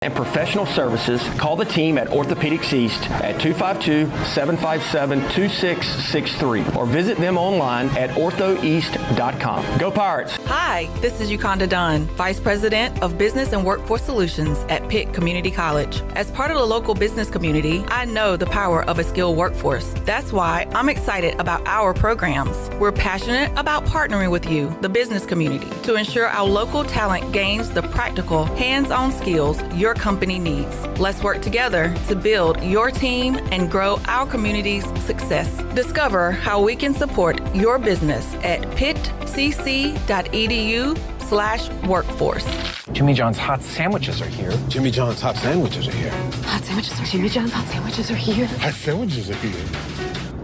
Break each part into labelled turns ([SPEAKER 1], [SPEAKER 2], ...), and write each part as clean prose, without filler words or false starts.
[SPEAKER 1] and professional services, call the team at Orthopedics East at 252-757-2663 or visit them online at orthoeast.com. Go Pirates!
[SPEAKER 2] Hi, this is Dunn, Vice President of Business and Workforce Solutions at Pitt Community College. As part of the local business community, I know the power of a skilled workforce. That's why I'm excited about our programs. We're passionate about partnering with you, the business community, to ensure our local talent gains the practical, hands-on skills your company needs. Let's work together to build your team and grow our community's success. Discover how we can support your business at pittcc.edu/workforce.
[SPEAKER 3] Jimmy John's hot sandwiches are here.
[SPEAKER 4] Jimmy John's hot sandwiches are here.
[SPEAKER 5] Hot sandwiches are Jimmy John's hot sandwiches are here.
[SPEAKER 4] Hot sandwiches are here.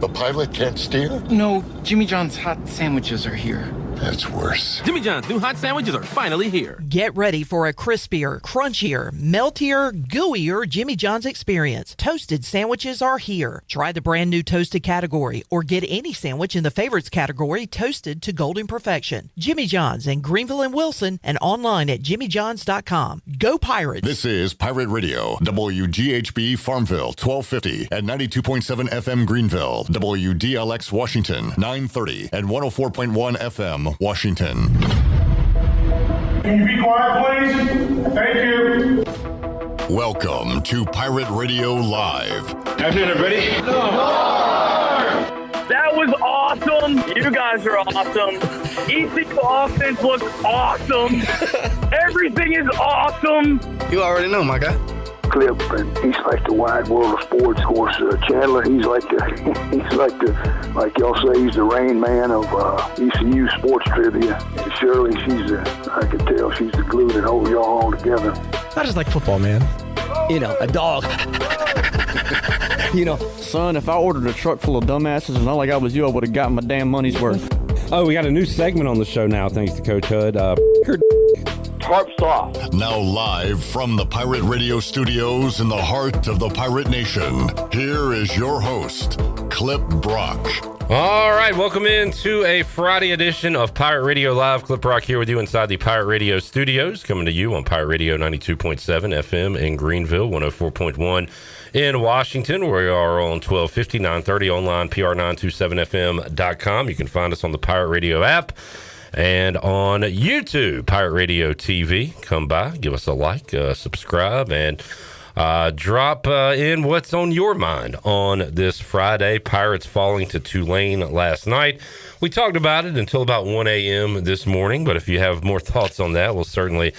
[SPEAKER 6] The pilot can't steer?
[SPEAKER 3] No, Jimmy John's hot sandwiches are here.
[SPEAKER 6] That's worse.
[SPEAKER 7] Jimmy John's new hot sandwiches are finally here.
[SPEAKER 8] Get ready for a crispier, crunchier, meltier, gooier Jimmy John's experience. Toasted sandwiches are here. Try the brand new toasted category or get any sandwich in the favorites category toasted to golden perfection. Jimmy John's in Greenville and Wilson and online at jimmyjohns.com. Go Pirates!
[SPEAKER 9] This is Pirate Radio, WGHB Farmville, 1250 and 92.7 FM Greenville, WDLX Washington, 930 and 104.1 FM Washington.
[SPEAKER 10] Can you be quiet, please? Thank you.
[SPEAKER 9] Welcome to Pirate Radio Live.
[SPEAKER 10] Afternoon, everybody.
[SPEAKER 11] That was awesome. You guys are awesome. ECU offense looks awesome. Everything is awesome.
[SPEAKER 12] You already know, my guy.
[SPEAKER 13] Clip, and he's like the wide world of sports. Of course, Chandler, he's like y'all say, he's the Rain Man of ECU sports trivia. And Shirley, I can tell she's the glue that holds y'all all together.
[SPEAKER 14] I just like football, man.
[SPEAKER 15] You know, a dog. Son, if I ordered a truck full of dumbasses and not like I was you, I would have gotten my damn money's worth.
[SPEAKER 16] Oh, we got a new segment on the show now, thanks to Coach Hood.
[SPEAKER 11] Tarps off.
[SPEAKER 9] Now live from the Pirate Radio studios in the heart of the Pirate Nation, here is your host, Clip Brock.
[SPEAKER 17] All right, welcome into a Friday edition of Pirate Radio Live. Clip Brock here with you inside the Pirate Radio studios, coming to you on Pirate Radio 92.7 FM in Greenville, 104.1 in Washington. We are on 1250, 930 online, pr927fm.com. You can find us on the Pirate Radio app and on YouTube, Pirate Radio TV. Come by, give us a like, subscribe, and drop in what's on your mind on this Friday. Pirates falling to Tulane last night. We talked about it until about 1 a.m. this morning, but if you have more thoughts on that, we'll certainly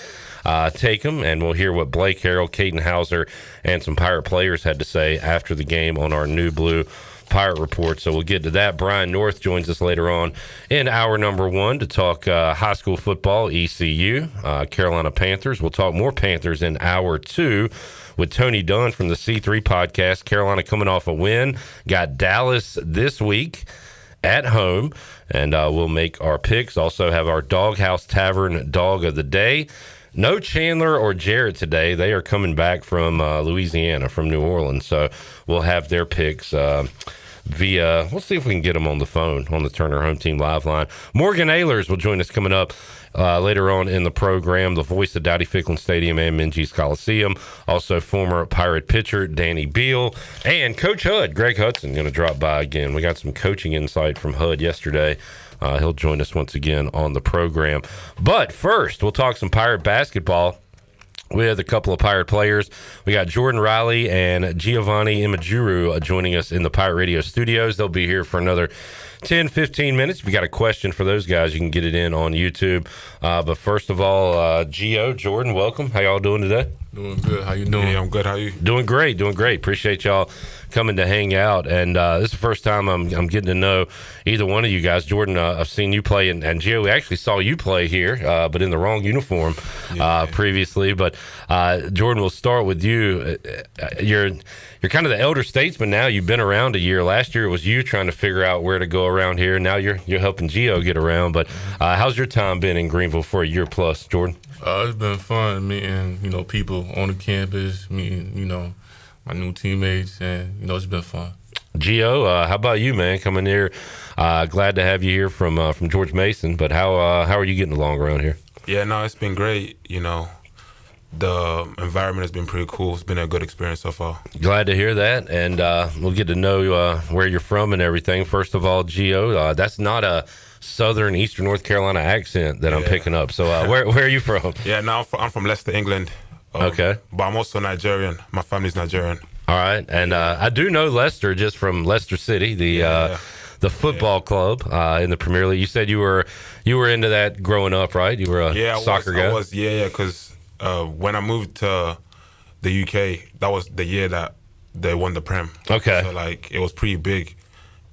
[SPEAKER 17] take them, and we'll hear what Blake Harrell, Caden Hauser, and some Pirate players had to say after the game on our New Blue Pirate Report. So we'll get to that. Brian North joins us later on in hour number one to talk high school football, ECU, Carolina Panthers. We'll talk more Panthers in hour two with Tony Dunn from the C3 podcast. Carolina coming off a win, got Dallas this week at home, and we'll make our picks. Also have our Doghouse Tavern Dog of the Day. No Chandler or Jarrett today. They are coming back from Louisiana, from New Orleans. So we'll have their picks via, we'll see if we can get them on the phone on the Turner Home Team Live line. Morgan Ahlers will join us coming up later on in the program, the voice of Dowdy-Ficklin Stadium and Minges Coliseum. Also former Pirate pitcher Danny Beal and Coach Hud, Greg Hudson, going to drop by again. We got some coaching insight from Hud yesterday. He'll join us once again on the program. But first, we'll talk some Pirate basketball with a couple of Pirate players. We got Jordan Riley and Giovanni Emejuru joining us in the Pirate Radio studios. They'll be here for another 10, 15 minutes. If you got a question for those guys, you can get it in on YouTube. But first of all, Gio, Jordan, welcome. How y'all doing today?
[SPEAKER 4] Doing good. How you doing?
[SPEAKER 17] Yeah,
[SPEAKER 4] I'm good. How you?
[SPEAKER 17] Doing great. Appreciate y'all coming to hang out. And this is the first time I'm getting to know either one of you guys. Jordan, I've seen you play, and Gio, we actually saw you play here, but in the wrong uniform previously. But Jordan, we'll start with you. You're kind of the elder statesman now. You've been around a year. Last year it was you trying to figure out where to go around here. Now you're helping Gio get around. But how's your time been in Greenville for a year plus, Jordan?
[SPEAKER 4] It's been fun meeting, people on the campus, meeting, my new teammates, and, it's been fun.
[SPEAKER 17] Gio, how about you, man, coming here? Glad to have you here from George Mason, but how are you getting along around here?
[SPEAKER 18] Yeah, no, it's been great,
[SPEAKER 12] the environment has been pretty cool. It's been a good experience so far.
[SPEAKER 17] Glad to hear that, and we'll get to know where you're from and everything. First of all, Gio, that's not a Southern Eastern North Carolina accent that I'm picking up. So where are you from?
[SPEAKER 12] Yeah, now I'm from Leicester, England.
[SPEAKER 17] Okay.
[SPEAKER 12] But I'm also Nigerian. My family's Nigerian.
[SPEAKER 17] All right, and I do know Leicester just from Leicester City, the football club in the Premier League. You said you were into that growing up, right? You were a soccer guy.
[SPEAKER 12] I was, because when I moved to the UK, that was the year that they won the Prem.
[SPEAKER 17] Okay.
[SPEAKER 12] So like it was pretty big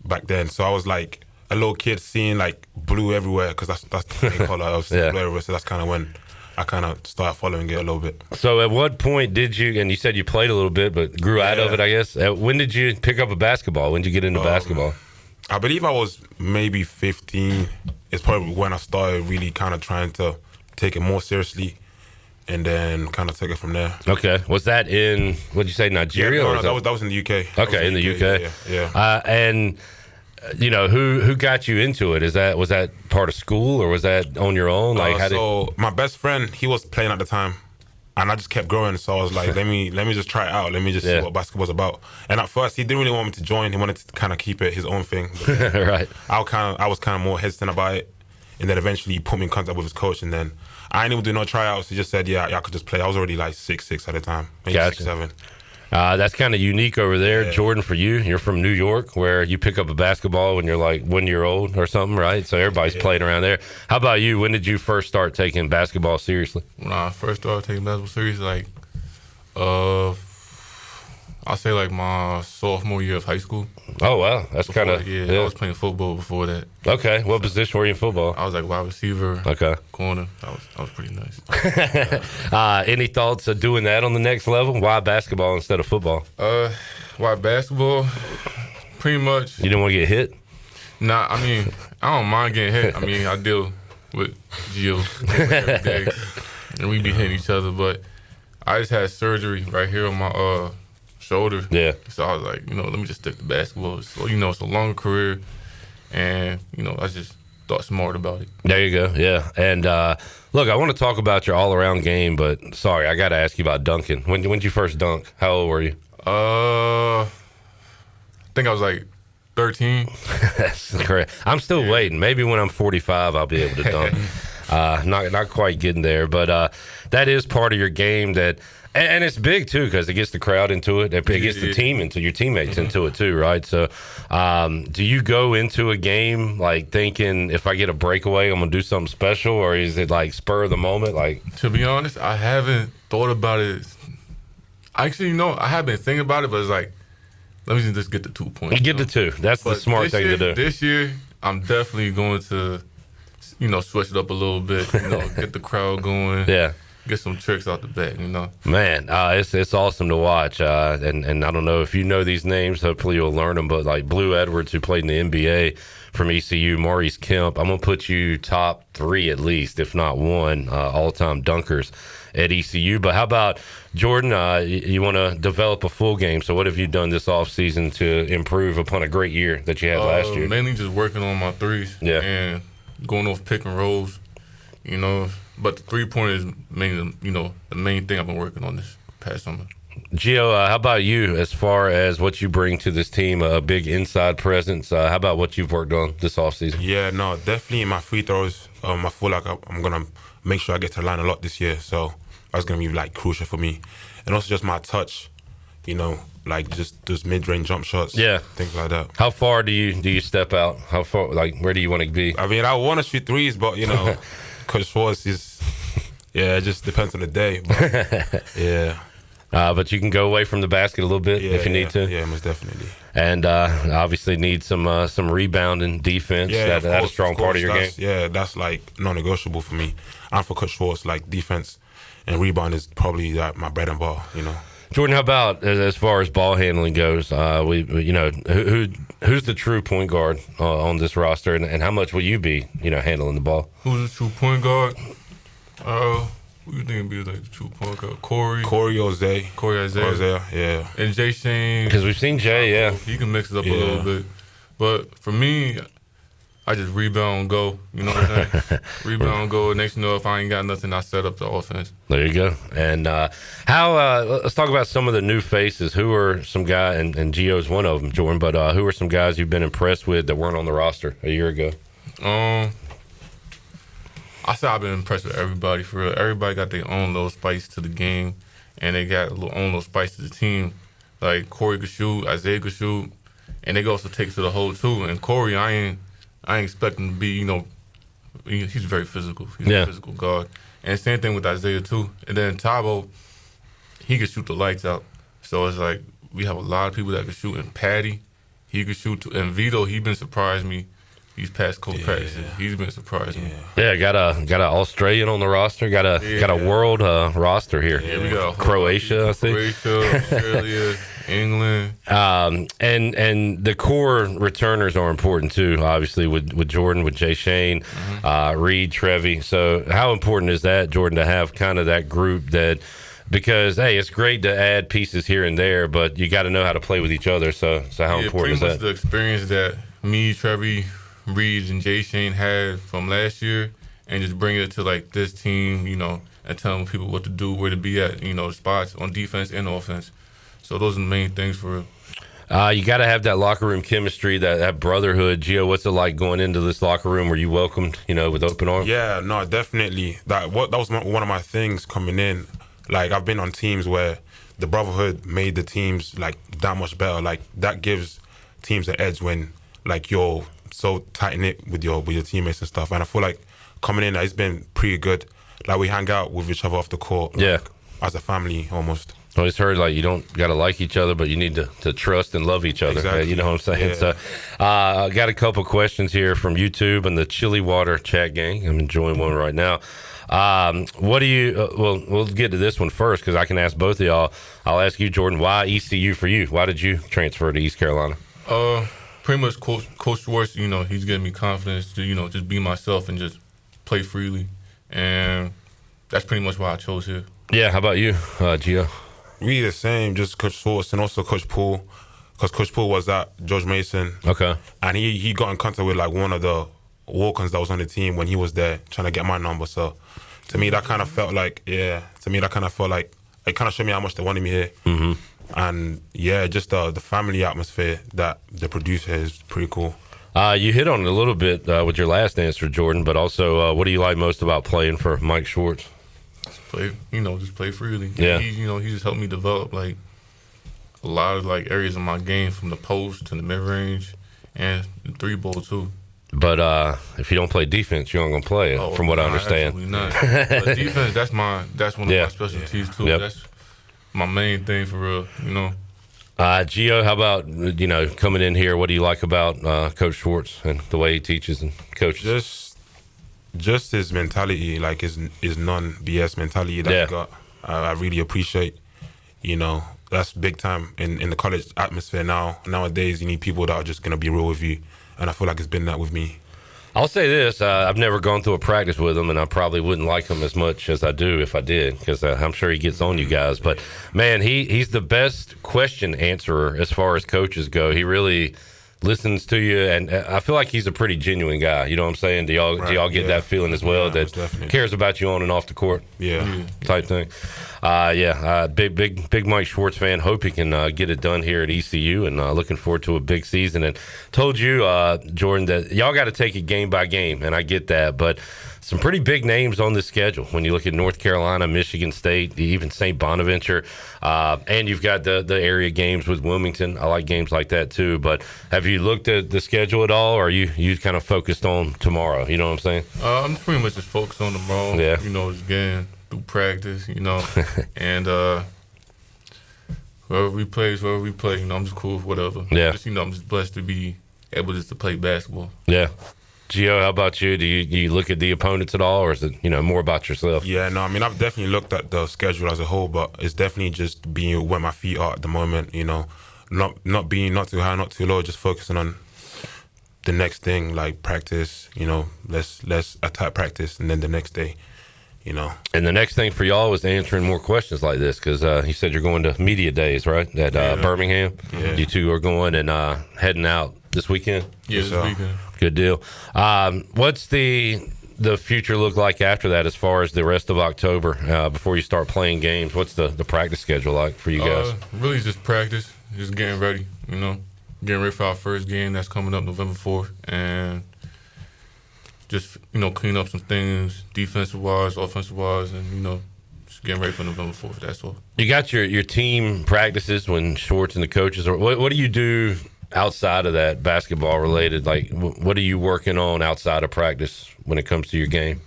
[SPEAKER 12] back then. So I was like a little kid seeing like blue everywhere because that's the main color. I was seeing blue everywhere. So that's kind of when I kind of started following it a little bit.
[SPEAKER 17] So at what point did you, and you said you played a little bit, but grew out of it, I guess. When did you pick up a basketball? When did you get into basketball?
[SPEAKER 12] I believe I was maybe 15. It's probably when I started really kind of trying to take it more seriously and then kind of take it from there.
[SPEAKER 17] Okay. Was that in, what'd you say, Nigeria?
[SPEAKER 12] Yeah, no, that was in the UK.
[SPEAKER 17] Okay, in the UK.
[SPEAKER 12] Yeah.
[SPEAKER 17] And you know, who got you into it? Was that part of school or was that on your own? Like,
[SPEAKER 12] my best friend, he was playing at the time, and I just kept growing. So I was like, let me just try it out. Let me just see what basketball's about. And at first, he didn't really want me to join. He wanted to kind of keep it his own thing.
[SPEAKER 17] Right.
[SPEAKER 12] I was kind of more hesitant about it, and then eventually he put me in contact with his coach, and then I didn't even do no tryouts. He just said, yeah, I could just play. I was already like 6'6" at the time, maybe 6'7".
[SPEAKER 17] That's kind of unique over there. Jordan, for you're from New York, where you pick up a basketball when you're like 1 year old or something, right? So everybody's playing around there. How about you? When did you first start taking basketball seriously?
[SPEAKER 4] When I first started taking basketball seriously, like, I'll say like my sophomore year of high school.
[SPEAKER 17] Oh, wow. That's kind of...
[SPEAKER 4] Yeah, I was playing football before that.
[SPEAKER 17] Okay. What position were you in football?
[SPEAKER 4] I was like wide receiver.
[SPEAKER 17] Okay.
[SPEAKER 4] Corner. That was pretty nice.
[SPEAKER 17] Any thoughts of doing that on the next level? Why basketball instead of football?
[SPEAKER 4] Why basketball? Pretty much.
[SPEAKER 17] You didn't want to get hit?
[SPEAKER 4] Nah, I mean, I don't mind getting hit. I mean, I deal with Gio every day, and we be hitting each other, but I just had surgery right here on my shoulder.
[SPEAKER 17] Yeah.
[SPEAKER 4] So I was like, let me just stick to basketball. So, it's a longer career. And, I just thought smart about it.
[SPEAKER 17] There you go. Yeah. And look, I want to talk about your all-around game, but sorry, I got to ask you about dunking. When did you first dunk? How old were you?
[SPEAKER 4] I think I was like 13.
[SPEAKER 17] That's correct. I'm still waiting. Maybe when I'm 45, I'll be able to dunk. Not quite getting there, but that is part of your game that. And it's big, too, because it gets the crowd into it. It gets the team into your teammates into it, too, right? So do you go into a game, like, thinking if I get a breakaway, I'm going to do something special? Or is it, like, spur of the moment? Like,
[SPEAKER 4] to be honest, I haven't thought about it. Actually, I have been thinking about it, but it's like, let me just get the 2 points.
[SPEAKER 17] Get the 2. That's the smart thing to do.
[SPEAKER 4] This year, I'm definitely going to, switch it up a little bit, get the crowd going.
[SPEAKER 17] Yeah.
[SPEAKER 4] Get some tricks out the back,
[SPEAKER 17] Man, it's awesome to watch. And I don't know if you know these names. Hopefully you'll learn them. But like Blue Edwards, who played in the NBA from ECU, Maurice Kemp, I'm going to put you top 3 at least, if not 1, all-time dunkers at ECU. But how about Jordan? You want to develop a full game. So what have you done this offseason to improve upon a great year that you had last year?
[SPEAKER 4] Mainly just working on my threes.
[SPEAKER 17] Yeah.
[SPEAKER 4] And going off pick and rolls, But the three-pointer is mainly, the main thing I've been working on this past summer.
[SPEAKER 17] Gio, how about you as far as what you bring to this team, a big inside presence? How about what you've worked on this offseason?
[SPEAKER 12] Yeah, no, definitely in my free throws. I feel like I'm going to make sure I get to the line a lot this year. So that's going to be, like, crucial for me. And also just my touch, like just those mid-range jump shots.
[SPEAKER 17] Yeah.
[SPEAKER 12] Things like that.
[SPEAKER 17] How far do you step out? How far, like, where do you want to be?
[SPEAKER 12] I mean, I want to shoot threes, but, Coach Schwartz is, it just depends on the day. But, yeah.
[SPEAKER 17] But you can go away from the basket a little bit if you need to.
[SPEAKER 12] Yeah, most definitely.
[SPEAKER 17] And obviously need some rebounding defense.
[SPEAKER 12] Yeah,
[SPEAKER 17] that's a strong part of your game.
[SPEAKER 12] Yeah, that's like non-negotiable for me. And for Coach Schwartz, like defense and rebound is probably like my bread and butter,
[SPEAKER 17] Jordan, how about as far as ball handling goes? Who's the true point guard on this roster, and how much will you be, handling the ball?
[SPEAKER 4] Who's the true point guard? Who do you think would be like the true point guard?
[SPEAKER 12] Corey Isaiah, yeah.
[SPEAKER 4] And Jay Shane.
[SPEAKER 17] Because we've seen Jay,
[SPEAKER 4] He can mix it up a little bit. But for me, I just rebound and go. You know what I'm saying? Rebound and go. Next, you know, if I ain't got nothing, I set up the offense.
[SPEAKER 17] There you go. And let's talk about some of the new faces. Who are some guys, and Gio's one of them, Jordan, but who are some guys you've been impressed with that weren't on the roster a year ago?
[SPEAKER 4] I say I've been impressed with everybody, for real. Everybody got their own little spice to the game, and they got their own little spice to the team. Like, Corey could shoot, Isaiah could shoot, and they also take to the hole, too. And Corey, I ain't expecting to be, you know, he's very physical. He's a physical guard. And same thing with Isaiah, too. And then Tabo, he could shoot the lights out. So it's like we have a lot of people that can shoot. And Patty, he could shoot, too. And Vito, he been surprised me these past couple practices. He's been surprising me.
[SPEAKER 17] Yeah, got an Australian on the roster. Got a world roster here.
[SPEAKER 4] Yeah, we got
[SPEAKER 17] Croatia, I think.
[SPEAKER 4] Croatia, Australia, England.
[SPEAKER 17] And the core returners are important too. Obviously, with Jordan, with Jay Shane, Reed, Trevi. So how important is that, Jordan, to have kind of that group that? Because hey, it's great to add pieces here and there, but you got to know how to play with each other. So how important is that?
[SPEAKER 4] Pretty much the experience that me, Trevi, Reed, and Jay Shane had from last year, and just bring it to like this team, you know, and telling people what to do, where to be at, you know, spots on defense and offense. So those are the main things for real.
[SPEAKER 17] You got to have that locker room chemistry, that brotherhood. Gio, what's it like going into this locker room? Were you welcomed, you know, with open arms?
[SPEAKER 12] Yeah, no, definitely. That was one of my things coming in. Like, I've been on teams where the brotherhood made the teams like that much better. Like, that gives teams an edge when like you're so tight knit with your teammates and stuff. And I feel like coming in, it's been pretty good. Like, we hang out with each other off the court, like, as a family almost.
[SPEAKER 17] I always heard like you don't got to like each other, but you need to trust and love each other.
[SPEAKER 12] Exactly.
[SPEAKER 17] You know what I'm saying?
[SPEAKER 12] Yeah.
[SPEAKER 17] So I got a couple questions here from YouTube and the Chili Water chat gang. I'm enjoying one right now. What do you? We'll get to this one first because I can ask both of y'all. I'll ask you, Jordan. Why ECU for you? Why did you transfer to East Carolina?
[SPEAKER 4] Pretty much Coach Schwartz, you know, he's giving me confidence to, you know, just be myself and just play freely. And that's pretty much why I chose here.
[SPEAKER 17] Yeah, how about you, Gio?
[SPEAKER 12] We the same, just Coach Schwartz and also Coach Poole. Because Coach Poole was at George Mason.
[SPEAKER 17] Okay.
[SPEAKER 12] And he got in contact with like one of the walk-ons that was on the team when he was there trying to get my number. So to me, that kind of felt like, it kind of showed me how much they wanted me here.
[SPEAKER 17] Mm-hmm.
[SPEAKER 12] And yeah, just the family atmosphere that the producer is pretty cool.
[SPEAKER 17] You hit on it a little bit with your last answer, Jordan, but also what do you like most about playing for Mike Schwartz?
[SPEAKER 4] Just play freely.
[SPEAKER 17] Yeah.
[SPEAKER 4] He just helped me develop like a lot of like areas of my game, from the post to the mid range and the 3-ball too.
[SPEAKER 17] But if you don't play defense, you aren't gonna play it, from what I understand.
[SPEAKER 4] Absolutely not. But defense, that's one of my specialties too.
[SPEAKER 17] Yep.
[SPEAKER 4] That's my main thing for real, you know.
[SPEAKER 17] Gio, how about, you know, coming in here, what do you like about Coach Schwartz and the way he teaches and coaches?
[SPEAKER 12] Just his mentality, like his non-BS mentality that he got. I really appreciate, you know, that's big time in the college atmosphere now. Nowadays, you need people that are just going to be real with you. And I feel like it's been that with me.
[SPEAKER 17] I'll say this, I've never gone through a practice with him, and I probably wouldn't like him as much as I do if I did, because I'm sure he gets on you guys. But, man, he's the best question answerer as far as coaches go. He really listens to you, and I feel like he's a pretty genuine guy. You know what I'm saying? Do y'all get that feeling as well, that cares about you on and off the court? Type thing. Big Mike Schwartz fan. Hope he can get it done here at ECU, and looking forward to a big season. And told you, Jordan, that y'all got to take it game by game, and I get that, but some pretty big names on this schedule when you look at North Carolina, Michigan State, even St. Bonaventure, and you've got the area games with Wilmington. I like games like that too. But have you looked at the schedule at all, or are you kind of focused on tomorrow? You know what I'm saying?
[SPEAKER 4] I'm pretty much just focused on tomorrow.
[SPEAKER 17] Yeah.
[SPEAKER 4] You know, just getting through practice, you know, and whoever we play, you know, I'm just cool with whatever.
[SPEAKER 17] Yeah.
[SPEAKER 4] Just, you know, I'm just blessed to be able just to play basketball.
[SPEAKER 17] Yeah. Gio, how about you? Do you look at the opponents at all, or is it, you know, more about yourself?
[SPEAKER 12] Yeah, no, I mean, I've definitely looked at the schedule as a whole, but it's definitely just being where my feet are at the moment, you know, not being not too high, not too low, just focusing on the next thing, like practice, you know, let's attack practice, and then the next day, you know.
[SPEAKER 17] And the next thing for y'all was answering more questions like this, because you said you're going to media days, right? At Birmingham.
[SPEAKER 12] Yeah.
[SPEAKER 17] You two are going and heading out this weekend.
[SPEAKER 4] Yeah, this weekend.
[SPEAKER 17] Good deal. What's the future look like after that, as far as the rest of October before you start playing games? What's the practice schedule like for you guys?
[SPEAKER 4] Really just practice, just getting ready, you know, getting ready for our first game that's coming up November 4th, and just, you know, clean up some things defensive-wise, offensive-wise, and, you know, just getting ready for November 4th, that's all.
[SPEAKER 17] You got your team practices when Schwartz and the coaches are. What do you do outside of that, basketball related? Like, what are you working on outside of practice when it comes to your game?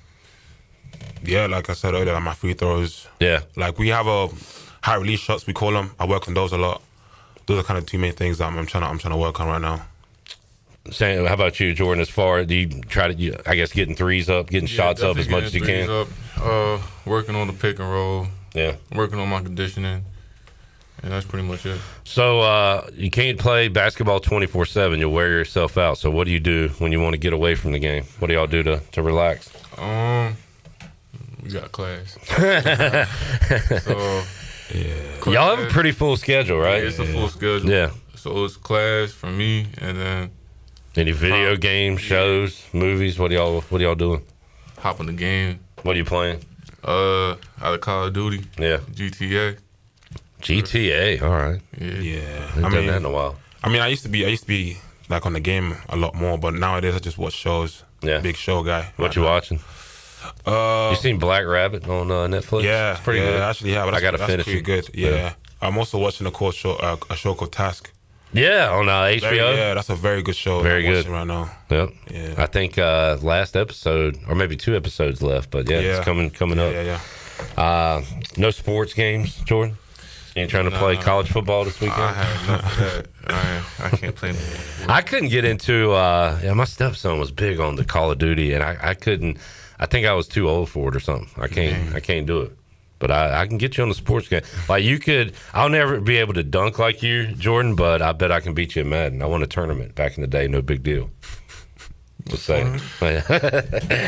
[SPEAKER 12] Yeah, like I said earlier, like my free throws.
[SPEAKER 17] Yeah.
[SPEAKER 12] Like, we have a high release shots, we call them. I work on those a lot. Those are kind of two main things that I'm trying to work on right now.
[SPEAKER 17] Saying, how about you, Jordan? As far do you try to, I guess, getting threes up, getting shots up as much as you can?
[SPEAKER 4] Up, working on the pick and roll.
[SPEAKER 17] Yeah.
[SPEAKER 4] Working on my conditioning. And that's pretty much it.
[SPEAKER 17] So you can't play basketball 24/7. You'll wear yourself out. So what do you do when you want to get away from the game? What do y'all do to relax?
[SPEAKER 4] We got class.
[SPEAKER 17] So y'all have a pretty full schedule, right?
[SPEAKER 4] Yeah, it's a full schedule.
[SPEAKER 17] Yeah.
[SPEAKER 4] So it's class for me, and then
[SPEAKER 17] any video games, shows, movies. What y'all doing?
[SPEAKER 4] Hop on the game.
[SPEAKER 17] What are you playing?
[SPEAKER 4] Either Call of Duty.
[SPEAKER 17] Yeah.
[SPEAKER 4] GTA.
[SPEAKER 17] GTA. All right.
[SPEAKER 12] Yeah.
[SPEAKER 17] I haven't done that in a while.
[SPEAKER 12] I mean, I used to be like on the game a lot more, but nowadays I just watch shows.
[SPEAKER 17] Yeah.
[SPEAKER 12] Big show guy.
[SPEAKER 17] What you watching? You seen Black Rabbit on Netflix?
[SPEAKER 12] Yeah,
[SPEAKER 17] it's pretty
[SPEAKER 12] good.
[SPEAKER 17] good.
[SPEAKER 12] Actually, yeah, but
[SPEAKER 17] I gotta finish
[SPEAKER 12] pretty
[SPEAKER 17] it.
[SPEAKER 12] good. Yeah. I'm also watching a show called Task.
[SPEAKER 17] Yeah, on HBO.
[SPEAKER 12] Yeah, that's a very good show.
[SPEAKER 17] Very
[SPEAKER 12] I'm
[SPEAKER 17] good
[SPEAKER 12] watching right now.
[SPEAKER 17] Yep.
[SPEAKER 12] Yeah.
[SPEAKER 17] I think last episode, or maybe 2 episodes left, but it's coming up.
[SPEAKER 12] Yeah.
[SPEAKER 17] No sports games, Jordan? You ain't trying to play college football this weekend?
[SPEAKER 4] I have enough of that. I can't play no more.
[SPEAKER 17] I couldn't get into my stepson was big on the Call of Duty, and I couldn't. I think I was too old for it or something. I can't do it. But I can get you on the sports game. Like, you could. I'll never be able to dunk like you, Jordan, but I bet I can beat you in Madden. I won a tournament back in the day. No big deal. Just saying.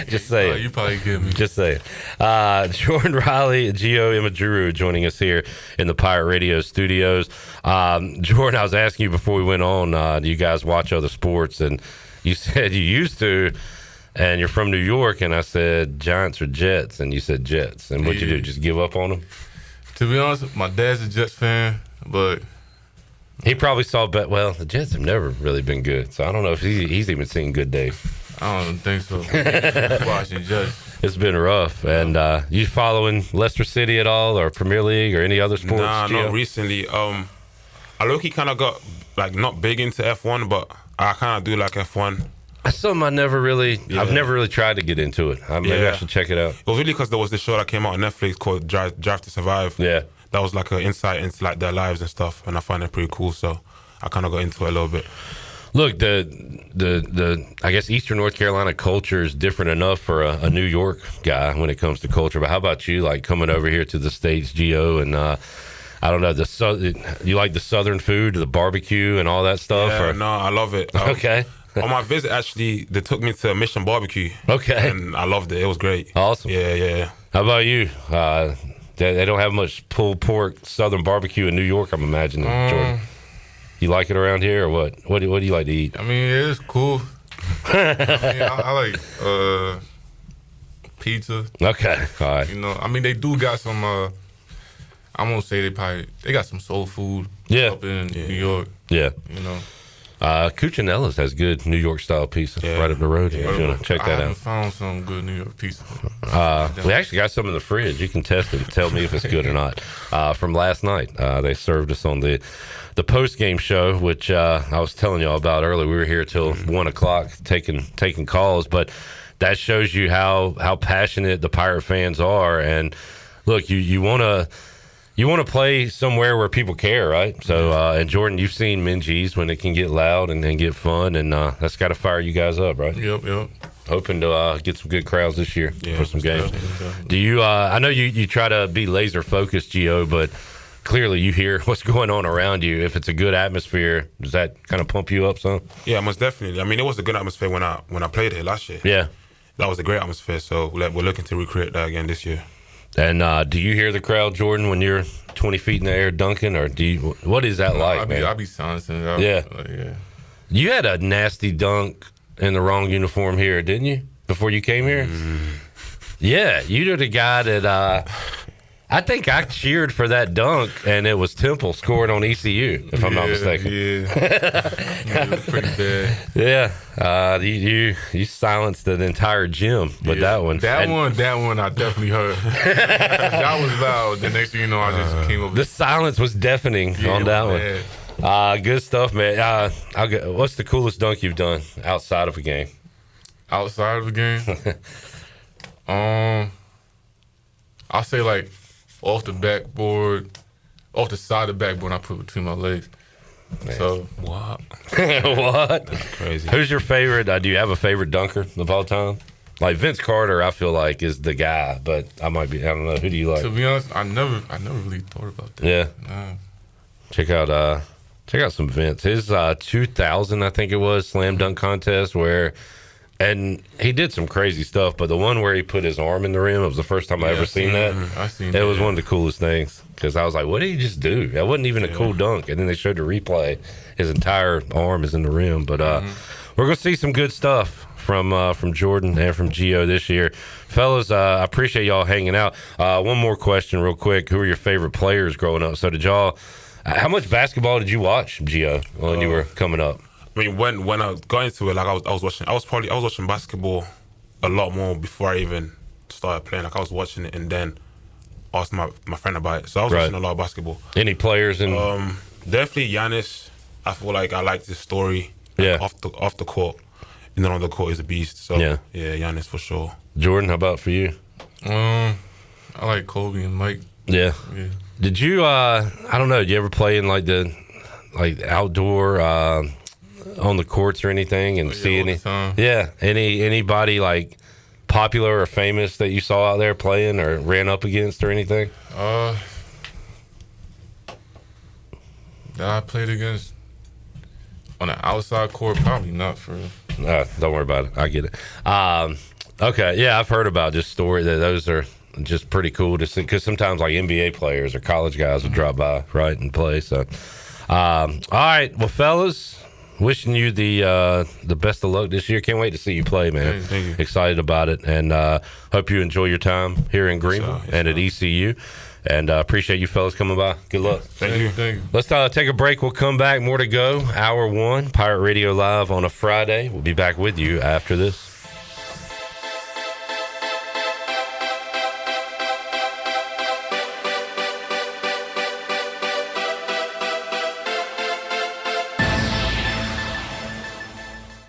[SPEAKER 17] Just saying.
[SPEAKER 4] You probably get me.
[SPEAKER 17] Just saying. Jordan Riley, Gio Emejuru joining us here in the Pirate Radio studios. Jordan, I was asking you before we went on, do you guys watch other sports? And you said you used to, and you're from New York, and I said Giants or Jets, and you said Jets. And what'd you do, just give up on them?
[SPEAKER 4] To be honest, my dad's a Jets fan, but
[SPEAKER 17] he probably saw well, the Jets have never really been good, so I don't know if he's even seen good days.
[SPEAKER 4] I don't think so. Watching Jets.
[SPEAKER 17] It's been rough. And you following Leicester City at all, or Premier League, or any other sports?
[SPEAKER 12] Nah,
[SPEAKER 17] Gio?
[SPEAKER 12] not recently. I low-key kind of got, like, not big into F1, but I kind of do like F1.
[SPEAKER 17] That's something I've never really tried to get into it. Maybe I should check it out.
[SPEAKER 12] It was really because there was this show that came out on Netflix called Drive to Survive.
[SPEAKER 17] Yeah.
[SPEAKER 12] That was like an insight into like their lives and stuff, and I find it pretty cool. So I kind of got into it a little bit.
[SPEAKER 17] Look, the I guess Eastern North Carolina culture is different enough for a New York guy when it comes to culture. But how about you, like coming over here to the States, Gio, and I don't know, you like the Southern food, the barbecue, and all that stuff?
[SPEAKER 12] Yeah, no, I love it.
[SPEAKER 17] Okay.
[SPEAKER 12] On my visit, actually, they took me to Mission Barbecue.
[SPEAKER 17] Okay.
[SPEAKER 12] And I loved it. It was great.
[SPEAKER 17] Awesome.
[SPEAKER 12] Yeah.
[SPEAKER 17] How about you? They don't have much pulled pork Southern barbecue in New York, I'm imagining, Jordan. You like it around here, or what? What do you like to eat?
[SPEAKER 4] I mean, it is cool. I like pizza.
[SPEAKER 17] Okay, all right.
[SPEAKER 4] You know, I mean, they do got some. I won't say they got some soul food. Up in New York.
[SPEAKER 17] Yeah.
[SPEAKER 4] You know.
[SPEAKER 17] Cucinalla's has good New York style pizza right up the road. If you want to check that
[SPEAKER 4] I
[SPEAKER 17] out.
[SPEAKER 4] haven't found some good New York pizza.
[SPEAKER 17] We actually got some in the fridge. You can test it and tell me if it's good or not. From last night, they served us on the post game show, which I was telling y'all about earlier. We were here till 1 o'clock taking calls, but that shows you how passionate the Pirate fans are. And look, you want to play somewhere where people care, right? So, and Jordan, you've seen Minji's when it can get loud and get fun, and that's got to fire you guys up, right?
[SPEAKER 4] Yep.
[SPEAKER 17] Hoping to get some good crowds this year for some games. Do you? I know you try to be laser focused, Gio, but clearly you hear what's going on around you. If it's a good atmosphere, does that kind of pump you up some?
[SPEAKER 12] Yeah, most definitely. I mean, it was a good atmosphere when I played here last year.
[SPEAKER 17] Yeah.
[SPEAKER 12] that was a great atmosphere. So we're looking to recreate that again this year.
[SPEAKER 17] And do you hear the crowd, Jordan, when you're 20 feet in the air dunking, or what is that like, man?
[SPEAKER 4] I be silencing.
[SPEAKER 17] Yeah.
[SPEAKER 4] Yeah.
[SPEAKER 17] You had a nasty dunk in the wrong uniform here, didn't you? Before you came here? Yeah, you're the guy that I think I cheered for that dunk, and it was Temple scoring on ECU, if I'm not mistaken.
[SPEAKER 4] Yeah, it was pretty bad.
[SPEAKER 17] Yeah, you silenced the entire gym with that one.
[SPEAKER 4] That one I definitely heard. That was loud. The next thing you know, I just came over.
[SPEAKER 17] The silence was deafening on that one. Good stuff, man. What's the coolest dunk you've done outside of a game?
[SPEAKER 4] Outside of a game? I'll say like off the backboard, off the side of the backboard, I put between my legs. Man. So
[SPEAKER 12] what?
[SPEAKER 17] What?
[SPEAKER 12] That's crazy.
[SPEAKER 17] Who's your favorite? Do you have a favorite dunker of all time? Like Vince Carter, I feel like is the guy, but I don't know. Who do you like?
[SPEAKER 4] To be honest, I never really thought about that.
[SPEAKER 17] Yeah.
[SPEAKER 4] No.
[SPEAKER 17] Check out some Vince. His 2000, I think it was, slam dunk contest and he did some crazy stuff, but the one where he put his arm in the rim, it was the first time I ever seen that. It was one of the coolest things because I was like, what did he just do? That wasn't even a cool dunk. And then they showed the replay. His entire arm is in the rim. But we're going to see some good stuff from Jordan and from Gio this year. Fellas, I appreciate y'all hanging out. One more question real quick. Who were your favorite players growing up? So did y'all, how much basketball did you watch, Gio, when you were coming up?
[SPEAKER 12] I mean, when I got into it, like I was watching basketball a lot more before I even started playing. Like I was watching it and then asked my friend about it. So I was watching a lot of basketball.
[SPEAKER 17] Any players in?
[SPEAKER 12] Definitely Giannis. I feel like I like his story. Off the court, and then on the court is a beast. So yeah, Giannis for sure.
[SPEAKER 17] Jordan, how about for you?
[SPEAKER 4] I like Kobe and Mike.
[SPEAKER 17] Yeah. Did you? I don't know. Did you ever play in like outdoor? On the courts or anything and see anybody like popular or famous that you saw out there playing or ran up against or anything?
[SPEAKER 4] That I played against on the outside court, probably not for real.
[SPEAKER 17] Don't worry about it. I get it. Okay, yeah, I've heard about this story that those are just pretty cool to see because sometimes like NBA players or college guys would drop by, right, and play. So, all right, well, fellas. Wishing you the best of luck this year. Can't wait to see you play, man.
[SPEAKER 12] Thank you.
[SPEAKER 17] Excited about it, and hope you enjoy your time here in Greenville and at ECU. And appreciate you fellas coming by. Good luck.
[SPEAKER 12] Thank you.
[SPEAKER 17] Let's take a break. We'll come back. More to go. Hour 1, Pirate Radio Live on a Friday. We'll be back with you after this.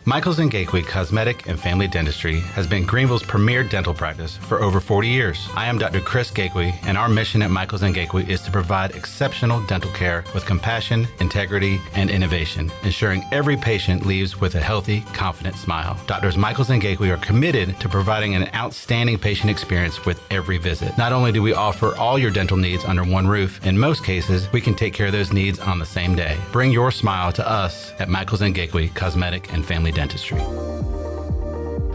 [SPEAKER 14] Michaels & Gateway Cosmetic and Family Dentistry has been Greenville's premier dental practice for over 40 years. I am Dr. Chris Gateway, and our mission at Michaels & Gateway is to provide exceptional dental care with compassion, integrity, and innovation, ensuring every patient leaves with a healthy, confident smile. Doctors Michaels & Gateway are committed to providing an outstanding patient experience with every visit. Not only do we offer all your dental needs under one roof, in most cases, we can take care of those needs on the same day. Bring your smile to us at Michaels & Gateway Cosmetic and Family Dentistry.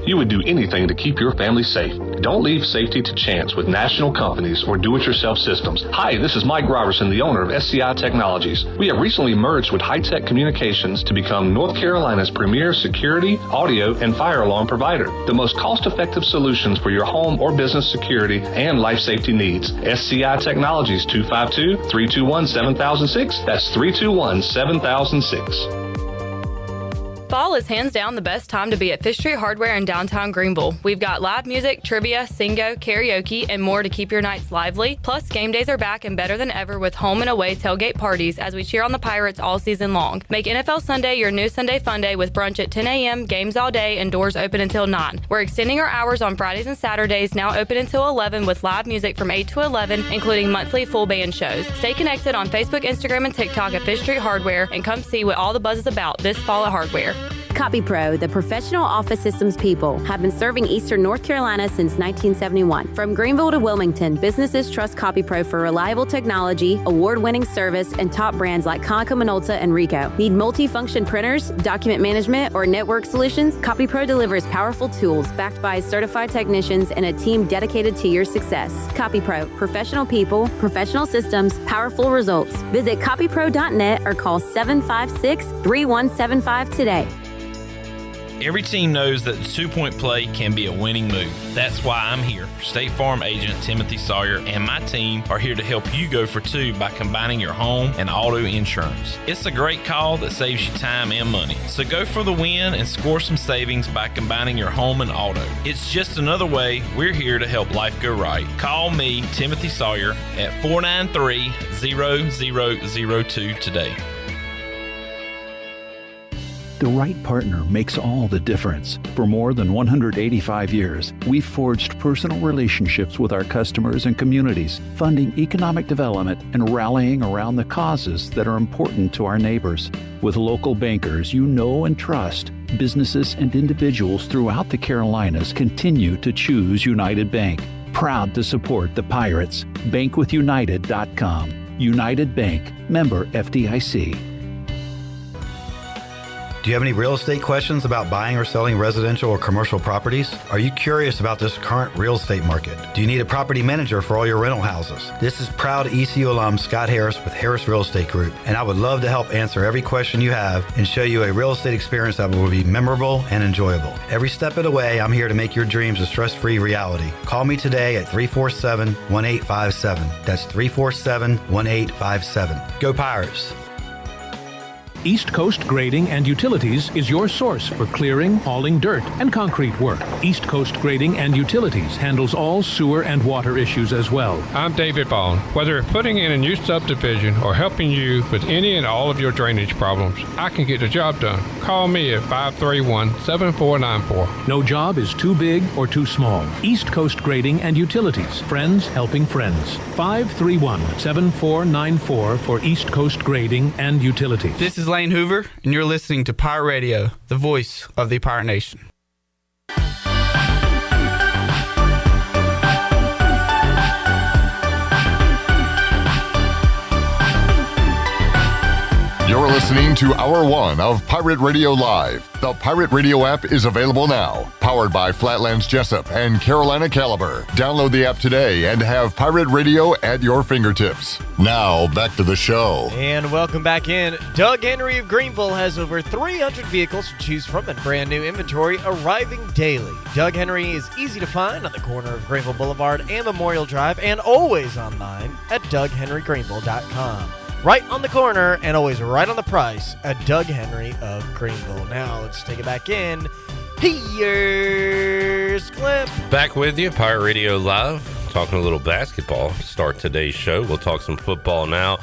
[SPEAKER 18] You would do anything to keep your family safe. Don't leave safety to chance with national companies or do-it-yourself systems. Hi, this is Mike Robertson, the owner of SCI Technologies. We have recently merged with High-Tech Communications to become North Carolina's premier security, audio, and fire alarm provider. The most cost-effective solutions for your home or business security and life safety needs. SCI Technologies, 252-321-7006. That's 321-7006.
[SPEAKER 19] Fall is hands down the best time to be at Fish Street Hardware in downtown Greenville. We've got live music, trivia, singo, karaoke, and more to keep your nights lively. Plus, game days are back and better than ever with home and away tailgate parties as we cheer on the Pirates all season long. Make NFL Sunday your new Sunday fun day with brunch at 10 a.m., games all day, and doors open until 9. We're extending our hours on Fridays and Saturdays, now open until 11 with live music from 8 to 11, including monthly full band shows. Stay connected on Facebook, Instagram, and TikTok at Fish Street Hardware and come see what all the buzz is about this fall at Hardware.
[SPEAKER 20] CopyPro, the professional office systems people, have been serving Eastern North Carolina since 1971. From Greenville to Wilmington, businesses trust CopyPro for reliable technology, award-winning service, and top brands like Konica Minolta and Ricoh. Need multi-function printers, document management, or network solutions? CopyPro delivers powerful tools backed by certified technicians and a team dedicated to your success. CopyPro, professional people, professional systems, powerful results. Visit copypro.net or call 756-3175 today.
[SPEAKER 21] Every team knows that the two-point play can be a winning move. That's why I'm here. State Farm agent Timothy Sawyer and my team are here to help you go for two by combining your home and auto insurance. It's a great call that saves you time and money. So go for the win and score some savings by combining your home and auto. It's just another way we're here to help life go right. Call me, Timothy Sawyer, at 493-0002 today.
[SPEAKER 22] The right partner makes all the difference. For more than 185 years, we've forged personal relationships with our customers and communities, funding economic development and rallying around the causes that are important to our neighbors. With local bankers you know and trust, businesses and individuals throughout the Carolinas continue to choose United Bank. Proud to support the Pirates. Bankwithunited.com. United Bank. Member FDIC.
[SPEAKER 23] Do you have any real estate questions about buying or selling residential or commercial properties? Are you curious about this current real estate market? Do you need a property manager for all your rental houses? This is proud ECU alum Scott Harris with Harris Real Estate Group, and I would love to help answer every question you have and show you a real estate experience that will be memorable and enjoyable. Every step of the way, I'm here to make your dreams a stress-free reality. Call me today at 347-1857. That's 347-1857. Go Pirates!
[SPEAKER 24] East Coast Grading and Utilities is your source for clearing, hauling dirt, and concrete work. East Coast Grading and Utilities handles all sewer and water issues as well.
[SPEAKER 25] I'm David Bond. Whether putting in a new subdivision or helping you with any and all of your drainage problems, I can get the job done. Call me at 531-7494.
[SPEAKER 24] No job is too big or too small. East Coast Grading and Utilities. Friends helping friends. 531-7494 for East Coast Grading and Utilities.
[SPEAKER 26] This is Lane Hoover, and you're listening to Pirate Radio, the voice of the Pirate Nation.
[SPEAKER 9] You're listening to Hour 1 of Pirate Radio Live. The Pirate Radio app is available now. Powered by Flatlands Jessup and Carolina Caliber. Download the app today and have Pirate Radio at your fingertips. Now, back to the show.
[SPEAKER 27] And welcome back in. Doug Henry of Greenville has over 300 vehicles to choose from and brand new inventory arriving daily. Doug Henry is easy to find on the corner of Greenville Boulevard and Memorial Drive and always online at DougHenryGreenville.com. Right on the corner and always right on the price at Doug Henry of Greenville. Now let's take it back in. Here's Clip.
[SPEAKER 17] Back with you, Pirate Radio Live, talking a little basketball to start today's show. We'll talk some football now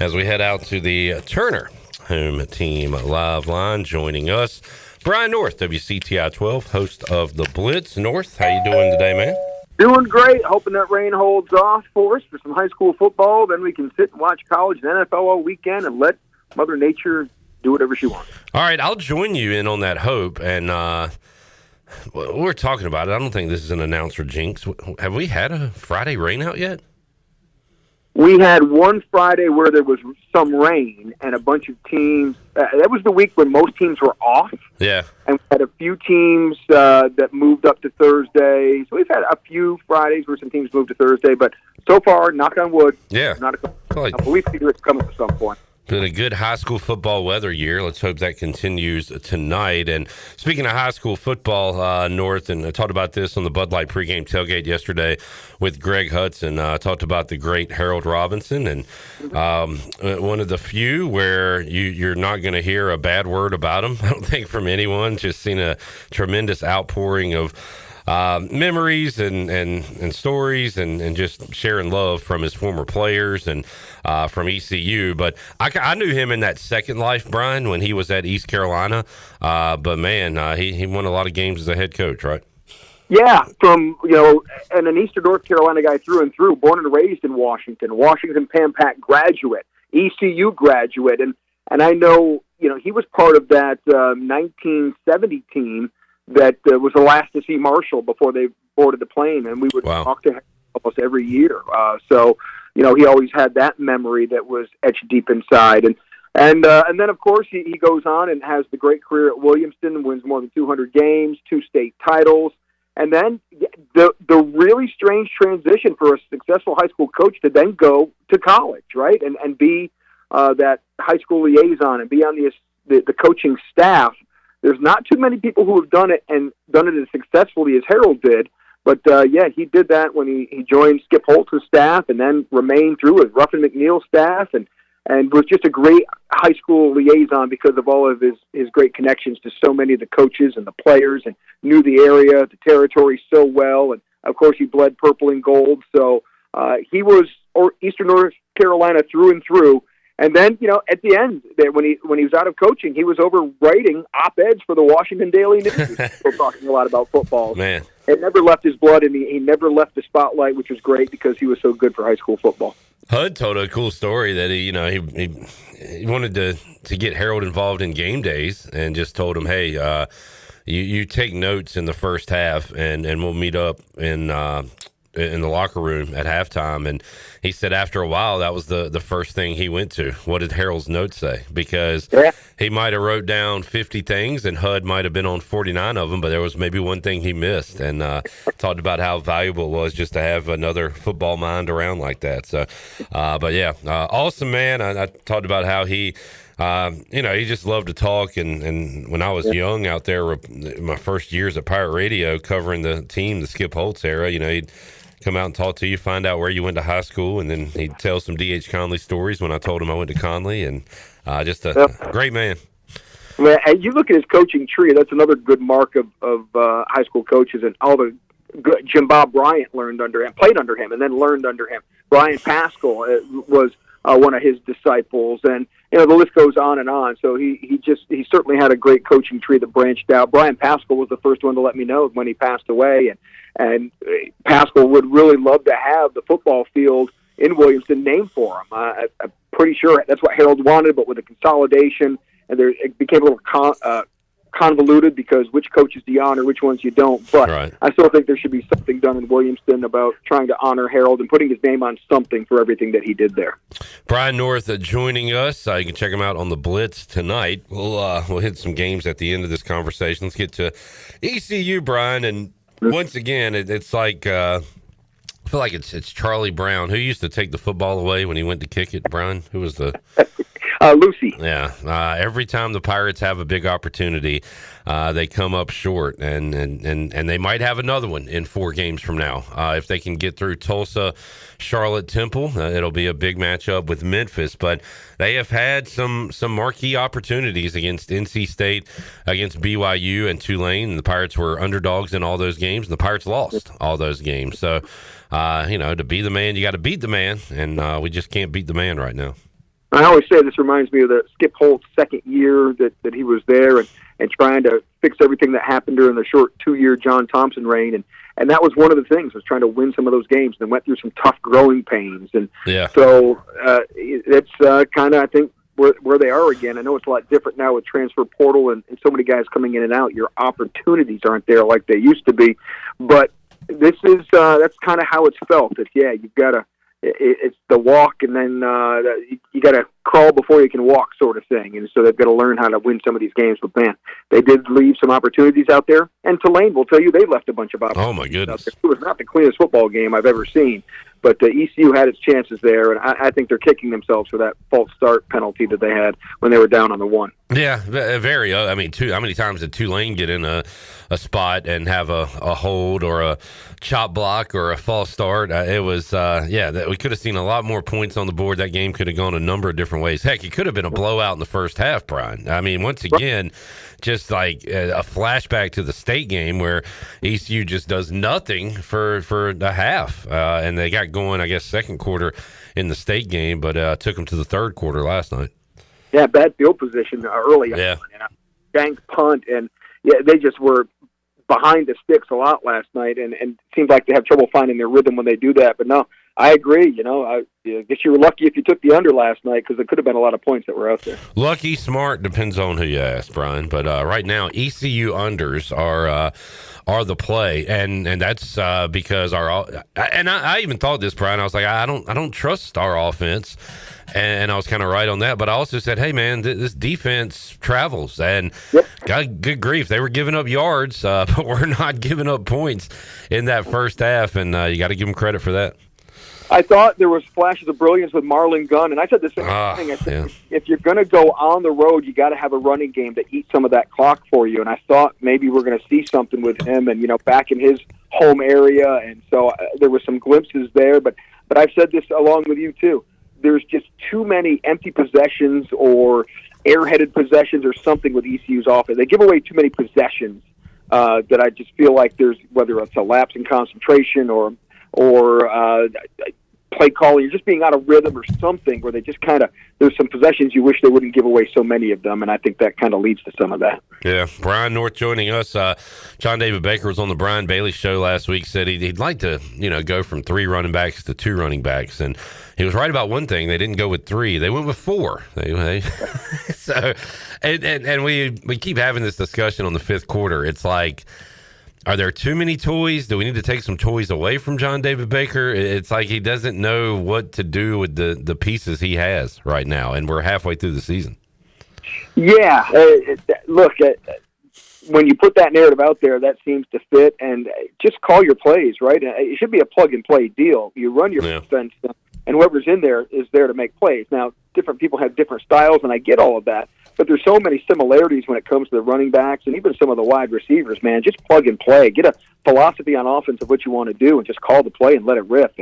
[SPEAKER 17] as we head out to the Turner Home Team Live line. Joining us, Brian North, WCTI 12, host of The Blitz. North, how you doing today, man?
[SPEAKER 28] Doing great. Hoping that rain holds off for us for some high school football. Then we can sit and watch college and NFL all weekend and let Mother Nature do whatever she wants.
[SPEAKER 17] All right, I'll join you in on that hope. And we're talking about it. I don't think this is an announcer jinx. Have we had a Friday rain out yet?
[SPEAKER 28] We had one Friday where there was some rain and a bunch of teams. That was the week when most teams were off.
[SPEAKER 17] Yeah.
[SPEAKER 28] And we had a few teams that moved up to Thursday. So we've had a few Fridays where some teams moved to Thursday. But so far, knock on wood, not a couple. We figure it's coming at some point.
[SPEAKER 17] Been a good high school football weather year. Let's hope that continues tonight. And speaking of high school football, North, and I talked about this on the Bud Light pregame tailgate yesterday with Greg Hudson. I talked about the great Harold Robinson, and one of the few where you're not going to hear a bad word about him, I don't think, from anyone. Just seen a tremendous outpouring of memories and stories and just sharing love from his former players and from ECU. But I knew him in that second life, Brian, when he was at East Carolina. But man, he won a lot of games as a head coach, right?
[SPEAKER 28] Yeah, and an Eastern North Carolina guy through and through, born and raised in Washington Pan Pac graduate, ECU graduate, and I know he was part of that 1970 team that was the last to see Marshall before they boarded the plane, and we would talk to him almost every year. So he always had that memory that was etched deep inside. And then, of course, he goes on and has the great career at Williamston and wins more than 200 games, 2 state titles. And then the really strange transition for a successful high school coach to then go to college, right, and be that high school liaison and be on the coaching staff. There's not too many people who have done it and done it as successfully as Harold did. But, he did that when he joined Skip Holtz's staff and then remained through with Ruffin McNeil's staff and was just a great high school liaison because of all of his great connections to so many of the coaches and the players, and knew the area, the territory so well. And, of course, he bled purple and gold. So he was Eastern North Carolina through and through. And then, at the end, when he was out of coaching, he was over writing op-eds for the Washington Daily News. Still talking a lot about football.
[SPEAKER 17] Man.
[SPEAKER 28] It never left his blood, and he never left the spotlight, which was great because he was so good for high school football.
[SPEAKER 17] Hud told a cool story that he wanted to get Harold involved in game days, and just told him, hey, you take notes in the first half, and we'll meet up in the locker room at halftime. And he said after a while that was the first thing he went to. What did Harold's notes say? Because he might have wrote down 50 things and Hud might have been on 49 of them, but there was maybe one thing he missed, and talked about how valuable it was just to have another football mind around like that. So awesome, man. I talked about how he he just loved to talk, and when I was young out there, my first years at Pirate Radio covering the team, the Skip Holtz era, he'd come out and talk to you, find out where you went to high school, and then he'd tell some D.H. Conley stories when I told him I went to Conley, and just a great man.
[SPEAKER 28] Well, and you look at his coaching tree, that's another good mark of high school coaches, and all the good, Jim Bob Bryant played under him, and then learned under him. Brian Pascal was one of his disciples, and the list goes on and on. So he certainly had a great coaching tree that branched out. Brian Pascal was the first one to let me know when he passed away, and Pascal would really love to have the football field in Williamston named for him. I'm pretty sure that's what Harold wanted, but with the consolidation, and it became a little convoluted because which coaches do you honor, which ones you don't. But I still think there should be something done in Williamston about trying to honor Harold and putting his name on something for everything that he did there.
[SPEAKER 17] Brian North joining us. You can check him out on the Blitz tonight. We'll hit some games at the end of this conversation. Let's get to ECU, Brian. And once again, it's like I feel like it's Charlie Brown. Who used to take the football away when he went to kick it, Brian? Who was the...
[SPEAKER 28] Lucy.
[SPEAKER 17] Yeah. Every time the Pirates have a big opportunity, they come up short, and they might have another one in 4 games from now. If they can get through Tulsa, Charlotte, Temple, it'll be a big matchup with Memphis. But they have had some marquee opportunities against NC State, against BYU and Tulane. And the Pirates were underdogs in all those games, and the Pirates lost all those games. So, to be the man, you got to beat the man, and we just can't beat the man right now.
[SPEAKER 28] I always say this reminds me of the Skip Holtz second year that he was there and trying to fix everything that happened during the short 2-year John Thompson reign. And that was one of the things, was trying to win some of those games, and went through some tough growing pains. And so it's kind of, I think, where they are again. I know it's a lot different now with transfer portal and so many guys coming in and out. Your opportunities aren't there like they used to be. But this is that's kind of how it's felt. You've got to... It's the walk, and then you got to crawl before you can walk, sort of thing. And so they've got to learn how to win some of these games. But man, they did leave some opportunities out there. And Tulane will tell you they left a bunch of opportunities.
[SPEAKER 17] Oh my goodness!
[SPEAKER 28] It was not the cleanest football game I've ever seen. But ECU had its chances there, and I think they're kicking themselves for that false start penalty that they had when they were down on the 1.
[SPEAKER 17] Yeah, very. I mean, how many times did Tulane get in a spot and have a hold or a chop block or a false start? It was, we could have seen a lot more points on the board. That game could have gone a number of different ways. Heck, it could have been a blowout in the first half, Brian. I mean, once again, just like a flashback to the state game where ECU just does nothing for the half. And they got going, I guess, second quarter in the state game, but took them to the third quarter last night.
[SPEAKER 28] Yeah, bad field position early on.
[SPEAKER 17] Yeah.
[SPEAKER 28] Jank punt, and they just were behind the sticks a lot last night, and it seems like they have trouble finding their rhythm when they do that. But no, I agree. I guess you were lucky if you took the under last night because there could have been a lot of points that were out there.
[SPEAKER 17] Lucky, smart, depends on who you ask, Brian. But right now, ECU unders are the play, and that's because I even thought this, Brian. I was like, I don't trust our offense. And I was kind of right on that, but I also said, hey, man, this defense travels, and God, good grief, they were giving up yards, but we're not giving up points in that first half, and you got to give them credit for that.
[SPEAKER 28] I thought there was flashes of brilliance with Marlon Gunn, and I said the same thing. I said, if you're going to go on the road, you got to have a running game to eat some of that clock for you, and I thought maybe we're going to see something with him, and, back in his home area, and so there were some glimpses there, but I've said this along with you, too. There's just too many empty possessions or airheaded possessions or something with ECU's offense. They give away too many possessions that I just feel like there's, whether it's a lapse in concentration or play calling, you're just being out of rhythm or something where they just kind of, there's some possessions you wish they wouldn't give away so many of them, and I think that kind of leads to some of that.
[SPEAKER 17] Yeah, Brian North joining us. John David Baker was on the Brian Bailey show last week, said he'd like to, go from 3 running backs to 2 running backs, and he was right about one thing. They didn't go with 3. They went with 4. So, and we keep having this discussion on the 5th quarter. It's like, are there too many toys? Do we need to take some toys away from John David Baker? It's like he doesn't know what to do with the pieces he has right now, and we're halfway through the season.
[SPEAKER 28] Yeah, look, when you put that narrative out there, that seems to fit, and just call your plays, right? It should be a plug-and-play deal. You run your offense, and whoever's in there is there to make plays. Now, different people have different styles, and I get all of that, but there's so many similarities when it comes to the running backs and even some of the wide receivers, man. Just plug and play. Get a philosophy on offense of what you want to do and just call the play and let it rip.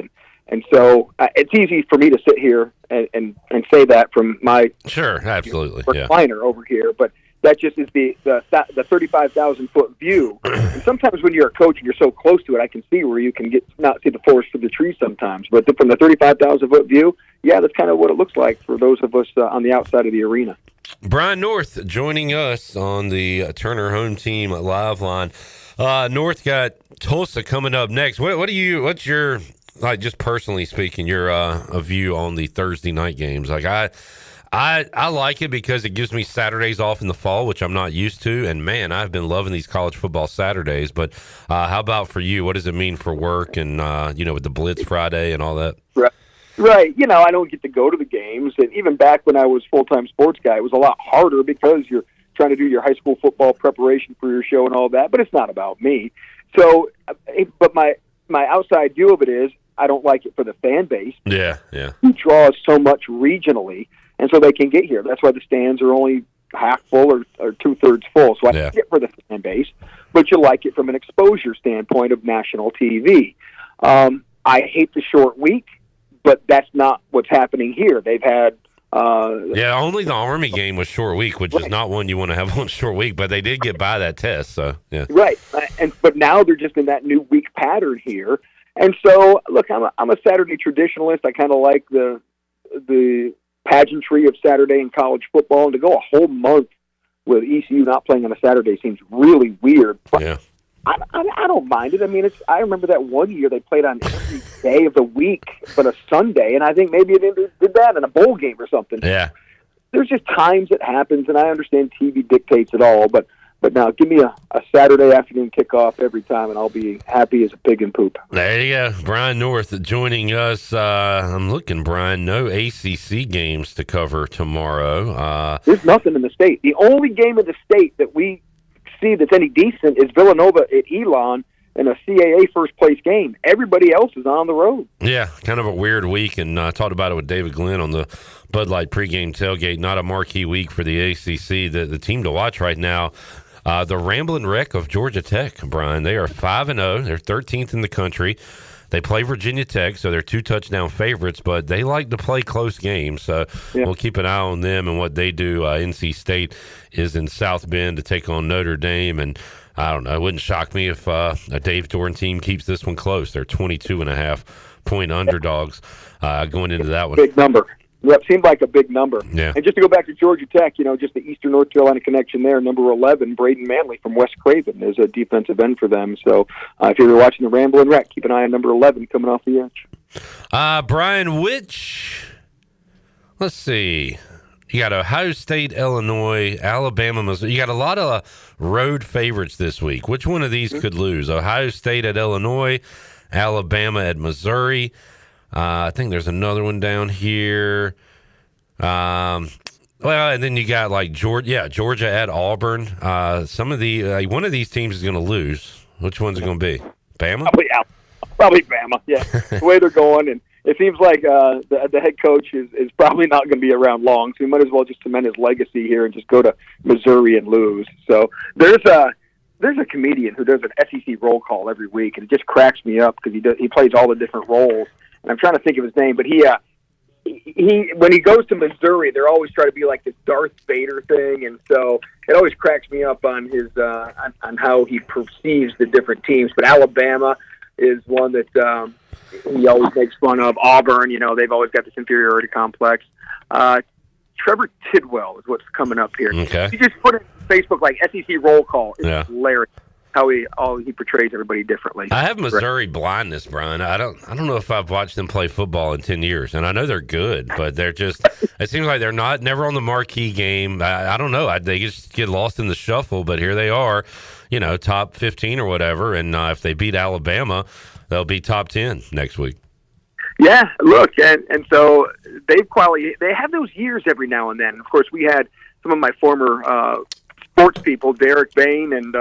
[SPEAKER 28] And so it's easy for me to sit here and say that from my recliner over here, but that just is the 35,000-foot view. And sometimes when you're a coach and you're so close to it, I can see where you can not see the forest for the trees sometimes. But from the 35,000-foot view, yeah, that's kind of what it looks like for those of us on the outside of the arena.
[SPEAKER 17] Brian North joining us on the Turner Home Team Live Line. North got Tulsa coming up next. What's your, like, just personally speaking, your a view on the Thursday night games? Like, I like it because it gives me Saturdays off in the fall, which I'm not used to. And, man, I've been loving these college football Saturdays. But how about for you? What does it mean for work and, with the Blitz Friday and all that?
[SPEAKER 28] Right. I don't get to go to the games. And even back when I was full-time sports guy, it was a lot harder because you're trying to do your high school football preparation for your show and all that. But it's not about me. So, but my outside view of it is I don't like it for the fan base.
[SPEAKER 17] Yeah.
[SPEAKER 28] Who draws so much regionally. And so they can get here. That's why the stands are only half full or 2/3 full. So I get it for the fan base, but you like it from an exposure standpoint of national TV. I hate the short week, but that's not what's happening here. They've had...
[SPEAKER 17] only the Army game was short week, which is not one you want to have on short week, but they did get by that test. So, yeah.
[SPEAKER 28] Right. But now they're just in that new week pattern here. And so, look, I'm a Saturday traditionalist. I kind of like the pageantry of Saturday in college football, and to go a whole month with ECU not playing on a Saturday seems really weird. But I don't mind it. I mean, I remember that one year they played on every day of the week but a Sunday, and I think maybe they did that in a bowl game or something.
[SPEAKER 17] Yeah.
[SPEAKER 28] There's just times it happens, and I understand TV dictates it all, but now give me a Saturday afternoon kickoff every time, and I'll be happy as a pig in poop.
[SPEAKER 17] There you go. Brian North joining us. I'm looking, Brian, no ACC games to cover tomorrow.
[SPEAKER 28] There's nothing in the state. The only game in the state that we see that's any decent is Villanova at Elon in a CAA first-place game. Everybody else is on the road.
[SPEAKER 17] Yeah, kind of a weird week, and I talked about it with David Glenn on the Bud Light pregame tailgate. Not a marquee week for the ACC. The team to watch right now, the Ramblin' Wreck of Georgia Tech, Brian. They are 5-0. They're 13th in the country. They play Virginia Tech, so they're 2-touchdown favorites, but they like to play close games. So we'll keep an eye on them and what they do. NC State is in South Bend to take on Notre Dame, and I don't know. It wouldn't shock me if a Dave Doran team keeps this one close. They're 22.5-point underdogs going into that one.
[SPEAKER 28] Big number. Yep, seemed like a big number.
[SPEAKER 17] Yeah.
[SPEAKER 28] And just to go back to Georgia Tech, just the Eastern North Carolina connection there, number 11, Braden Manley from West Craven is a defensive end for them. So if you're watching the Ramblin' Wreck, keep an eye on number 11 coming off the edge.
[SPEAKER 17] Brian, let's see. You got Ohio State, Illinois, Alabama, Missouri. You got a lot of road favorites this week. Which one of these could lose? Ohio State at Illinois, Alabama at Missouri. I think there's another one down here. And then you got like Georgia at Auburn. Some of the one of these teams is going to lose. Which one's it going to be? Bama?
[SPEAKER 28] Probably Bama. Yeah, the way they're going, and it seems like the head coach is probably not going to be around long. So he might as well just cement his legacy here and just go to Missouri and lose. So there's a comedian who does an SEC roll call every week, and it just cracks me up because he plays all the different roles. And I'm trying to think of his name, but he when he goes to Missouri, they're always trying to be like this Darth Vader thing, and so it always cracks me up on his on how he perceives the different teams. But Alabama is one that he always makes fun of. Auburn, they've always got this inferiority complex. Trevor Tidwell is what's coming up here.
[SPEAKER 17] Okay.
[SPEAKER 28] He just put it on Facebook like SEC roll call. It's hilarious. How he portrays everybody differently.
[SPEAKER 17] I have Missouri blindness, Brian. I don't know if I've watched them play football in 10 years, and I know they're good, but they're just. It seems like they're never on the marquee game. I don't know. They just get lost in the shuffle, but here they are, top 15 or whatever, and if they beat Alabama, they'll be top 10 next week.
[SPEAKER 28] Yeah, look, and so they have those years every now and then. Of course, we had some of my former sports people, Derek Bain, and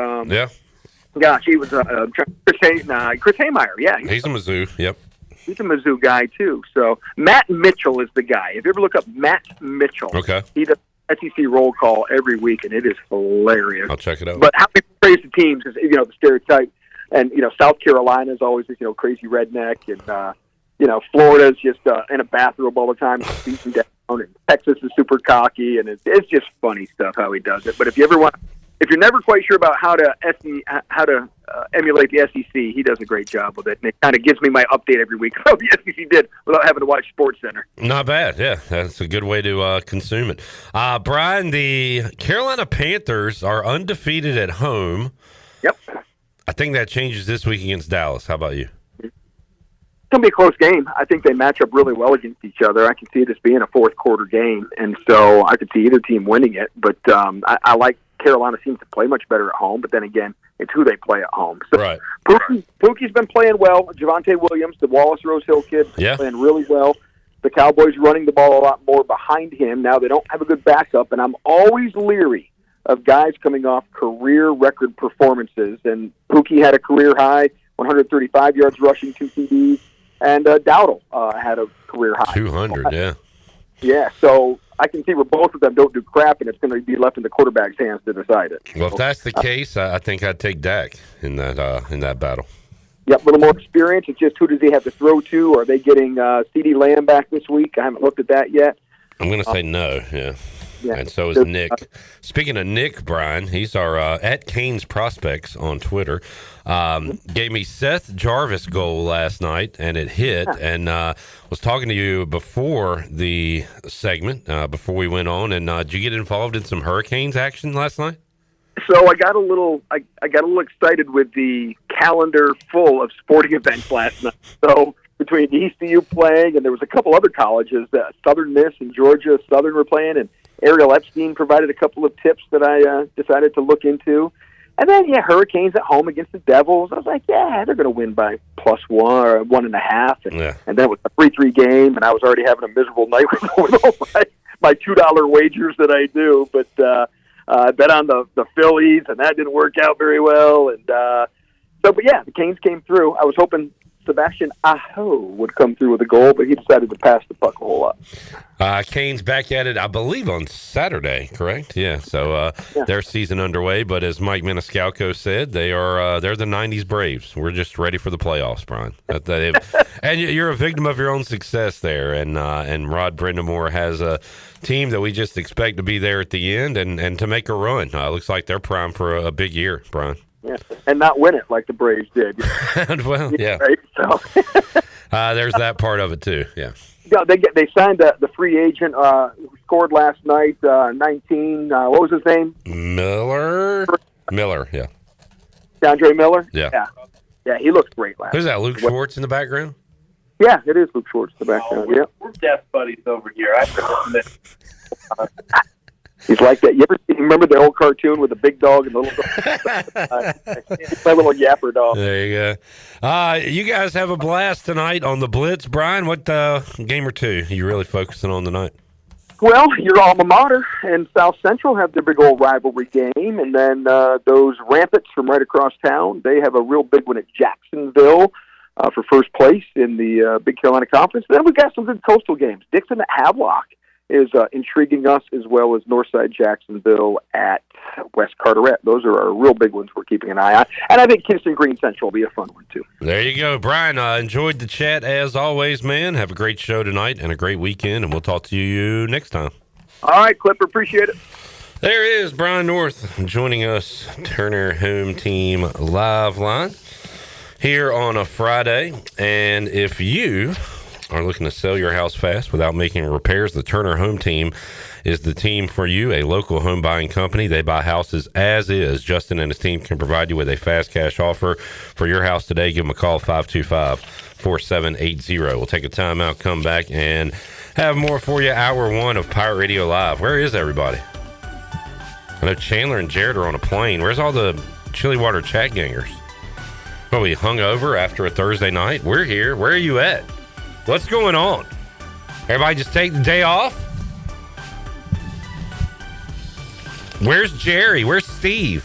[SPEAKER 28] gosh, he was Chris Haymeyer. Yeah,
[SPEAKER 17] he's a Mizzou. Yep,
[SPEAKER 28] he's a Mizzou guy too. So Matt Mitchell is the guy. If you ever look up Matt Mitchell, he does SEC roll call every week, and it is hilarious.
[SPEAKER 17] I'll check it out.
[SPEAKER 28] But how he portrays the teams is the stereotype, and South Carolina is always this crazy redneck, and Florida's just in a bathrobe all the time, beating down, and Texas is super cocky, and it's just funny stuff how he does it. But if you're never quite sure about how to emulate the SEC, he does a great job with it, and it kind of gives me my update every week of how the SEC did without having to watch SportsCenter.
[SPEAKER 17] Not bad, yeah. That's a good way to consume it. Brian, the Carolina Panthers are undefeated at home.
[SPEAKER 28] Yep.
[SPEAKER 17] I think that changes this week against Dallas. How about you?
[SPEAKER 28] It's going to be a close game. I think they match up really well against each other. I can see this being a fourth quarter game, and so I could see either team winning it, but I like Carolina seems to play much better at home, but then again, it's who they play at home. So
[SPEAKER 17] right.
[SPEAKER 28] Pookie's been playing well. Javonte Williams, the Wallace Rose Hill kid, playing really well. The Cowboys running the ball a lot more behind him. Now they don't have a good backup, and I'm always leery of guys coming off career record performances. And Pookie had a career high, 135 yards rushing, 2 TDs, and Dowdle had a career high.
[SPEAKER 17] 200, yeah.
[SPEAKER 28] Yeah, so I can see where both of them don't do crap, and it's going to be left in the quarterback's hands to decide it.
[SPEAKER 17] Well, if that's the case, I think I'd take Dak in that battle.
[SPEAKER 28] Yep, a little more experience. It's just who does he have to throw to? Are they getting CeeDee Lamb back this week? I haven't looked at that yet.
[SPEAKER 17] I'm going to say no, yeah. And so is Nick. Speaking of Nick, Brian, he's our at Canes Prospects on Twitter. Gave me Seth Jarvis goal last night, and it hit. And was talking to you before the segment, before we went on. And did you get involved in some Hurricanes action last night?
[SPEAKER 28] So I got a little excited with the calendar full of sporting events last night. So between ECU playing, and there was a couple other colleges, Southern Miss and Georgia Southern were playing, and Ariel Epstein provided a couple of tips that I decided to look into. And then, Hurricanes at home against the Devils. I was like, they're going to win by +1 or 1.5. And then it was a 3-3 game, and I was already having a miserable night with all my $2 wagers that I do. But I bet on the Phillies, and that didn't work out very well. And the Canes came through. I was hoping Sebastian Aho would come through with a goal, but he decided to pass the puck a whole lot.
[SPEAKER 17] Canes back at it, I believe, on Saturday, correct? Yeah, so their season underway, but as Mike Maniscalco said, they're the 90s Braves. We're just ready for the playoffs, Brian. And you're a victim of your own success there, and Rod Brindamore has a team that we just expect to be there at the end and to make a run. Looks like they're primed for a big year, Brian.
[SPEAKER 28] Yeah, and not win it like the Braves did.
[SPEAKER 17] Well, yeah.
[SPEAKER 28] Right? So.
[SPEAKER 17] There's that part of it too. Yeah.
[SPEAKER 28] Yeah, they signed the free agent who scored last night, 19. What was his name?
[SPEAKER 17] Miller, yeah.
[SPEAKER 28] DeAndre Miller?
[SPEAKER 17] Yeah.
[SPEAKER 28] Yeah, he looks great last night.
[SPEAKER 17] Who's that, Luke Schwartz in the background?
[SPEAKER 28] Yeah, it is Luke Schwartz in the background, yeah.
[SPEAKER 1] We're deaf buddies over here. I
[SPEAKER 28] He's like that. You remember the old cartoon with the big dog and the little dog? He's my little yapper dog.
[SPEAKER 17] There you go. You guys have a blast tonight on the Blitz. Brian, what game or two are you really focusing on tonight?
[SPEAKER 28] Well, your alma mater and South Central have their big old rivalry game, and then those Rampants from right across town, they have a real big one at Jacksonville for first place in the Big Carolina Conference. Then we've got some good coastal games. Dixon at Havelock is intriguing us, as well as Northside Jacksonville at West Carteret. Those are our real big ones we're keeping an eye on. And I think Kinston Green Central will be a fun one, too.
[SPEAKER 17] There you go. Brian, I enjoyed the chat as always, man. Have a great show tonight and a great weekend, and we'll talk to you next time.
[SPEAKER 28] All right, Clipper. Appreciate it.
[SPEAKER 17] There is Brian North joining us, Turner Home Team Live Line, here on a Friday. And if you are looking to sell your house fast without making repairs, the Turner Home Team is the team for you, a local home buying company. They buy houses as is. Justin and his team can provide you with a fast cash offer for your house today. Give them a call, 525-4780. We'll take a time out, come back, and have more for you. Hour one of Pirate Radio Live. Where is everybody? I know Chandler and Jared are on a plane. Where's all the Chili Water chat gangers? Well, we hung over after a Thursday night. We're here. Where are you at? What's going on? Everybody just take the day off? Where's Jerry? Where's Steve?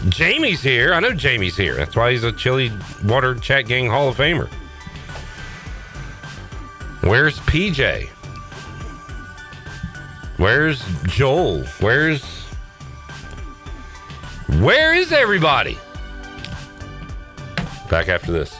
[SPEAKER 17] Jamie's here. I know Jamie's here. That's why he's a Chili Water Chat Gang Hall of Famer. Where's PJ? Where's Joel? Where is everybody? Back after this.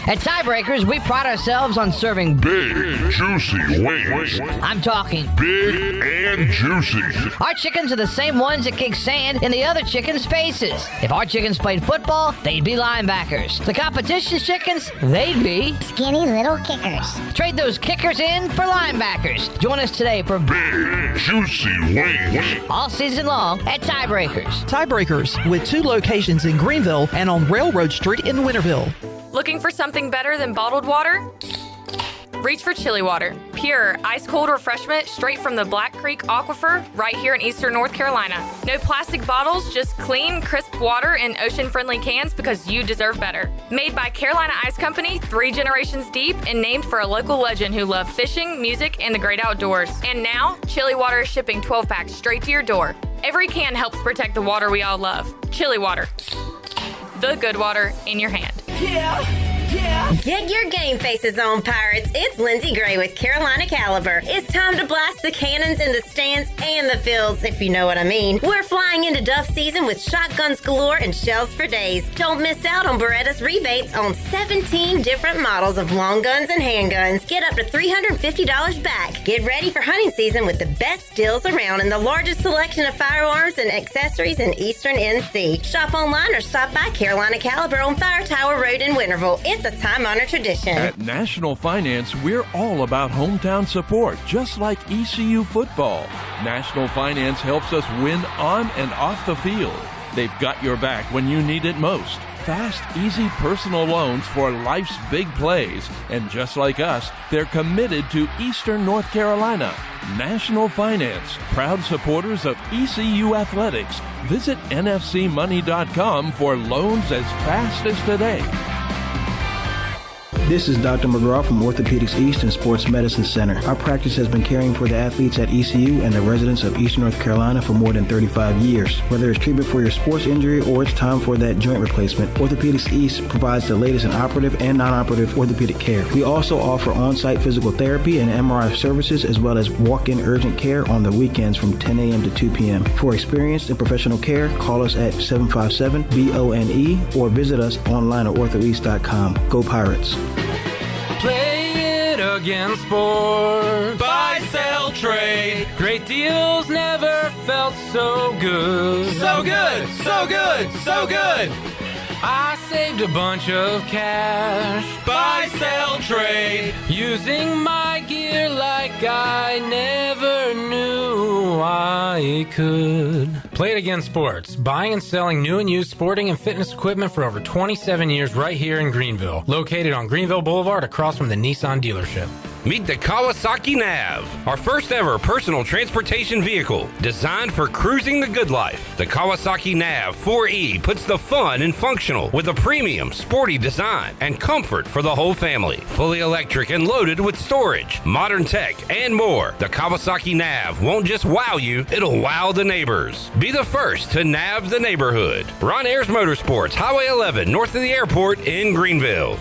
[SPEAKER 2] At Tiebreakers, we pride ourselves on serving
[SPEAKER 3] big, juicy wings.
[SPEAKER 2] I'm talking
[SPEAKER 3] big and juicy.
[SPEAKER 2] Our chickens are the same ones that kick sand in the other chickens' faces. If our chickens played football, they'd be linebackers. The competition's chickens, they'd be
[SPEAKER 5] skinny little kickers.
[SPEAKER 2] Trade those kickers in for linebackers. Join us today for
[SPEAKER 3] big, juicy wings.
[SPEAKER 2] All season long at Tiebreakers.
[SPEAKER 6] Tiebreakers, with 2 locations in Greenville and on Railroad Street in Winterville.
[SPEAKER 19] Looking for something better than bottled water? Reach for Chili Water. Pure, ice-cold refreshment straight from the Black Creek Aquifer right here in eastern North Carolina. No plastic bottles, just clean, crisp water in ocean-friendly cans because you deserve better. Made by Carolina Ice Company, 3 generations deep, and named for a local legend who loved fishing, music, and the great outdoors. And now, Chili Water is shipping 12-packs straight to your door. Every can helps protect the water we all love. Chili Water. The good water in your hand.
[SPEAKER 5] Get your game faces on, Pirates. It's Lindsey Gray with Carolina Caliber. It's time to blast the cannons in the stands and the fields, if you know what I mean. We're flying into Duff season with shotguns galore and shells for days. Don't miss out on Beretta's rebates on 17 different models of long guns and handguns. Get up to $350 back. Get ready for hunting season with the best deals around and the largest selection of firearms and accessories in Eastern NC. Shop online or stop by Carolina Caliber on Fire Tower Road in Winterville. It's a time-honored tradition.
[SPEAKER 7] At National Finance, we're all about hometown support, just like ECU football. National Finance helps us win on and off the field. They've got your back when you need it most. Fast, easy personal loans for life's big plays. And just like us, they're committed to Eastern North Carolina. National Finance, proud supporters of ECU athletics. Visit nfcmoney.com for loans as fast as today.
[SPEAKER 8] This is Dr. McGraw from Orthopedics East and Sports Medicine Center. Our practice has been caring for the athletes at ECU and the residents of Eastern North Carolina for more than 35 years. Whether it's treatment for your sports injury or it's time for that joint replacement, Orthopedics East provides the latest in operative and non-operative orthopedic care. We also offer on-site physical therapy and MRI services as well as walk-in urgent care on the weekends from 10 a.m. to 2 p.m. For experienced and professional care, call us at 757-BONE or visit us online at orthoeast.com. Go Pirates!
[SPEAKER 10] Play it again, sports.
[SPEAKER 29] Buy, sell, trade.
[SPEAKER 4] trade. Great deals never felt so good.
[SPEAKER 27] So good, so good, so good.
[SPEAKER 4] I saved a bunch of cash.
[SPEAKER 27] Buy, sell, trade.
[SPEAKER 4] Using my gear like I never knew I could. Play It Again Sports. Buying and selling new and used sporting and fitness equipment for over 27 years right here in Greenville. Located on Greenville Boulevard across from the Nissan dealership.
[SPEAKER 17] Meet the Kawasaki Nav, our first ever personal transportation vehicle designed for cruising the good life. The Kawasaki Nav 4E puts the fun in functional with a premium, sporty design and comfort for the whole family. Fully electric and loaded with storage, modern tech, and more. The Kawasaki Nav won't just wow you, it'll wow the neighbors. Be the first to nav the neighborhood. Ron Ayers Motorsports, Highway 11, north of the airport in Greenville.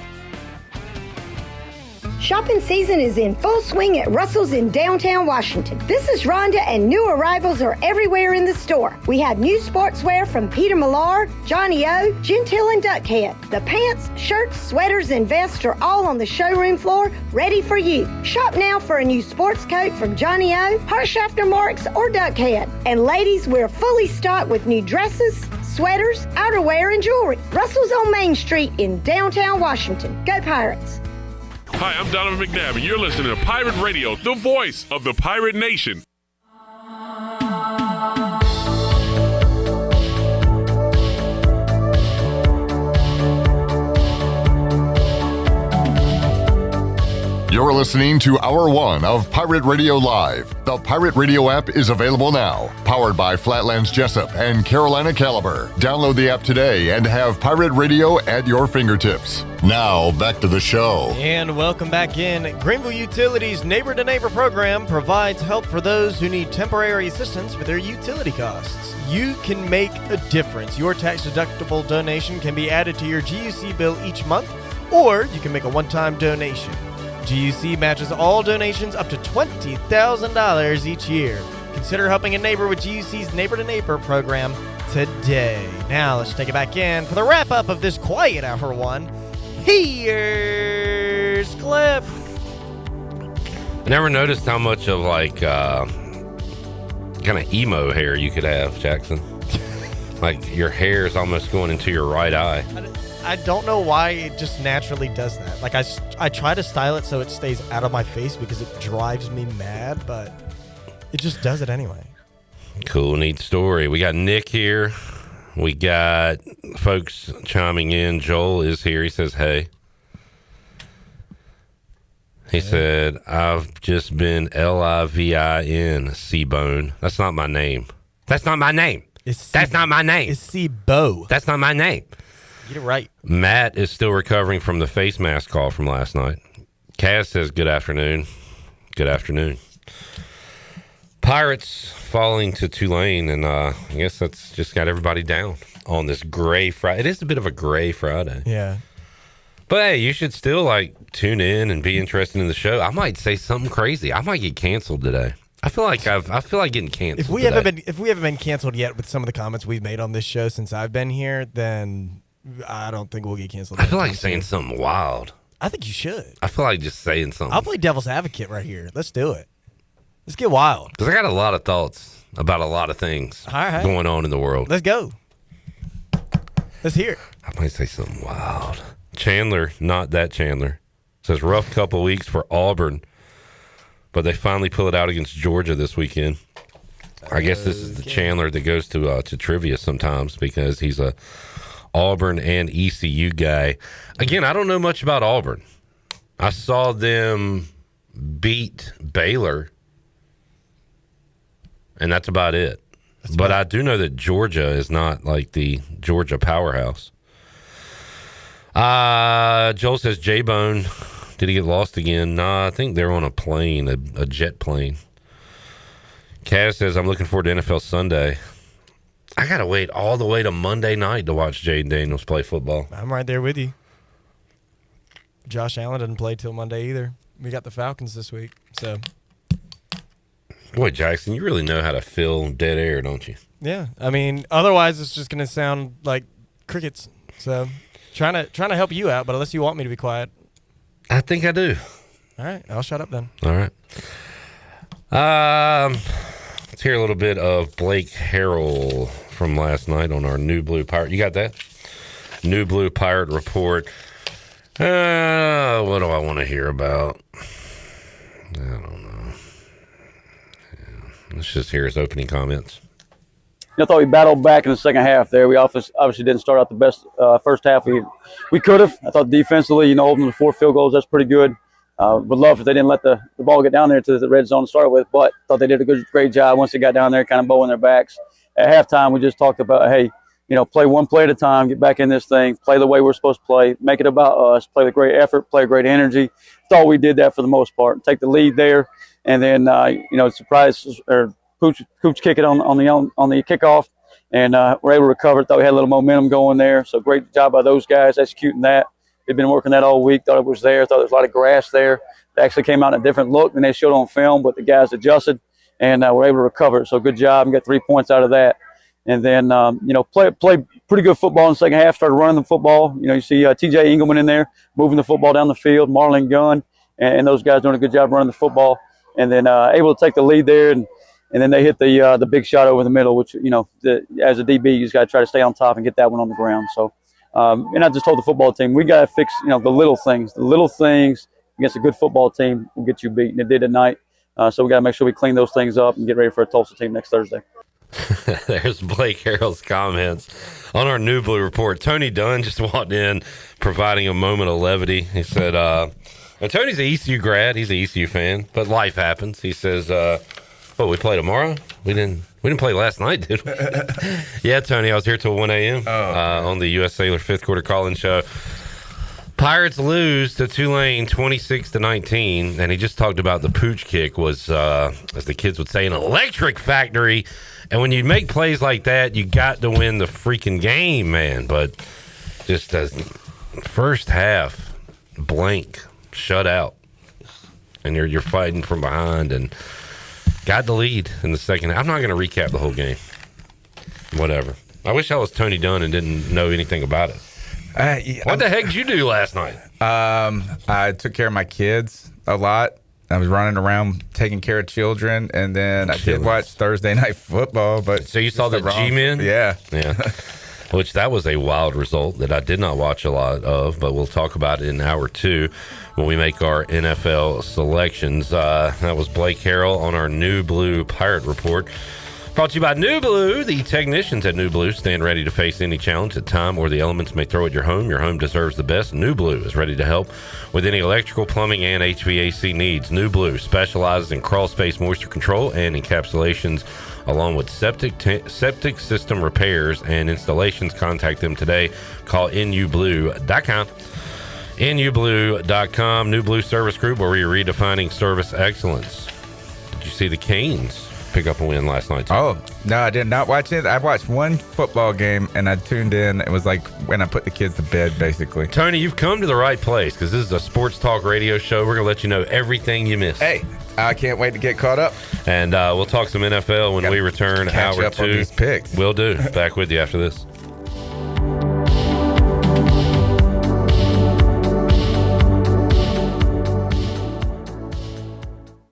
[SPEAKER 10] Shopping season is in full swing at Russell's in downtown Washington. This is Rhonda, and new arrivals are everywhere in the store. We have new sportswear from Peter Millar, Johnny O, Gentile, and Duckhead. The pants, shirts, sweaters, and vests are all on the showroom floor, ready for you. Shop now for a new sports coat from Johnny O, Harshafter Marks, or Duckhead. And ladies, we're fully stocked with new dresses, sweaters, outerwear, and jewelry. Russell's on Main Street in downtown Washington. Go Pirates!
[SPEAKER 3] Hi, I'm Donovan McNabb, and you're listening to Pirate Radio, the voice of the Pirate Nation.
[SPEAKER 9] You're listening to Hour 1 of Pirate Radio Live. The Pirate Radio app is available now. Powered by Flatlands Jessup and Carolina Caliber. Download the app today and have Pirate Radio at your fingertips. Now, back to the show.
[SPEAKER 27] And welcome back in. Greenville Utilities Neighbor to Neighbor program provides help for those who need temporary assistance with their utility costs. You can make a difference. Your tax-deductible donation can be added to your GUC bill each month, or you can make a one-time donation. GUC matches all donations up to $20,000 each year. Consider helping a neighbor with GUC's Neighbor to Neighbor program today. Now, let's take it back in for the wrap-up of this quiet Hour 1. Here's Clip.
[SPEAKER 17] I never noticed how much of like kind of emo hair you could have, Jackson. Like your hair is almost going into your right eye.
[SPEAKER 27] I don't know why it just naturally does that. Like I try to style it so it stays out of my face because it drives me mad, but it just does it anyway.
[SPEAKER 17] Cool, neat story. We got Nick here. We got folks chiming in. Joel is here. He says, hey. He said, I've just been Livin, C-Bone. That's not my name. That's not my name. That's not my name.
[SPEAKER 27] It's C-Bo.
[SPEAKER 17] That's not my name.
[SPEAKER 27] Get it right.
[SPEAKER 17] Matt is still recovering from the face mask call from last night. Kaz says, good afternoon. Good afternoon. Pirates falling to Tulane, and I guess that's just got everybody down on this gray Friday. It is a bit of a gray Friday.
[SPEAKER 27] Yeah.
[SPEAKER 17] But hey, you should still like tune in and be interested in the show. I might say something crazy. I might get canceled today. I feel like getting canceled.
[SPEAKER 27] If we haven't been canceled yet with some of the comments we've made on this show since I've been here, then I don't think we'll get canceled.
[SPEAKER 17] I feel like saying something wild.
[SPEAKER 27] I think you should.
[SPEAKER 17] I feel like just saying something.
[SPEAKER 27] I'll play devil's advocate right here. Let's do it. Let's get wild.
[SPEAKER 17] Because I got a lot of thoughts about a lot of things going on in the world.
[SPEAKER 27] Let's go. Let's hear it.
[SPEAKER 17] I might say something wild. Chandler, not that Chandler, says rough couple weeks for Auburn, but they finally pull it out against Georgia this weekend. I guess this is the Chandler that goes to trivia sometimes because he's a Auburn and ECU guy. Again, I don't know much about Auburn. I saw them beat Baylor, and that's about it. But I do know that Georgia is not like the Georgia powerhouse. Joel says, J-Bone, did he get lost again? Nah, I think they're on a plane, a jet plane. Kaz says, I'm looking forward to NFL Sunday. I got to wait all the way to Monday night to watch Jaden Daniels play football.
[SPEAKER 27] I'm right there with you. Josh Allen didn't play till Monday either. We got the Falcons this week, so.
[SPEAKER 17] Boy, Jackson, you really know how to fill dead air, don't you?
[SPEAKER 27] Yeah, I mean, otherwise it's just going to sound like crickets. So, trying to help you out, but unless you want me to be quiet.
[SPEAKER 17] I think I do.
[SPEAKER 27] All right, I'll shut up then.
[SPEAKER 17] All right. Let's hear a little bit of Blake Harrell from last night on our New Blue Pirate. You got that? New Blue Pirate Report. What do I want to hear about? I don't know. Yeah. Let's just hear his opening comments.
[SPEAKER 11] I thought we battled back in the second half there. We obviously didn't start out the best first half. We could have. I thought defensively, holding the 4 field goals, that's pretty good. Would love if they didn't let the ball get down there to the red zone to start with, but thought they did a great job once they got down there, kind of bowing their backs. At halftime, we just talked about, hey, play one play at a time, get back in this thing, play the way we're supposed to play, make it about us, play with great effort, play with great energy. Thought we did that for the most part. Take the lead there, and then surprise or Cooch kick it on the kickoff, and we're able to recover. Thought we had a little momentum going there, so great job by those guys executing that. They've been working that all week. Thought it was there. Thought there was a lot of grass there. It actually came out in a different look than they showed on film, but the guys adjusted, and we're able to recover. So good job and get 3 points out of that. And then, play pretty good football in the second half, started running the football. You see T.J. Engelman in there, moving the football down the field, Marlon Gunn, and those guys doing a good job running the football. And then able to take the lead there, and then they hit the big shot over the middle, which, as a DB, you just got to try to stay on top and get that one on the ground. So, and I just told the football team, we got to fix, the little things. The little things against a good football team will get you beat, and it did tonight. So we got to make sure we clean those things up and get ready for a Tulsa team next Thursday.
[SPEAKER 17] There's Blake Harrell's comments on our New Blue Report. Tony Dunn just walked in, providing a moment of levity. He said, and Tony's an ECU grad. He's an ECU fan, but life happens. He says, we play tomorrow? We didn't play last night, did we? Yeah, Tony, I was here till 1 a.m. On the U.S. Sailor 5th quarter call-in show. Pirates lose to Tulane 26-19, and he just talked about the pooch kick was, as the kids would say, an electric factory. And when you make plays like that, you got to win the freaking game, man. But just first half, blank, shut out, and you're fighting from behind and got the lead in the second half. I'm not going to recap the whole game. Whatever. I wish I was Tony Dunn and didn't know anything about it. What the heck did you do last night?
[SPEAKER 12] I took care of my kids a lot. I was running around taking care of children, and then I did watch Thursday Night Football. But
[SPEAKER 17] so you saw the G-Men?
[SPEAKER 12] Yeah.
[SPEAKER 17] Which that was a wild result that I did not watch a lot of, but we'll talk about it in hour 2 when we make our NFL selections. That was Blake Harrell on our New Blue Pirate Report. Brought to you by New Blue. The technicians at New Blue stand ready to face any challenge at time or the elements may throw at your home. Your home deserves the best. New Blue is ready to help with any electrical, plumbing, and HVAC needs. New Blue specializes in crawl space moisture control and encapsulations, along with septic system repairs and installations. Contact them today. Call nublue.com. nublue.com. New Blue Service Group, where we're redefining service excellence. Did you see the Canes pick up a win last night too?
[SPEAKER 12] Oh, no, I did not watch it. I watched one football game and I tuned in. It was like when I put the kids to bed, basically.
[SPEAKER 17] Tony, you've come to the right place because this is a sports talk radio show. We're going to let you know everything you missed.
[SPEAKER 12] Hey, I can't wait to get caught up.
[SPEAKER 17] And we'll talk some NFL when we return. Hour 2.
[SPEAKER 12] On these picks.
[SPEAKER 17] Will do. Back with you after this.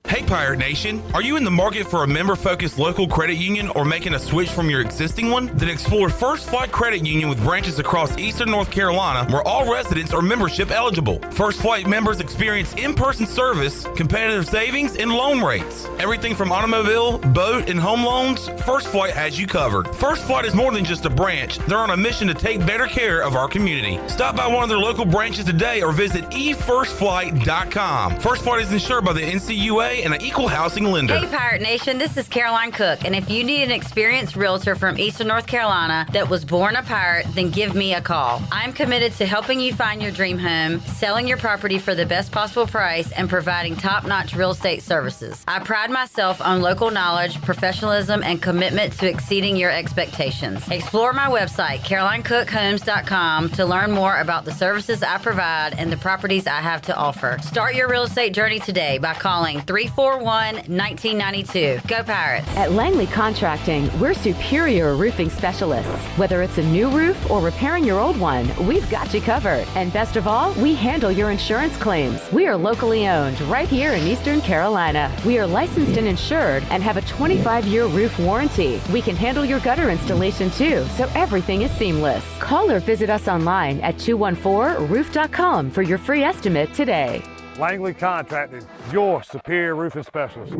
[SPEAKER 13] Hey Pirate Nation, are you in the market for a member-focused local credit union or making a switch from your existing one? Then explore First Flight Credit Union with branches across Eastern North Carolina where all residents are membership eligible. First Flight members experience in-person service, competitive savings, and loan rates. Everything from automobile, boat, and home loans, First Flight has you covered. First Flight is more than just a branch. They're on a mission to take better care of our community. Stop by one of their local branches today or visit efirstflight.com. First Flight is insured by the NCUA and an equal housing lender.
[SPEAKER 14] Hey Pirate Nation, this is Caroline Cook, and if you need an experienced realtor from Eastern North Carolina that was born a pirate, then give me a call. I'm committed to helping you find your dream home, selling your property for the best possible price, and providing top-notch real estate services. I pride myself on local knowledge, professionalism, and commitment to exceeding your expectations. Explore my website, CarolineCookHomes.com, to learn more about the services I provide and the properties I have to offer. Start your real estate journey today by calling 341 1992. Go Pirates.
[SPEAKER 15] At Langley Contracting, we're superior roofing specialists. Whether it's a new roof or repairing your old one, we've got you covered. And best of all, we handle your insurance claims. We are locally owned right here in Eastern Carolina. We are licensed and insured and have a 25-year roof warranty. We can handle your gutter installation too, so everything is seamless. Call or visit us online at 214roof.com for your free estimate today.
[SPEAKER 16] Langley Contracting, your superior roofing specialist.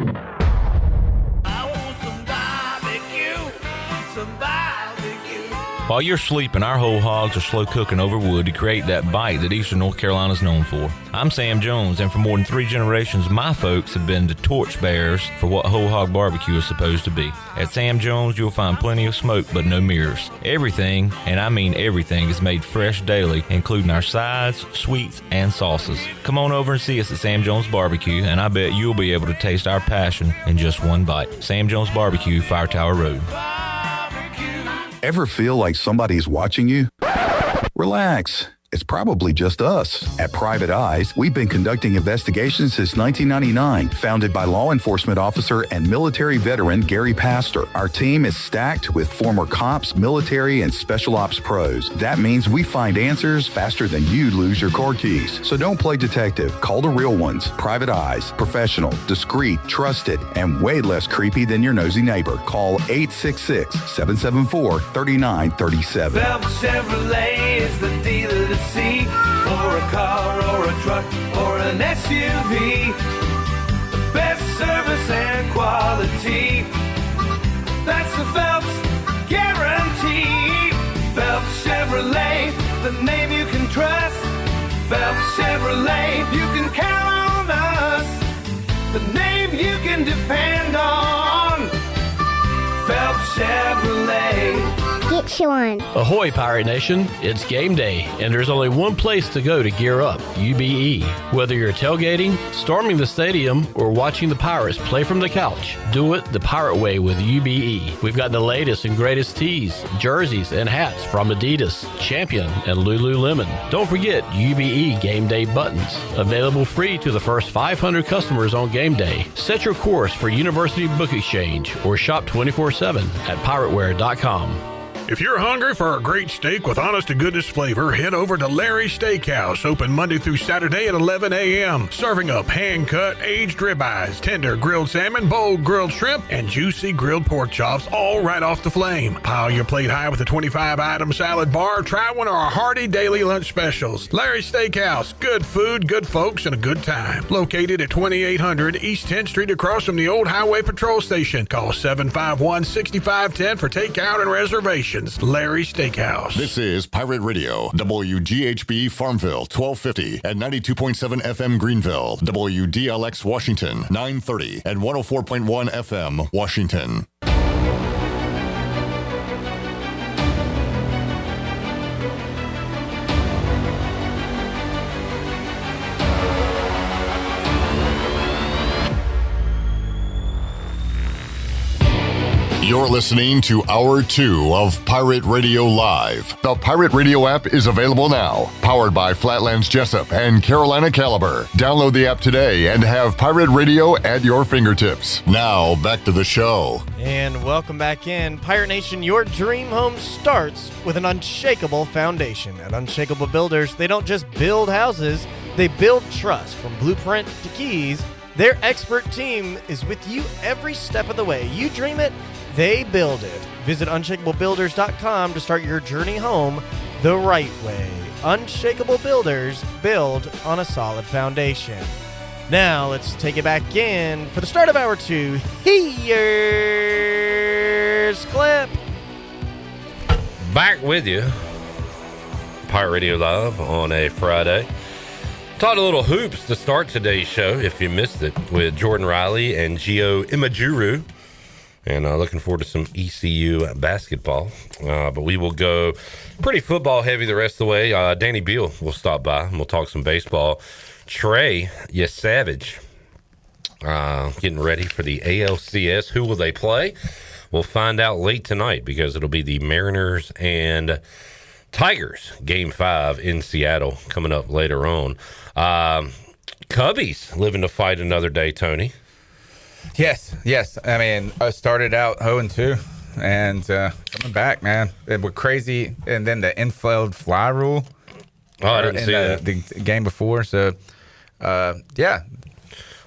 [SPEAKER 18] While you're sleeping, our whole hogs are slow cooking over wood to create that bite that Eastern North Carolina is known for. I'm Sam Jones, and for more than 3 generations, my folks have been the torchbearers for what whole hog barbecue is supposed to be. At Sam Jones, you'll find plenty of smoke, but no mirrors. Everything, and I mean everything, is made fresh daily, including our sides, sweets, and sauces. Come on over and see us at Sam Jones Barbecue, and I bet you'll be able to taste our passion in just one bite. Sam Jones Barbecue, Fire Tower Road.
[SPEAKER 20] Ever feel like somebody's watching you? Relax. It's probably just us. At Private Eyes, we've been conducting investigations since 1999, founded by law enforcement officer and military veteran Gary Pastor. Our team is stacked with former cops, military, and special ops pros. That means we find answers faster than you'd lose your car keys. So don't play detective. Call the real ones. Private Eyes. Professional, discreet, trusted, and way less creepy than your nosy neighbor. Call 866-774-3937.
[SPEAKER 21] Phelps Chevrolet is the dealer to see, or a car or a truck or an SUV. The best service and quality, that's the Phelps guarantee. Phelps Chevrolet, the name you can trust. Phelps Chevrolet, you can count on us. The name you can depend on. Phelps Chevrolet.
[SPEAKER 22] Get you one. Ahoy, Pirate Nation. It's game day, and there's only one place to go to gear up, UBE. Whether you're tailgating, storming the stadium, or watching the Pirates play from the couch, do it the Pirate way with UBE. We've got the latest and greatest tees, jerseys, and hats from Adidas, Champion, and Lululemon. Don't forget UBE game day buttons. Available free to the first 500 customers on game day. Set your course for University Book Exchange or shop 24/7 at pirateware.com.
[SPEAKER 23] If you're hungry for a great steak with honest-to-goodness flavor, head over to Larry's Steakhouse, open Monday through Saturday at 11 a.m., serving up hand-cut, aged ribeyes, tender grilled salmon, bold grilled shrimp, and juicy grilled pork chops, all right off the flame. Pile your plate high with a 25-item salad bar. Try one of our hearty daily lunch specials. Larry's Steakhouse, good food, good folks, and a good time. Located at 2800 East 10th Street across from the old Highway Patrol Station. Call 751-6510 for takeout and reservation. Larry's Steakhouse.
[SPEAKER 9] This is Pirate Radio, WGHB Farmville, 1250 and 92.7 FM Greenville, WDLX Washington, 930 and 104.1 FM Washington. You're listening to Hour 2 of Pirate Radio Live. The Pirate Radio app is available now. Powered by Flatlands Jessup and Carolina Caliber. Download the app today and have Pirate Radio at your fingertips. Now, back to the show.
[SPEAKER 27] And welcome back in. Pirate Nation, your dream home starts with an unshakable foundation. At Unshakable Builders, they don't just build houses, they build trust. From blueprint to keys, their expert team is with you every step of the way. You dream it, they build it. Visit unshakablebuilders.com to start your journey home the right way. Unshakable Builders, build on a solid foundation. Now, let's take it back in for the start of Hour 2. Here's Clip.
[SPEAKER 17] Back with you. Pirate Radio Live on a Friday. Taught a little hoops to start today's show, if you missed it, with Jordan Riley and Gio Emejuru. And looking forward to some ECU basketball. But we will go pretty football heavy the rest of the way. Danny Beal will stop by and we'll talk some baseball. Trey, you savage. Getting ready for the ALCS. Who will they play? We'll find out late tonight because it'll be the Mariners and Tigers Game 5 in Seattle coming up later on. Cubbies living to fight another day, Tony.
[SPEAKER 12] Yes. I mean, I started out 0-2, and coming back, man. It was crazy. And then the infield fly rule.
[SPEAKER 17] Oh, I didn't see that.
[SPEAKER 12] The game before. So, yeah.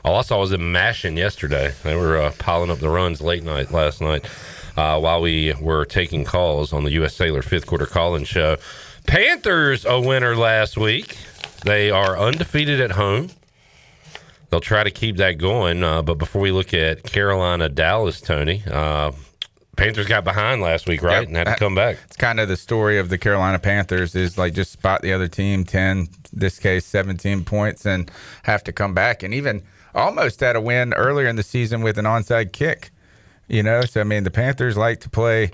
[SPEAKER 17] All I saw was them mashing yesterday. They were piling up the runs last night while we were taking calls on the U.S. Sailor fifth quarter call-in show. Panthers a winner last week. They are undefeated at home. They'll try to keep that going. But before we look at Carolina, Dallas, Tony, Panthers got behind last week, right? Yep. And had to come back.
[SPEAKER 12] It's kind of the story of the Carolina Panthers is like just spot the other team 10, this case 17 points, and have to come back. And even almost had a win earlier in the season with an onside kick. So I mean, the Panthers like to play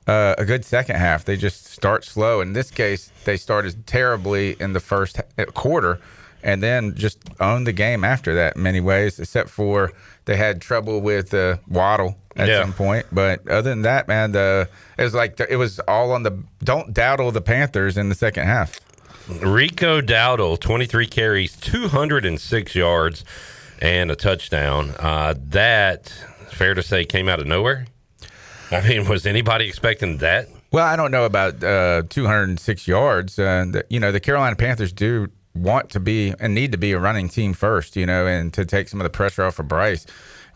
[SPEAKER 12] a good second half. They just start slow. In this case, they started terribly in the first quarter and then just owned the game after that in many ways, except for they had trouble with Waddle at some point. But other than that, man, it was all on the don't dawdle the Panthers in the second half.
[SPEAKER 17] Rico Dowdle, 23 carries, 206 yards, and a touchdown. That, fair to say, came out of nowhere? I mean, was anybody expecting that?
[SPEAKER 12] Well, I don't know about 206 yards. The Carolina Panthers do want to be and need to be a running team first, and to take some of the pressure off of Bryce.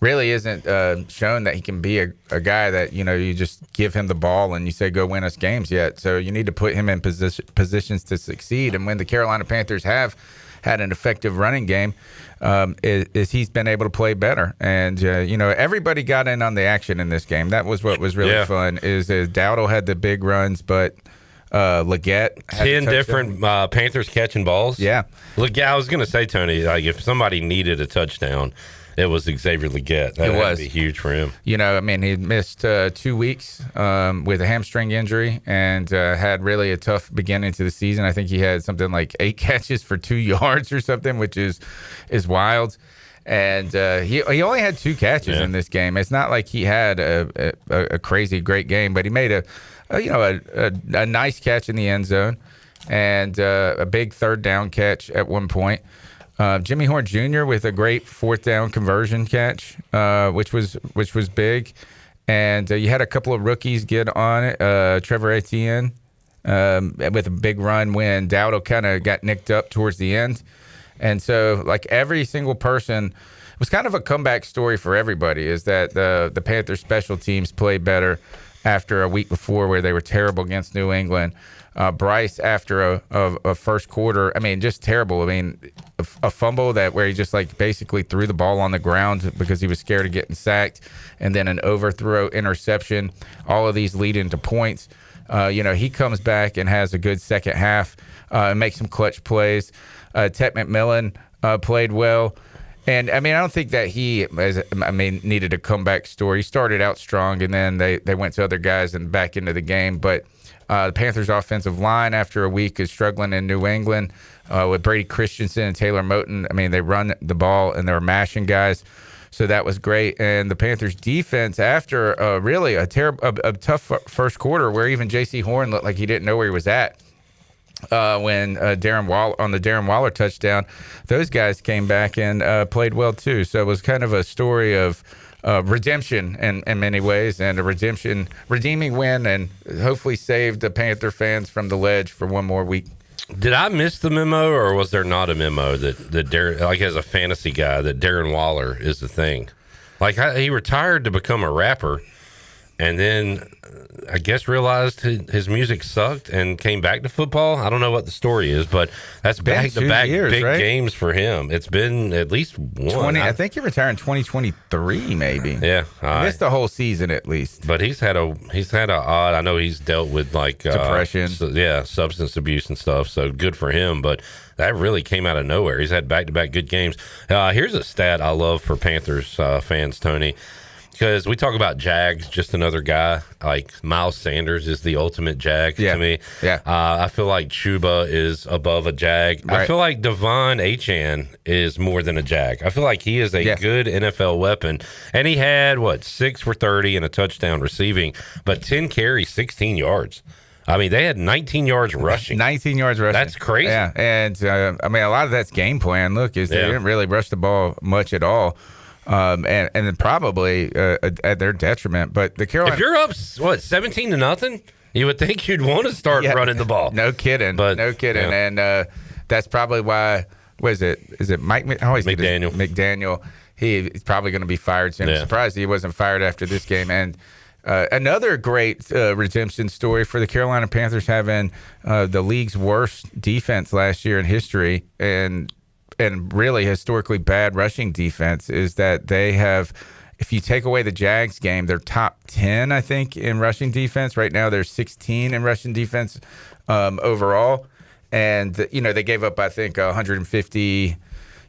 [SPEAKER 12] Really isn't shown that he can be a guy that, you just give him the ball and you say, go win us games yet. So you need to put him in positions to succeed. And when the Carolina Panthers have had an effective running game, is he's been able to play better. And, everybody got in on the action in this game. That was what was really fun is Dowdle had the big runs, but Leggett had
[SPEAKER 17] 10 different Panthers catching balls.
[SPEAKER 12] Yeah.
[SPEAKER 17] Leggett, I was going to say, Tony, like if somebody needed a touchdown, it was Xavier Leggett. That would be huge for him.
[SPEAKER 12] He missed 2 weeks with a hamstring injury and had really a tough beginning to the season. I think he had something like 8 catches for 2 yards or something, which is wild. And he only had 2 catches in this game. It's not like he had a crazy great game, but he made a nice catch in the end zone and a big third down catch at one point. Jimmy Horn Jr. with a great fourth down conversion catch, which was big. And you had a couple of rookies get on it. Trevor Etienne with a big run when Dowdle kind of got nicked up towards the end. And so, like, every single person, it was kind of a comeback story for everybody, is that the Panthers special teams played better after a week before where they were terrible against New England. Bryce, after a first quarter, just terrible. A fumble where he just basically threw the ball on the ground because he was scared of getting sacked, and then an overthrow interception. All of these lead into points. He comes back and has a good second half and makes some clutch plays. Tet McMillan played well. And, I don't think that he needed a comeback story. He started out strong, and then they went to other guys and back into the game. But the Panthers' offensive line, after a week, is struggling in New England with Brady Christensen and Taylor Moton. They run the ball, and they're mashing guys. So that was great. And the Panthers' defense, after really a tough first quarter where even J.C. Horn looked like he didn't know where he was at, when Darren Waller touchdown, those guys came back and played well too. So it was kind of a story of redemption in many ways, and a redeeming win, and hopefully saved the Panther fans from the ledge for one more week.
[SPEAKER 17] Did I miss the memo, or was there not a memo that Darren, like as a fantasy guy, that Darren Waller is the thing? Like he retired to become a rapper, and then I guess realized his music sucked and came back to football. I don't know what the story is, but that's back-to-back big games for him. It's been at least one.
[SPEAKER 12] I think he retired in 2023, maybe.
[SPEAKER 17] Yeah,
[SPEAKER 12] I missed the whole season at least.
[SPEAKER 17] But he's had a odd. I know he's dealt with
[SPEAKER 12] depression,
[SPEAKER 17] substance abuse and stuff. So good for him. But that really came out of nowhere. He's had back-to-back good games. Here's a stat I love for Panthers fans, Tony. Because we talk about Jags, just another guy. Like Miles Sanders is the ultimate Jag to me.
[SPEAKER 12] Yeah.
[SPEAKER 17] I feel like Chuba is above a Jag. Right. I feel like Devon Achane is more than a Jag. I feel like he is a good NFL weapon. And he had, 6 for 30 and a touchdown receiving, but 10 carries, 16 yards. They had 19 yards rushing.
[SPEAKER 12] 19 yards rushing.
[SPEAKER 17] That's crazy.
[SPEAKER 12] Yeah, and a lot of that's game plan. Look, they didn't really rush the ball much at all. and then probably at their detriment. But the Carolina,
[SPEAKER 17] if you're up 17-0, you would think you'd want to start running the ball.
[SPEAKER 12] No kidding, no kidding, and that's probably why. Is it Mike? I always
[SPEAKER 17] McDaniel.
[SPEAKER 12] McDaniel. He's probably going to be fired soon. I'm surprised he wasn't fired after this game. And another great redemption story for the Carolina Panthers, having the league's worst defense last year in history, and really historically bad rushing defense, is that they have, if you take away the Jags game, they're top 10, I think, in rushing defense. Right now they're 16 in rushing defense overall. And, they gave up, I think, 150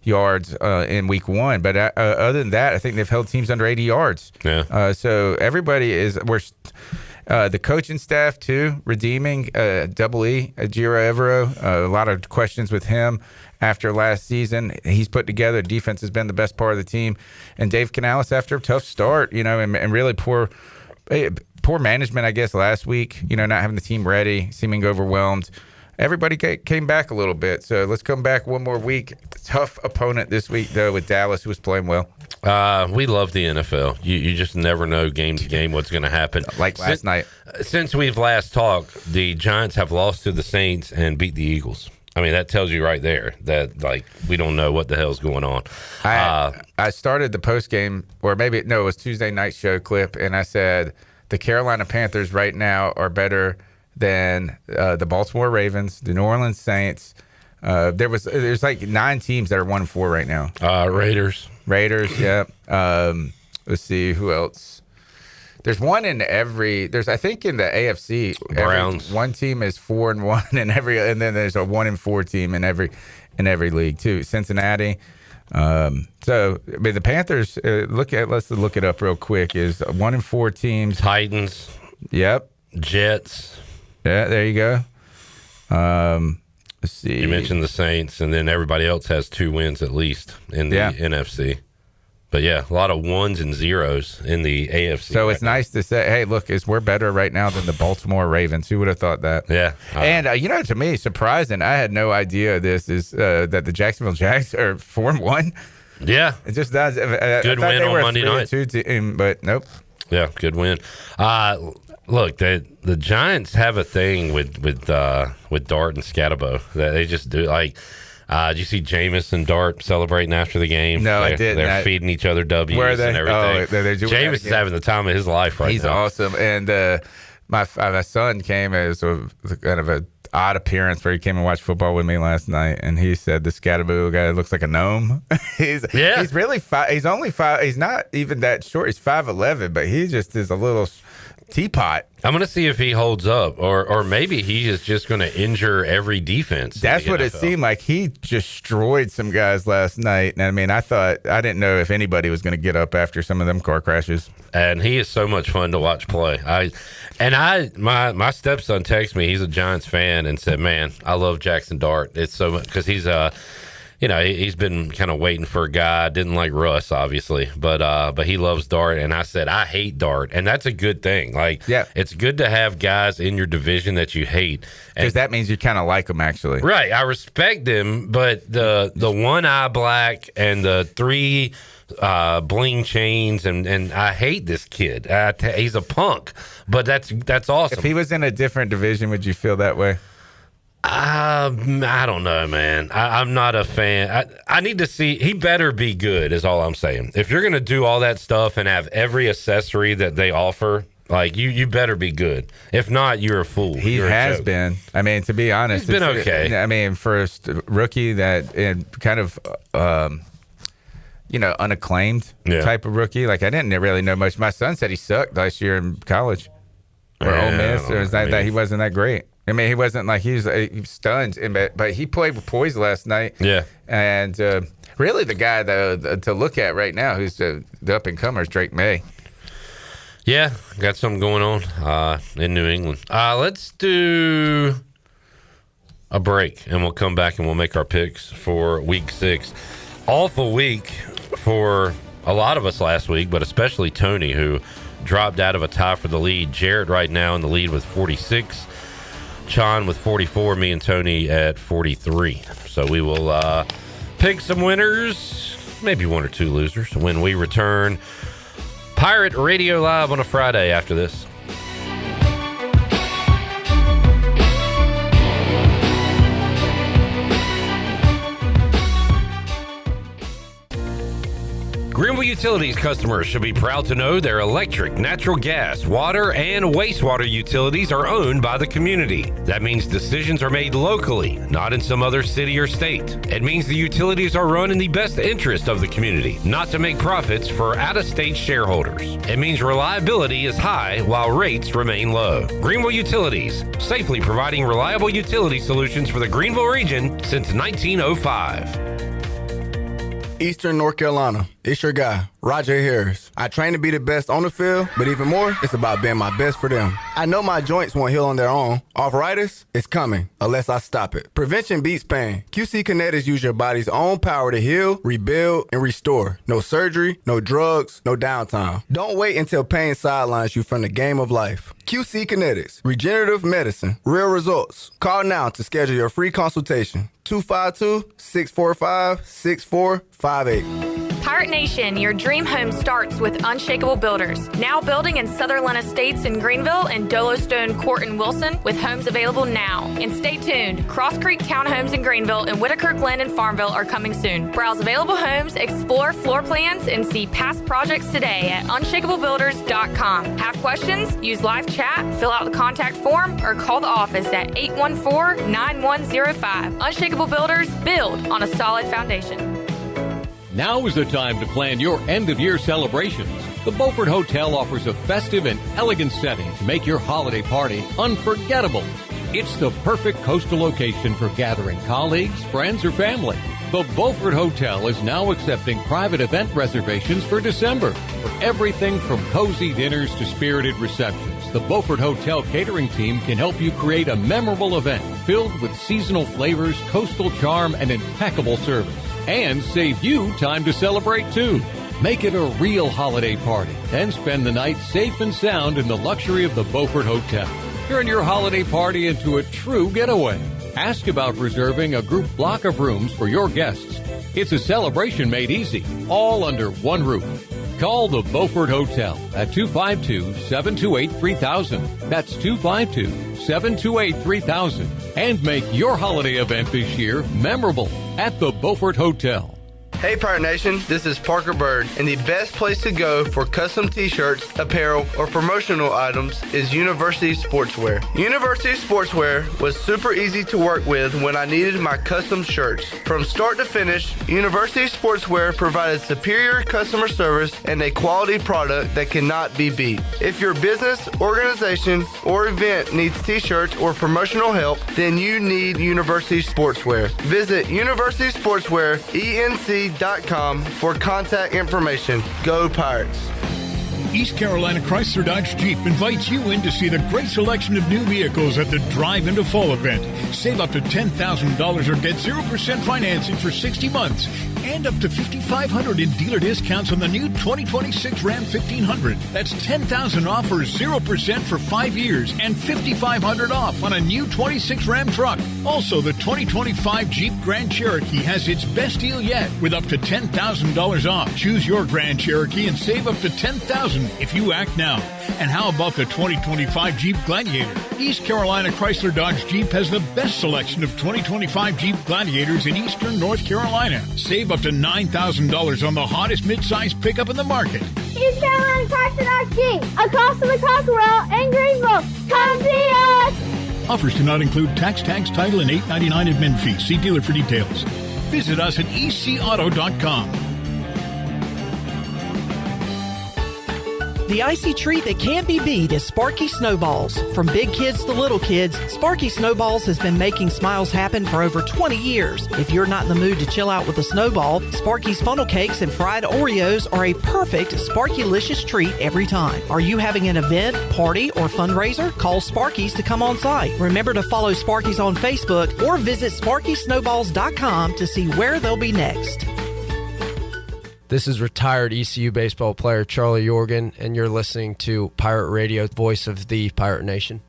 [SPEAKER 12] yards in week 1. But other than that, I think they've held teams under 80 yards.
[SPEAKER 17] Yeah.
[SPEAKER 12] So everybody the coaching staff, too, redeeming Double E, Emejuru Evero. A lot of questions with him after last season. He's put together. Defense has been the best part of the team. And Dave Canales, after a tough start, and really poor management, I guess, last week, not having the team ready, seeming overwhelmed. Everybody came back a little bit. So let's come back one more week. Tough opponent this week, though, with Dallas, who was playing well.
[SPEAKER 17] We love the NFL. You just never know game to game what's going to happen.
[SPEAKER 12] Like last night.
[SPEAKER 17] Since we've last talked, the Giants have lost to the Saints and beat the Eagles. I mean, that tells you right there that, we don't know what the hell's going on.
[SPEAKER 12] I started the postgame, or maybe, no, it was Tuesday night show clip, and I said the Carolina Panthers right now are better than the Baltimore Ravens, the New Orleans Saints. There's like 9 teams that are 1-4 right now.
[SPEAKER 17] Raiders,
[SPEAKER 12] yeah. Let's see who else. There's one in every. I think in the AFC,
[SPEAKER 17] Browns.
[SPEAKER 12] One team is 4-1 in every, and then there's a 1-4 team in every league too. Cincinnati. So I mean, the Panthers. Let's look it up real quick. Is 1-4 teams.
[SPEAKER 17] Titans.
[SPEAKER 12] Yep.
[SPEAKER 17] Jets.
[SPEAKER 12] Yeah, there you go. Let's see.
[SPEAKER 17] You mentioned the Saints, and then everybody else has 2 wins at least in the NFC. But yeah, a lot of 1s and 0s in the AFC.
[SPEAKER 12] So it's nice to say, hey, look, we're better right now than the Baltimore Ravens. Who would have thought that?
[SPEAKER 17] Yeah.
[SPEAKER 12] And, to me, surprising, I had no idea this is that the Jacksonville Jags are 4-1.
[SPEAKER 17] Yeah.
[SPEAKER 12] It just does.
[SPEAKER 17] Good win on Monday night.
[SPEAKER 12] But nope.
[SPEAKER 17] Yeah, good win. Look, the Giants have a thing with Dart and Scatabo that they just do. Did you see Jameis and Dart celebrating after the game?
[SPEAKER 12] No, I didn't.
[SPEAKER 17] They're feeding each other W's
[SPEAKER 12] Where are they?
[SPEAKER 17] and everything.
[SPEAKER 12] They're doing
[SPEAKER 17] Jameis is having the time of his life right now.
[SPEAKER 12] He's awesome. And my son came as a kind of a odd appearance where he came and watched football with me last night, and he said the Scatabo guy looks like a gnome. He's really he's only 5. He's not even that short. He's 5'11", but he just is a little teapot.
[SPEAKER 17] I'm going to see if he holds up, or maybe he is just going to injure every defense.
[SPEAKER 12] That's what it seemed like. He destroyed some guys last night. And I mean, I didn't know if anybody was going to get up after some of them car crashes.
[SPEAKER 17] And he is so much fun to watch play. My stepson texted me. He's a Giants fan and said, "Man, I love Jackson Dart. It's so much because he's he's been kind of waiting for a guy. Didn't like Russ, obviously, but he loves Dart." And I said, I hate Dart, and that's a good thing. It's good to have guys in your division that you hate,
[SPEAKER 12] because that means you kind of like them, actually.
[SPEAKER 17] Right, I respect them, but the one eye black and the 3 bling chains, and I hate this kid. He's a punk, but that's awesome.
[SPEAKER 12] If he was in a different division, would you feel that way?
[SPEAKER 17] I don't know, man. I'm not a fan. I need to see. He better be good, is all I'm saying. If you're going to do all that stuff and have every accessory that they offer, you better be good. If not, you're a fool.
[SPEAKER 12] He has been. I mean, to be honest,
[SPEAKER 17] he's been okay.
[SPEAKER 12] I mean, first rookie that kind of unacclaimed type of rookie. I didn't really know much. My son said he sucked last year in college or Ole Miss, or that he wasn't that great. I mean, he wasn't he was stunned, but he played with poise last night.
[SPEAKER 17] Yeah.
[SPEAKER 12] And really the guy, though, to look at right now, who's the up-and-comer, is Drake May.
[SPEAKER 17] Yeah, got something going on in New England. Let's do a break, and we'll come back and we'll make our picks for Week 6. Awful week for a lot of us last week, but especially Tony, who dropped out of a tie for the lead. Jarrett right now in the lead with 46. Sean with 44, me and Tony at 43. So we will pick some winners maybe one or two losers when we return. Pirate Radio Live on a Friday after this. Greenville Utilities customers should be proud to know their electric, natural gas, water, and wastewater utilities are owned by the community. That means decisions are made locally, not in some other city or state. It means the utilities are run in the best interest of the community, not to make profits for out-of-state shareholders. It means reliability is high while rates remain low. Greenville Utilities, safely providing reliable utility solutions for the Greenville region since 1905.
[SPEAKER 1] Eastern North Carolina, it's your guy, Roger Harris. I train to be the best on the field, but even more, it's about being my best for them. I know my joints won't heal on their own. Arthritis is coming, unless I stop it. Prevention beats pain. QC Kinetics use your body's own power to heal, rebuild, and restore. No surgery, no drugs, no downtime. Don't wait until pain sidelines you from the game of life. QC Kinetics, regenerative medicine, real results. Call now to schedule your free consultation. 252-645-6458.
[SPEAKER 2] Pirate Nation, your dream home starts with Unshakable Builders. Now building in Sutherland Estates in Greenville and Dolostone Court in Wilson with homes available now. And stay tuned, Cross Creek Townhomes in Greenville and Whitaker Glen and Farmville are coming soon. Browse available homes, explore floor plans, and see past projects today at unshakablebuilders.com. Have questions? Use live chat, fill out the contact form, or call the office at 814-9105. Unshakable Builders, build on a solid foundation.
[SPEAKER 6] Now is the time to plan your end-of-year celebrations. The Beaufort Hotel offers a festive and elegant setting to make your holiday party unforgettable. It's the perfect coastal location for gathering colleagues, friends, or family. The Beaufort Hotel is now accepting private event reservations for December. For everything from cozy dinners to spirited receptions, the Beaufort Hotel catering team can help you create a memorable event filled with seasonal flavors, coastal charm, and impeccable service. And save you time to celebrate, too. Make it a real holiday party and spend the night safe and sound in the luxury of the Beaufort Hotel. Turn your holiday party into a true getaway. Ask about reserving a group block of rooms for your guests. It's a celebration made easy, all under one roof. Call the Beaufort Hotel at 252-728-3000. That's 252-728-3000. And make your holiday event this year memorable at the Beaufort Hotel.
[SPEAKER 1] Hey Pirate Nation, this is Parker Bird, and the best place to go for custom t-shirts, apparel, or promotional items is University Sportswear. University Sportswear was super easy to work with when I needed my custom shirts. From start to finish, University Sportswear provided superior customer service and a quality product that cannot be beat. If your business, organization, or event needs t-shirts or promotional help, then you need University Sportswear. Visit University Sportswear, ENC.com for contact information. Go Pirates.
[SPEAKER 23] East Carolina Chrysler Dodge Jeep invites you in to see the great selection of new vehicles at the Drive into Fall event. Save up to $10,000 or get 0% financing for 60 months and up to $5,500 in dealer discounts on the new 2026 Ram 1500. That's $10,000 off or 0% for 5 years and $5,500 off on a new 26 Ram truck. Also, the 2025 Jeep Grand Cherokee has its best deal yet with up to $10,000 off. Choose your Grand Cherokee and save up to $10,000 if you act now. And how about the 2025 Jeep Gladiator? East Carolina Chrysler Dodge Jeep has the best selection of 2025 Jeep Gladiators in Eastern North Carolina. Save up to $9,000 on the hottest midsize pickup in the market.
[SPEAKER 19] East Carolina Chrysler Dodge Jeep, across from the Cockerell in Greenville. Come see us!
[SPEAKER 23] Offers do not include tax, title, and $8.99 admin fees. See dealer for details. Visit us at ecauto.com.
[SPEAKER 24] The icy treat that can't be beat is Sparky Snowballs. From big kids to little kids, Sparky Snowballs has been making smiles happen for over 20 years. If you're not in the mood to chill out with a snowball, Sparky's funnel cakes and fried Oreos are a perfect Sparky-licious treat every time. Are you having an event, party, or fundraiser? Call Sparky's to come on site. Remember to follow Sparky's on Facebook or visit SparkySnowballs.com to see where they'll be next.
[SPEAKER 25] This is retired ECU baseball player Charlie Yorgan, and you're listening to Pirate Radio, voice of the Pirate Nation.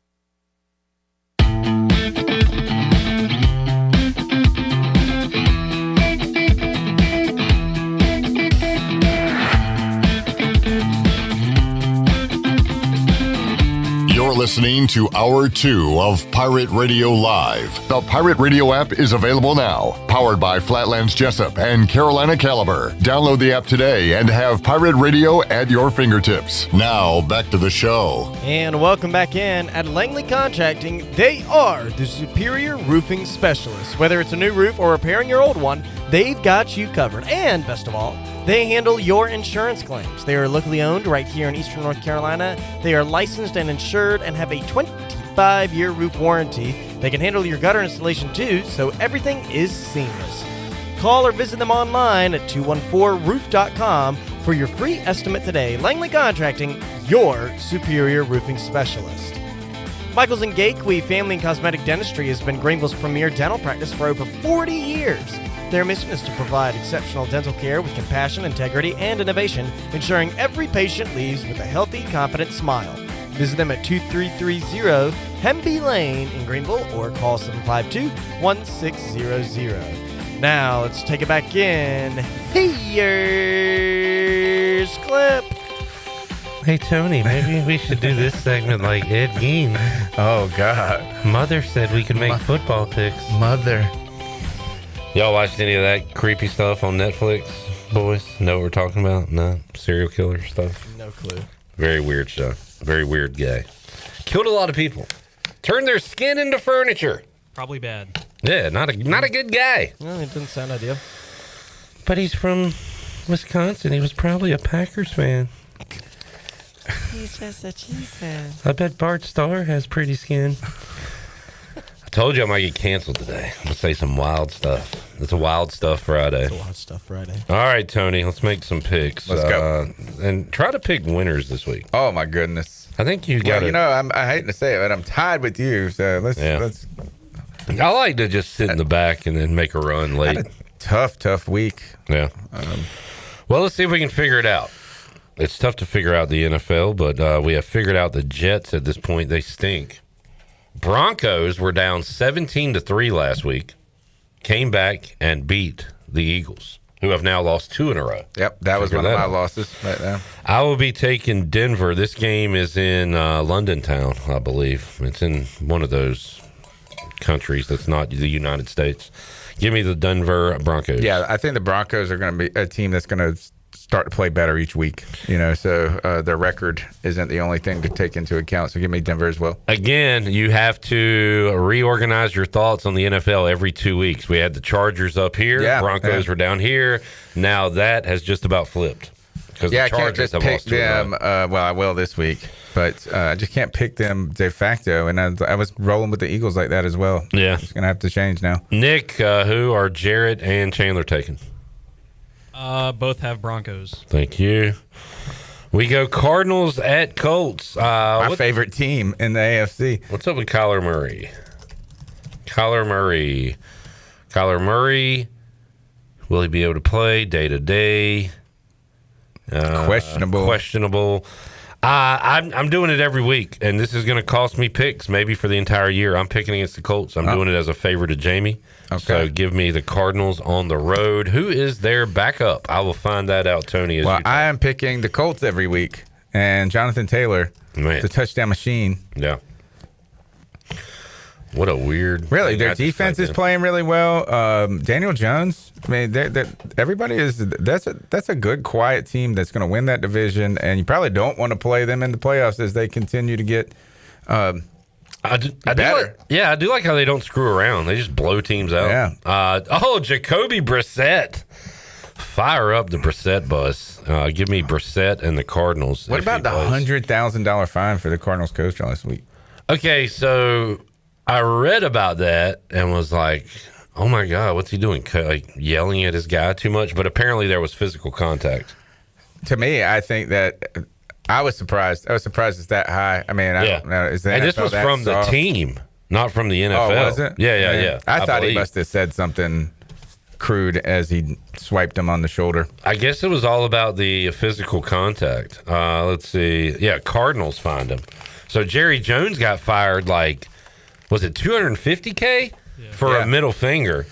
[SPEAKER 9] listening to Hour 2 of Pirate Radio Live. The Pirate Radio app is available now, powered by Flatlands Jessup and Carolina Caliber. Download the app today and have Pirate Radio at your fingertips. Now, back to the show.
[SPEAKER 27] And welcome back in. At Langley Contracting, they are the superior roofing specialists. Whether it's a new roof or repairing your old one, they've got you covered. And best of all, they handle your insurance claims. They are locally owned right here in Eastern North Carolina. They are licensed and insured and have a 25-year roof warranty. They can handle your gutter installation too, so everything is seamless. Call or visit them online at 214roof.com for your free estimate today. Langley Contracting, your superior roofing specialist. Michaels & Gakewe Family and Cosmetic Dentistry has been Greenville's premier dental practice for over 40 years. Their mission is to provide exceptional dental care with compassion, integrity, and innovation, ensuring every patient leaves with a healthy, confident smile. Visit them at 2330 Hemby Lane in Greenville or call 752-1600. Now, let's take it back in. Here's Clip.
[SPEAKER 17] Hey, Tony, maybe we should do this segment like Ed Gein.
[SPEAKER 12] Oh, God.
[SPEAKER 17] Mother said we could make football picks.
[SPEAKER 12] Mother.
[SPEAKER 17] Y'all watched any of that creepy stuff on Netflix, boys? Know what we're talking about? No? Serial killer stuff?
[SPEAKER 27] No clue.
[SPEAKER 17] Very weird stuff. Very weird guy. Killed a lot of people. Turned their skin into furniture.
[SPEAKER 3] Probably bad.
[SPEAKER 17] Yeah, not a good guy.
[SPEAKER 27] Well, it doesn't sound ideal.
[SPEAKER 17] But he's from Wisconsin. He was probably a Packers fan.
[SPEAKER 27] He's just a cheese fan.
[SPEAKER 17] I bet Bart Starr has pretty skin. I told you I might get canceled today. I'm going to say some wild stuff. It's a Wild Stuff Friday.
[SPEAKER 27] It's a Wild Stuff Friday.
[SPEAKER 17] All right, Tony, let's make some picks.
[SPEAKER 12] Let's go.
[SPEAKER 17] And try to pick winners this week.
[SPEAKER 12] Oh, my goodness.
[SPEAKER 17] I think you got it.
[SPEAKER 12] I hate to say it, but I'm tied with you. So let's.
[SPEAKER 17] I like to just sit in the back and then make a run late.
[SPEAKER 12] Had a tough week.
[SPEAKER 17] Yeah. Well, let's see if we can figure it out. It's tough to figure out the NFL, but we have figured out the Jets at this point. They stink. Broncos were down 17-3 last week, came back and beat the Eagles, who have now lost 2 in a row.
[SPEAKER 12] Yep, that was one of my losses right now.
[SPEAKER 17] I will be taking Denver. This game is in London town, I believe. It's in one of those countries that's not the United States. Give me the Denver Broncos.
[SPEAKER 12] Yeah, I think the Broncos are going to be a team that's going to start to play better each week, so their record isn't the only thing to take into account. So give me Denver as well.
[SPEAKER 17] Again, you have to reorganize your thoughts on the NFL every 2 weeks. We had the Chargers up here. Broncos were down here. Now that has just about flipped.
[SPEAKER 12] I can't just pick them. Well, I will this week, but I just can't pick them de facto. And I was rolling with the Eagles like that as well.
[SPEAKER 17] Yeah.
[SPEAKER 12] It's going to have to change now.
[SPEAKER 17] Nick, who are Jarrett and Chandler taking?
[SPEAKER 3] Both have Broncos.
[SPEAKER 17] Thank you. We go Cardinals at Colts.
[SPEAKER 12] My favorite team in the AFC.
[SPEAKER 17] What's up with Kyler Murray? Kyler Murray. Will he be able to play day to day? Questionable. I'm doing it every week, and this is going to cost me picks maybe for the entire year. I'm picking against the Colts. I'm doing it as a favor to Jamie.
[SPEAKER 12] Okay.
[SPEAKER 17] So give me the Cardinals on the road. Who is their backup? I will find that out, Tony.
[SPEAKER 12] I am picking the Colts every week, and Jonathan Taylor, the touchdown machine.
[SPEAKER 17] Yeah. What a weird.
[SPEAKER 12] Really, their defense is playing really well. Daniel Jones. I mean, everybody is. That's a good, quiet team that's going to win that division, and you probably don't want to play them in the playoffs as they continue to get.
[SPEAKER 17] I do like how they don't screw around. They just blow teams out.
[SPEAKER 12] Yeah.
[SPEAKER 17] Jacoby Brissett. Fire up the Brissett bus. Give me Brissett and the Cardinals.
[SPEAKER 12] What about the $100,000 fine for the Cardinals coach last week?
[SPEAKER 17] Okay, so I read about that and was like, oh my God, what's he doing? Like yelling at his guy too much? But apparently there was physical contact.
[SPEAKER 12] To me, I think that I was surprised. I was surprised it's that high. I mean, I don't know. Is the
[SPEAKER 17] and
[SPEAKER 12] NFL
[SPEAKER 17] this was from the team, not from the NFL.
[SPEAKER 12] Oh, was it?
[SPEAKER 17] Yeah.
[SPEAKER 12] I thought he must have said something crude as he swiped him on the shoulder.
[SPEAKER 17] I guess it was all about the physical contact. Let's see. Yeah, Cardinals fined him. So Jerry Jones got fired was it $250K for a middle finger,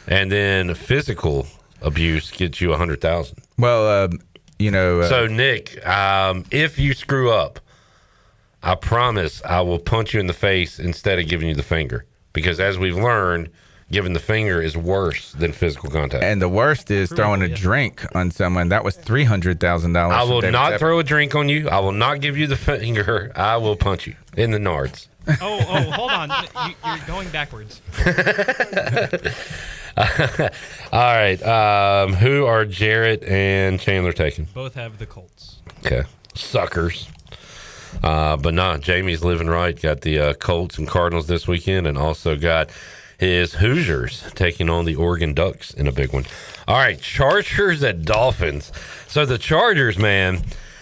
[SPEAKER 17] and then physical abuse gets you $100,000.
[SPEAKER 12] Well,
[SPEAKER 17] so Nick, if you screw up, I promise I will punch you in the face instead of giving you the finger. Because as we've learned, giving the finger is worse than physical contact.
[SPEAKER 12] And the worst is throwing a drink on someone. That was $300,000.
[SPEAKER 17] I will not throw a drink on you. I will not give you the finger. I will punch you in the nards.
[SPEAKER 3] Oh, hold on. You're going backwards.
[SPEAKER 17] All right. Who are Jarrett and Chandler taking?
[SPEAKER 3] Both have the Colts.
[SPEAKER 17] Okay. Suckers. But nah, Jamie's living right. Got the Colts and Cardinals this weekend, and also got his Hoosiers taking on the Oregon Ducks in a big one. All right, Chargers at Dolphins. So the Chargers, man,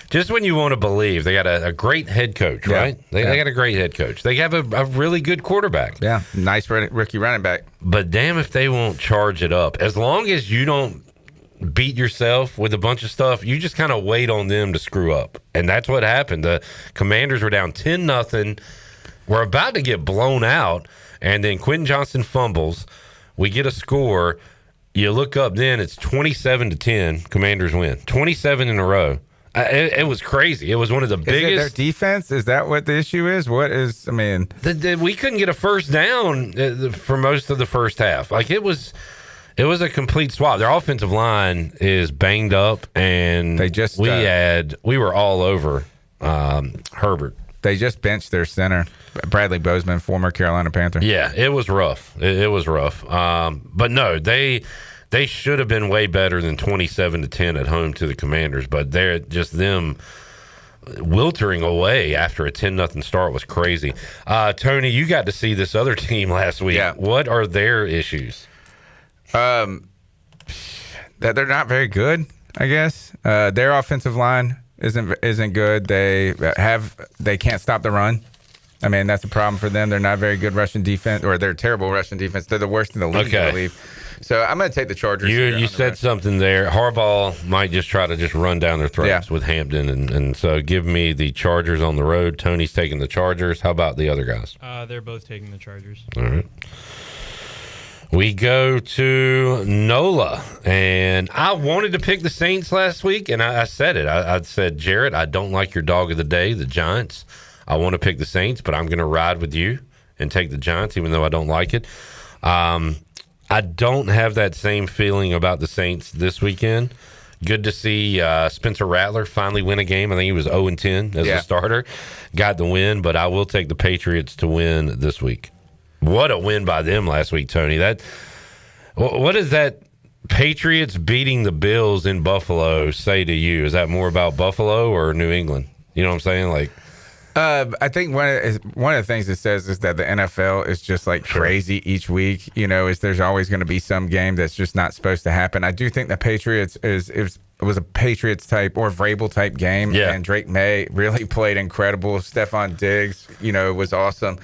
[SPEAKER 17] just when you want to believe, they got a great head coach, right? They got a great head coach. They have a really good quarterback.
[SPEAKER 12] Yeah, nice rookie running back.
[SPEAKER 17] But damn if they won't charge it up. As long as you don't beat yourself with a bunch of stuff, you just kind of wait on them to screw up. And that's what happened. The Commanders were down 10-0. We're about to get blown out. And then Quentin Johnson fumbles. We get a score. You look up then, it's 27-10. Commanders win. 27 in a row. It was crazy. It was one of the biggest.
[SPEAKER 12] Is it their defense? Is that what the issue is? What is, I mean.
[SPEAKER 17] We couldn't get a first down for most of the first half. Like, it was a complete swap. Their offensive line is banged up, and we were all over Herbert.
[SPEAKER 12] They just benched their center, Bradley Bozeman, former Carolina Panther.
[SPEAKER 17] Yeah, it was rough. It was rough. But no, they should have been way better than 27-10 at home to the Commanders. But they're just them wiltering away after a 10-0 start was crazy. Tony, you got to see this other team last week. Yeah. What are their issues?
[SPEAKER 12] That they're not very good, I guess. Their offensive line isn't good. They can't stop the run. I mean, that's a problem for them. They're not very good rushing defense, or they're terrible rushing defense. They're the worst in the league, I believe. So I'm going to take the Chargers.
[SPEAKER 17] You said something there. Harbaugh might just try to run down their throats with Hampton, and so give me the Chargers on the road. Tony's taking the Chargers. How about the other guys?
[SPEAKER 3] They're both taking the Chargers.
[SPEAKER 17] All right. We go to NOLA, and I wanted to pick the Saints last week, and I said it. I said, Jarrett, I don't like your dog of the day, the Giants. I want to pick the Saints, but I'm going to ride with you and take the Giants, even though I don't like it. I don't have that same feeling about the Saints this weekend. Good to see Spencer Rattler finally win a game. I think he was 0-10 as a starter. Got the win, but I will take the Patriots to win this week. What a win by them last week, Tony. What does that Patriots beating the Bills in Buffalo say to you? Is that more about Buffalo or New England? You know what I'm saying? Like,
[SPEAKER 12] I think one of the things it says is that the NFL is just like crazy each week. You know, there's always going to be some game that's just not supposed to happen. I do think the Patriots it was a Patriots type or Vrabel type game, and Drake May really played incredible. Stephon Diggs, was awesome.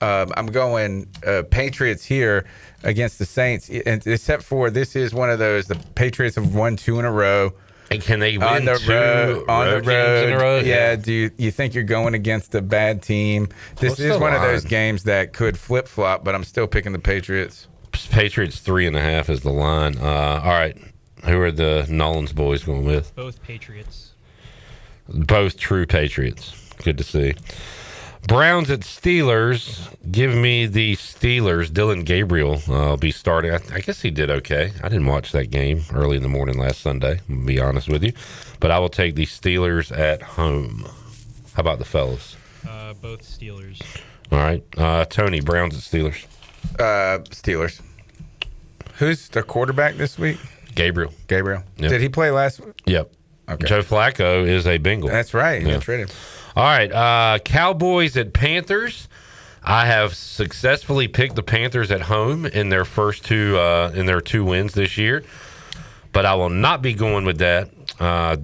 [SPEAKER 12] I'm going Patriots here against the Saints, and except for this is one of those, the Patriots have won 2 in a row.
[SPEAKER 17] And can they win
[SPEAKER 12] on the road
[SPEAKER 17] in a row?
[SPEAKER 12] Yeah. Do you think you're going against a bad team? This is one of those games that could flip flop, but I'm still picking the Patriots.
[SPEAKER 17] Patriots 3.5 is the line. All right, who are the Nolan's boys going with?
[SPEAKER 3] Both Patriots.
[SPEAKER 17] Both true Patriots. Good to see. Browns at Steelers. Give me the Steelers. Dylan Gabriel will be starting. I guess he did okay. I didn't watch that game early in the morning last Sunday, to be honest with you. But I will take the Steelers at home. How about the fellas?
[SPEAKER 3] Both Steelers.
[SPEAKER 17] All right. Tony, Browns at Steelers.
[SPEAKER 12] Steelers. Who's the quarterback this week?
[SPEAKER 17] Gabriel.
[SPEAKER 12] Yep. Did he play last week?
[SPEAKER 17] Yep.
[SPEAKER 12] Okay.
[SPEAKER 17] Joe Flacco is a Bengal.
[SPEAKER 12] That's right.
[SPEAKER 17] Yeah.
[SPEAKER 12] That's right.
[SPEAKER 17] All right, Cowboys at Panthers. I have successfully picked the Panthers at home in their first two wins this year, but I will not be going with that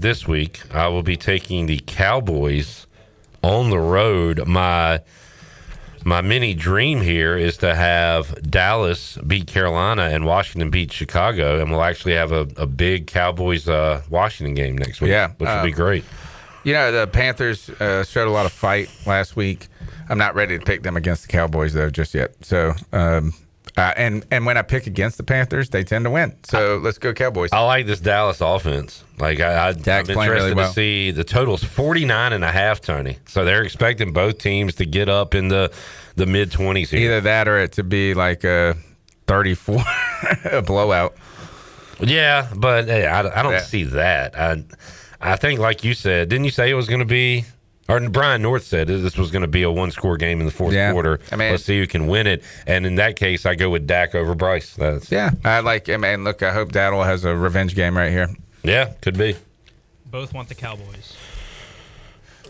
[SPEAKER 17] this week. I will be taking the Cowboys on the road. My mini dream here is to have Dallas beat Carolina and Washington beat Chicago, and we'll actually have a big Cowboys Washington game next week, which would be great.
[SPEAKER 12] The Panthers showed a lot of fight last week. I'm not ready to pick them against the Cowboys, though, just yet. So And when I pick against the Panthers, they tend to win. So let's go Cowboys.
[SPEAKER 17] I like this Dallas offense. Like I'm interested
[SPEAKER 12] really well.
[SPEAKER 17] to see the total's 49.5, Tony. So they're expecting both teams to get up in the mid-20s here.
[SPEAKER 12] Either that or it to be like a 34, a blowout.
[SPEAKER 17] Yeah, but hey, I don't see that. I think, like you said, didn't you say it was going to be? Or Brian North said this was going to be a one-score game in the fourth quarter. I mean, let's see who can win it. And in that case, I go with Dak over Bryce. Look, I hope Daddle has a revenge game right here. Yeah, could be.
[SPEAKER 3] Both want the Cowboys.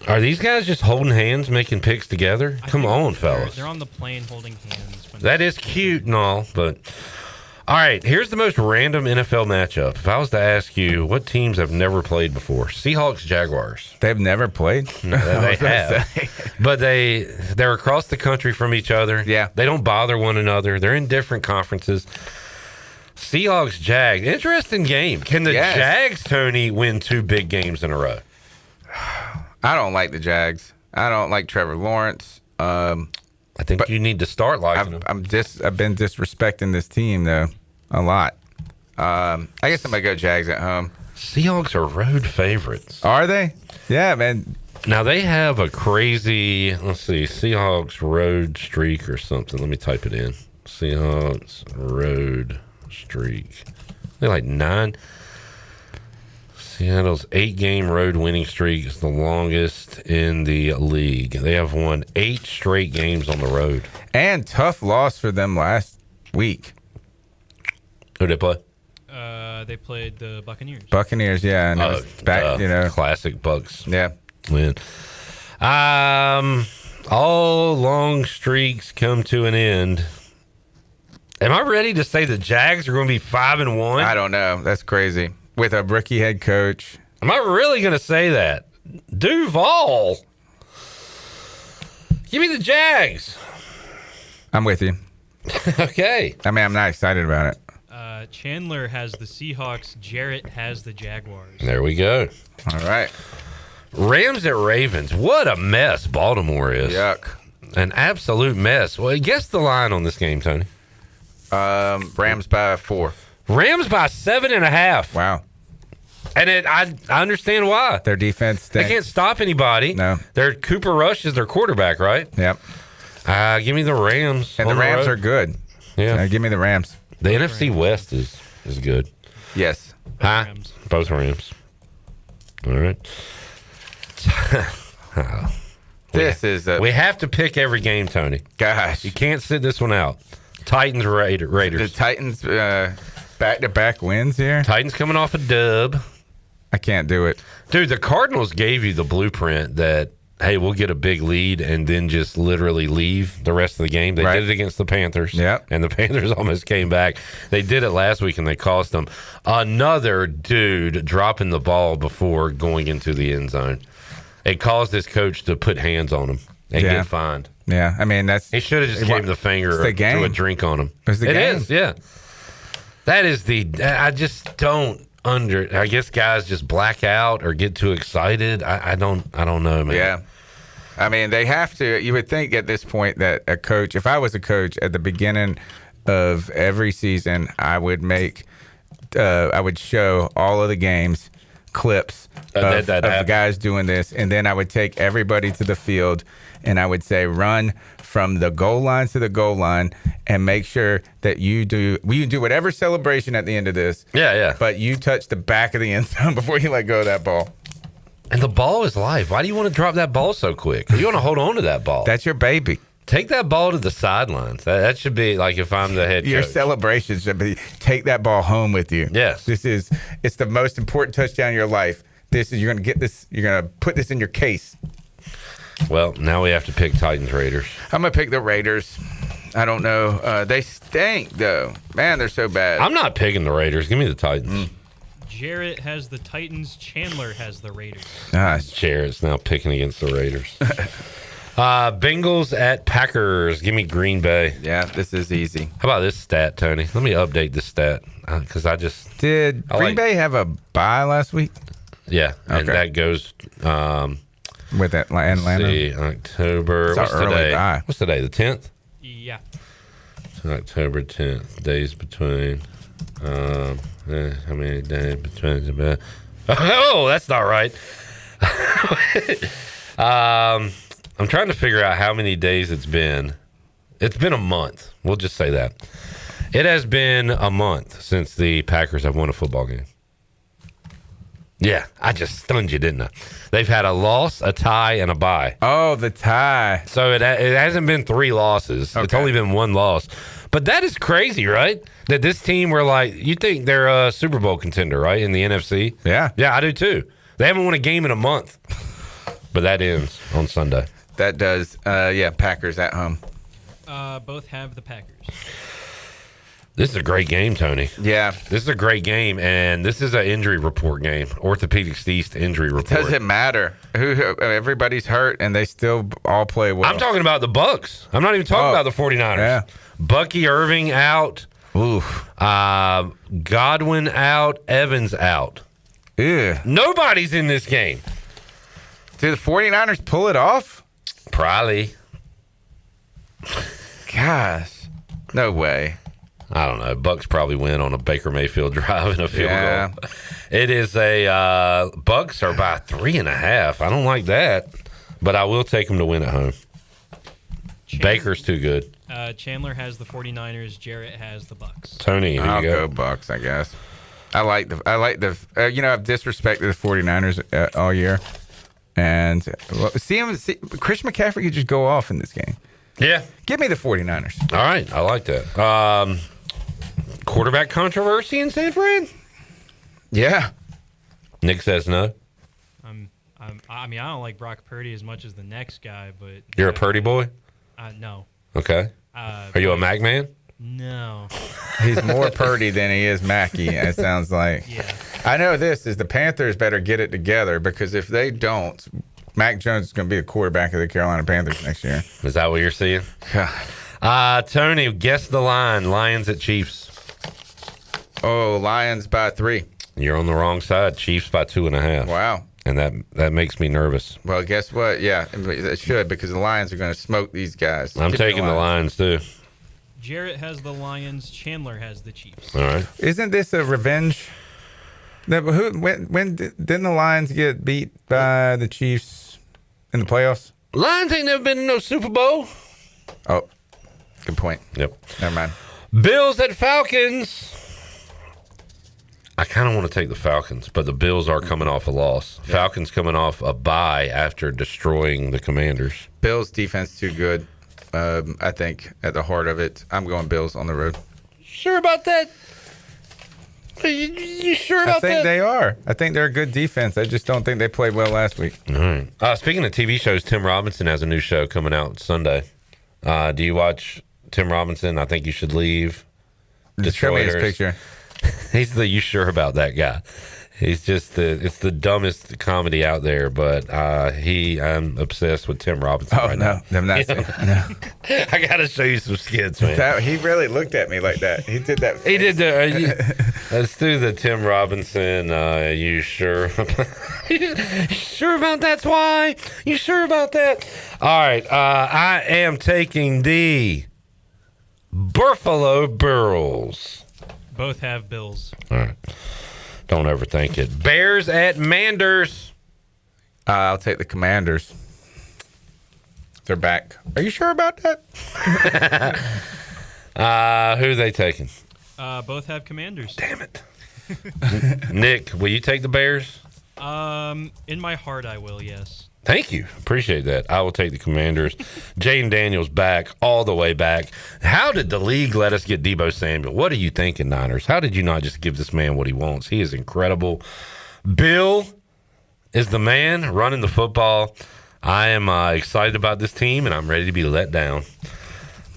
[SPEAKER 17] Are these guys just holding hands, making picks together? Come on, fellas.
[SPEAKER 3] They're on the plane holding hands.
[SPEAKER 17] That is cute and all, but... All right, here's the most random NFL matchup. If I was to ask you what teams have never played before, Seahawks, Jaguars.
[SPEAKER 12] They've never played?
[SPEAKER 17] No, they have. But they're across the country from each other.
[SPEAKER 12] Yeah.
[SPEAKER 17] They don't bother one another. They're in different conferences. Seahawks, Jags. Interesting game. Can the Jags, Tony, win 2 big games in a row?
[SPEAKER 12] I don't like the Jags. I don't like Trevor Lawrence.
[SPEAKER 17] I think you need to start liking them.
[SPEAKER 12] I've been disrespecting this team though a lot. I guess I'm gonna go Jags at home.
[SPEAKER 17] Seahawks are road favorites.
[SPEAKER 12] Are they? Yeah, man.
[SPEAKER 17] Now they have a crazy, let's see, Seahawks road streak or something. Let me type it in. Seahawks road streak. They're like 9. Seattle's 8-game road winning streak is the longest in the league. They have won 8 straight games on the road.
[SPEAKER 12] And tough loss for them last week.
[SPEAKER 17] Who did they play?
[SPEAKER 3] They played the Buccaneers.
[SPEAKER 12] Buccaneers, yeah. And it was back,
[SPEAKER 17] classic Bucs.
[SPEAKER 12] Yeah.
[SPEAKER 17] Win. All long streaks come to an end. Am I ready to say the Jags are going to be 5-1?
[SPEAKER 12] I don't know. That's crazy. With a rookie head coach.
[SPEAKER 17] Am I really going to say that? Duval. Give me the Jags.
[SPEAKER 12] I'm with you.
[SPEAKER 17] Okay.
[SPEAKER 12] I mean, I'm not excited about it.
[SPEAKER 3] Chandler has the Seahawks. Jarrett has the Jaguars.
[SPEAKER 17] There we go.
[SPEAKER 12] All right.
[SPEAKER 17] Rams at Ravens. What a mess Baltimore is.
[SPEAKER 12] Yuck.
[SPEAKER 17] An absolute mess. Well, guess the line on this game, Tony.
[SPEAKER 12] Rams by 4.
[SPEAKER 17] Rams by 7.5.
[SPEAKER 12] Wow.
[SPEAKER 17] And I understand why.
[SPEAKER 12] Their defense stinks.
[SPEAKER 17] They can't stop anybody.
[SPEAKER 12] No.
[SPEAKER 17] Their Cooper Rush is their quarterback, right?
[SPEAKER 12] Yep.
[SPEAKER 17] Give me the Rams.
[SPEAKER 12] And the Rams are good.
[SPEAKER 17] Yeah.
[SPEAKER 12] Give me the Rams.
[SPEAKER 17] The NFC West is good.
[SPEAKER 12] Yes.
[SPEAKER 17] Both Rams. All right. We have to pick every game, Tony.
[SPEAKER 12] Gosh.
[SPEAKER 17] You can't sit this one out. Titans, Raiders.
[SPEAKER 12] The Titans back-to-back wins here.
[SPEAKER 17] Titans coming off a dub.
[SPEAKER 12] I can't do it.
[SPEAKER 17] Dude, the Cardinals gave you the blueprint that, hey, we'll get a big lead and then just literally leave the rest of the game. They did it against the Panthers.
[SPEAKER 12] Yep.
[SPEAKER 17] And the Panthers almost came back. They did it last week and they cost them. Another dude dropping the ball before going into the end zone. It caused this coach to put hands on him and get fined.
[SPEAKER 12] Yeah, I mean, he
[SPEAKER 17] should have just gave him the finger or threw a drink on him.
[SPEAKER 12] It
[SPEAKER 17] is, yeah. That is I just don't I guess guys just black out or get too excited. I don't know, man.
[SPEAKER 12] Yeah. I mean, they have to. You would think at this point that a coach, if I was a coach at the beginning of every season, I would show all of the games, clips of the guys doing this, and then I would take everybody to the field and I would say, run from the goal line to the goal line and make sure that you do whatever celebration at the end of this.
[SPEAKER 17] Yeah.
[SPEAKER 12] But you touch the back of the end zone before you let go of that ball.
[SPEAKER 17] And the ball is live. Why do you want to drop that ball so quick? You want to hold on to that ball.
[SPEAKER 12] That's your baby.
[SPEAKER 17] Take that ball to the sidelines. That should be like if I'm the head coach.
[SPEAKER 12] Your celebration should be take that ball home with you.
[SPEAKER 17] Yes.
[SPEAKER 12] It's the most important touchdown in your life. You're going to get this. You're going to put this in your case.
[SPEAKER 17] Well, now we have to pick Titans Raiders.
[SPEAKER 12] I'm going to pick the Raiders. I don't know. They stink, though. Man, they're so bad.
[SPEAKER 17] I'm not picking the Raiders. Give me the Titans.
[SPEAKER 3] Jarrett has the Titans. Chandler has the Raiders.
[SPEAKER 17] Jarrett's now picking against the Raiders. Bengals at Packers. Give me Green Bay.
[SPEAKER 12] Yeah, this is easy.
[SPEAKER 17] How about this stat, Tony? Let me update this stat because
[SPEAKER 12] Did Green Bay have a bye last week?
[SPEAKER 17] Yeah, and that goes
[SPEAKER 12] with Atlanta.
[SPEAKER 17] Let's see, October. What's today? What's today? The 10th?
[SPEAKER 3] Yeah.
[SPEAKER 17] October 10th. Days between. How many days between? Oh, that's not right. I'm trying to figure out how many days it's been. It's been a month. We'll just say that. It has been a month since the Packers have won a football game. Yeah, I just stunned you, didn't I? They've had a loss, a tie, and a bye.
[SPEAKER 12] Oh, the tie.
[SPEAKER 17] So it hasn't been 3 losses. Okay. It's only been 1 loss. But that is crazy, right? That this team, we're like, you think they're a Super Bowl contender, right, in the NFC?
[SPEAKER 12] Yeah.
[SPEAKER 17] Yeah, I do too. They haven't won a game in a month. But that ends on Sunday.
[SPEAKER 12] That does. Packers at home.
[SPEAKER 3] Both have the Packers.
[SPEAKER 17] This is a great game, Tony.
[SPEAKER 12] Yeah.
[SPEAKER 17] This is a great game, and this is an injury report game. Orthopedics East injury report.
[SPEAKER 12] It doesn't matter. Everybody's hurt, and they still all play well.
[SPEAKER 17] I'm talking about the Bucks. I'm not even talking about the 49ers.
[SPEAKER 12] Yeah.
[SPEAKER 17] Bucky Irving out.
[SPEAKER 12] Oof.
[SPEAKER 17] Godwin out. Evans out.
[SPEAKER 12] Ew.
[SPEAKER 17] Nobody's in this game.
[SPEAKER 12] Did the 49ers pull it off?
[SPEAKER 17] Probably.
[SPEAKER 12] Gosh. No way.
[SPEAKER 17] I don't know. Bucks probably win on a Baker Mayfield drive and a field goal. It is a Bucks are by 3.5. I don't like that, but I will take them to win at home. Baker's too good.
[SPEAKER 3] Chandler has the 49ers. Jarrett has the Bucks.
[SPEAKER 17] Tony,
[SPEAKER 12] I'll go Bucks, I guess. I've disrespected the 49ers all year. And Christian McCaffrey could just go off in this game.
[SPEAKER 17] Yeah.
[SPEAKER 12] Give me the 49ers.
[SPEAKER 17] All right. I like that. Quarterback controversy in San Fran?
[SPEAKER 12] Yeah.
[SPEAKER 17] Nick says no.
[SPEAKER 3] I don't like Brock Purdy as much as the next guy, but...
[SPEAKER 17] You're a Purdy boy?
[SPEAKER 3] No.
[SPEAKER 17] Okay. Are you a Mac man?
[SPEAKER 3] No.
[SPEAKER 12] He's more Purdy than he is Mackey, it sounds like.
[SPEAKER 3] Yeah.
[SPEAKER 12] I know this is the Panthers better get it together, because if they don't, Mac Jones is going to be the quarterback of the Carolina Panthers next year.
[SPEAKER 17] Is that what you're seeing? Tony, guess the line. Lions at Chiefs.
[SPEAKER 12] Oh, Lions by 3.
[SPEAKER 17] You're on the wrong side. Chiefs by 2.5.
[SPEAKER 12] Wow.
[SPEAKER 17] And that makes me nervous.
[SPEAKER 12] Well, guess what? Yeah, it should, because the Lions are going to smoke these guys.
[SPEAKER 17] I'm taking the Lions too.
[SPEAKER 3] Jarrett has the Lions. Chandler has the Chiefs.
[SPEAKER 17] All right.
[SPEAKER 12] Isn't this a revenge? When didn't the Lions get beat by the Chiefs in the playoffs?
[SPEAKER 17] Lions ain't never been in no Super Bowl.
[SPEAKER 12] Oh, good point.
[SPEAKER 17] Yep.
[SPEAKER 12] Never mind.
[SPEAKER 17] Bills at Falcons. I kind of want to take the Falcons, but the Bills are coming off a loss. Yeah. Falcons coming off a bye after destroying the Commanders.
[SPEAKER 12] Bills defense too good. I think at the heart of it, I'm going Bills on the road.
[SPEAKER 17] Sure about that? You sure about that?
[SPEAKER 12] I think they are. I think they're a good defense. I just don't think they played well last week.
[SPEAKER 17] All right. Speaking of TV shows, Tim Robinson has a new show coming out Sunday. Do you watch Tim Robinson? I Think You Should Leave.
[SPEAKER 12] Just show me his picture.
[SPEAKER 17] He's the you sure about that guy. He's just it's the dumbest comedy out there, but I'm obsessed with Tim Robinson right now.
[SPEAKER 12] I'm not no.
[SPEAKER 17] I gotta show you some skits, man.
[SPEAKER 12] He really looked at me like that. He did that face.
[SPEAKER 17] He did let's do the Tim Robinson you sure you sure about that's why? You sure about that? All right, I am taking the Buffalo Bills.
[SPEAKER 3] Both have Bills.
[SPEAKER 17] All right. Don't overthink it. Bears at Manders.
[SPEAKER 12] I'll take the Commanders. They're back. Are you sure about that?
[SPEAKER 17] Who are they taking?
[SPEAKER 3] Both have Commanders.
[SPEAKER 17] Damn it. Nick, will you take the Bears?
[SPEAKER 3] In my heart, I will, yes.
[SPEAKER 17] Thank you. Appreciate that. I will take the Commanders. Jaden Daniels back, all the way back. How did the league let us get Deebo Samuel? What are you thinking, Niners? How did you not just give this man what he wants? He is incredible. Beal is the man running the football. I am excited about this team, and I'm ready to be let down.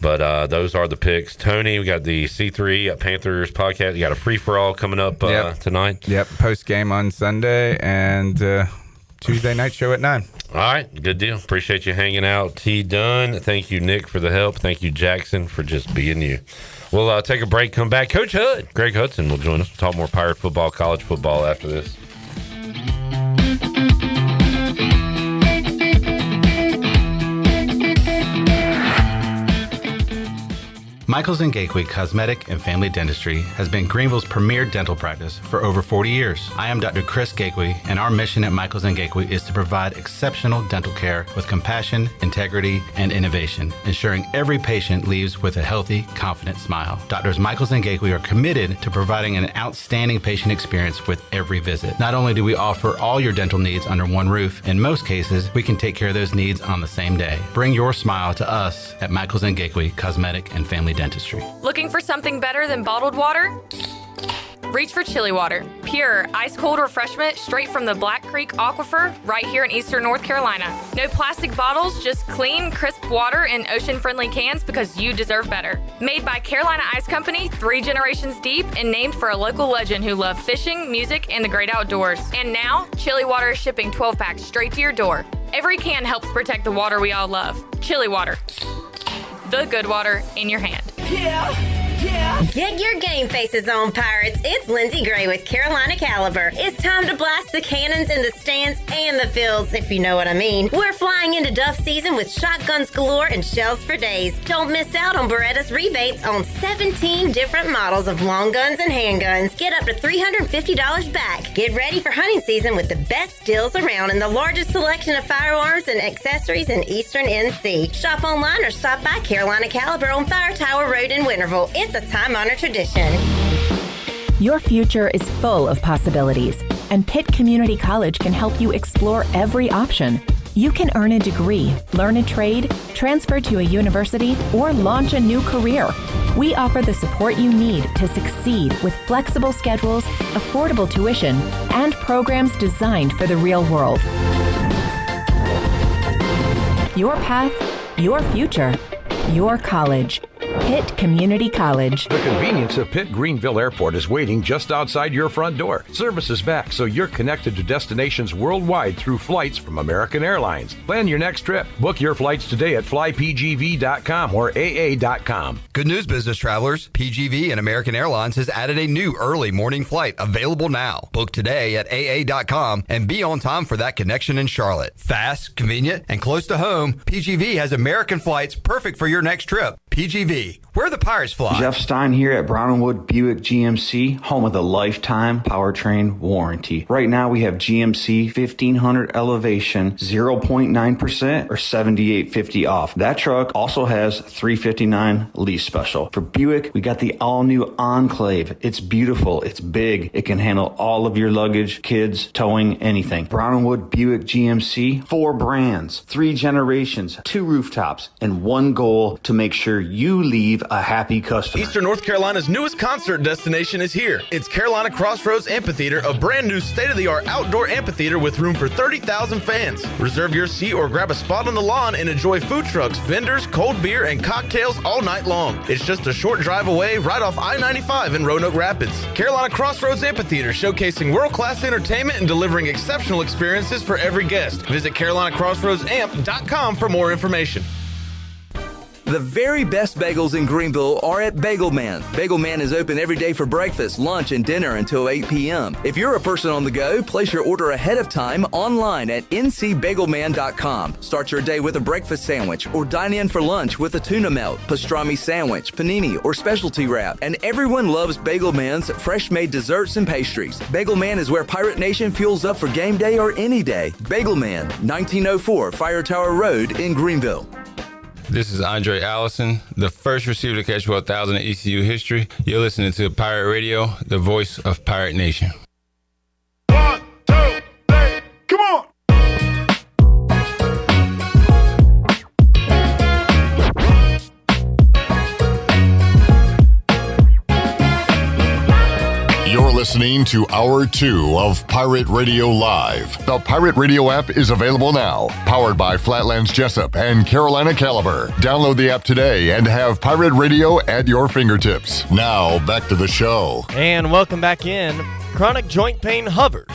[SPEAKER 17] But those are the picks. Tony, we got the C3 Panthers podcast. You got a free-for-all coming up tonight.
[SPEAKER 12] Yep, post-game on Sunday, and Tuesday night show at 9.
[SPEAKER 17] All right, good deal. Appreciate you hanging out. T. Dunn. Thank you, Nick, for the help. Thank you, Jackson, for just being you. We'll take a break, come back. Coach Hud, Greg Hudson, will join us. We'll talk more Pirate football, college football after this.
[SPEAKER 4] Michaels & Gateway Cosmetic and Family Dentistry has been Greenville's premier dental practice for over 40 years. I am Dr. Chris Gateway, and our mission at Michaels & Gateway is to provide exceptional dental care with compassion, integrity, and innovation, ensuring every patient leaves with a healthy, confident smile. Doctors Michaels & Gateway are committed to providing an outstanding patient experience with every visit. Not only do we offer all your dental needs under one roof, in most cases, we can take care of those needs on the same day. Bring your smile to us at Michaels & Gateway Cosmetic and Family Dentistry.
[SPEAKER 2] Looking for something better than bottled water? Reach for Chili Water. Pure, ice-cold refreshment straight from the Black Creek Aquifer right here in eastern North Carolina. No plastic bottles, just clean, crisp water in ocean-friendly cans because you deserve better. Made by Carolina Ice Company, 3 generations deep, and named for a local legend who loved fishing, music, and the great outdoors. And now, Chili Water is shipping 12-packs straight to your door. Every can helps protect the water we all love. Chili Water. The good water in your hand.
[SPEAKER 5] Get your game faces on, Pirates. It's Lindsey Gray with Carolina Caliber. It's time to blast the cannons in the stands and the fields, if you know what I mean. We're flying into Duff season with shotguns galore and shells for days. Don't miss out on Beretta's rebates on 17 different models of long guns and handguns. Get up to $350 back. Get ready for hunting season with the best deals around and the largest selection of firearms and accessories in Eastern NC. Shop online or stop by Carolina Caliber on Fire Tower Road in Winterville. It's a time-honored tradition.
[SPEAKER 7] Your future is full of possibilities, and Pitt Community College can help you explore every option. You can earn a degree, learn a trade, transfer to a university, or launch a new career. We offer the support you need to succeed with flexible schedules, affordable tuition, and programs designed for the real world. Your path, your future, your college. Pitt Community College.
[SPEAKER 8] The convenience of Pitt Greenville Airport is waiting just outside your front door. Service is back, so you're connected to destinations worldwide through flights from American Airlines. Plan your next trip. Book your flights today at flypgv.com or aa.com.
[SPEAKER 10] Good news, business travelers. PGV and American Airlines has added a new early morning flight available now. Book today at aa.com and be on time for that connection in Charlotte. Fast, convenient, and close to home, PGV has American flights perfect for your next trip. PGV, where the Pirates fly.
[SPEAKER 11] Jeff Stein here at Brown & Wood Buick GMC, home of the lifetime powertrain warranty. Right now we have GMC 1500 elevation, 0.9% or $78.50 off. That truck also has $359 lease special. For Buick, we got the all-new Enclave. It's beautiful, it's big, it can handle all of your luggage, kids, towing, anything. Brown & Wood Buick GMC, 4 brands, 3 generations, 2 rooftops, and one goal to make sure you leave a happy customer.
[SPEAKER 26] Eastern North Carolina's newest concert destination is here. It's Carolina Crossroads Amphitheater, a brand new state-of-the-art outdoor amphitheater with room for 30,000 fans. Reserve your seat or grab a spot on the lawn and enjoy food trucks, vendors, cold beer, and cocktails all night long. It's just a short drive away right off I-95 in Roanoke Rapids. Carolina Crossroads Amphitheater, showcasing world-class entertainment and delivering exceptional experiences for every guest. Visit CarolinaCrossroadsAmp.com for more information.
[SPEAKER 28] The very best bagels in Greenville are at Bagel Man. Bagel Man is open every day for breakfast, lunch, and dinner until 8 p.m. If you're a person on the go, place your order ahead of time online at ncbagelman.com. Start your day with a breakfast sandwich or dine in for lunch with a tuna melt, pastrami sandwich, panini, or specialty wrap. And everyone loves Bagel Man's fresh-made desserts and pastries. Bagel Man is where Pirate Nation fuels up for game day or any day. Bagel Man, 1904 Fire Tower Road in Greenville.
[SPEAKER 12] This is Andre Allison, the first receiver to catch 1,000 in ECU history. You're listening to Pirate Radio, the voice of Pirate Nation.
[SPEAKER 21] 1, 2, 3, come on!
[SPEAKER 9] You're listening to Hour 2 of Pirate Radio Live. The Pirate Radio app is available now. Powered by Flatlands Jessup and Carolina Caliber. Download the app today and have Pirate Radio at your fingertips. Now, back to the show.
[SPEAKER 27] And welcome back in. Chronic joint pain hovers,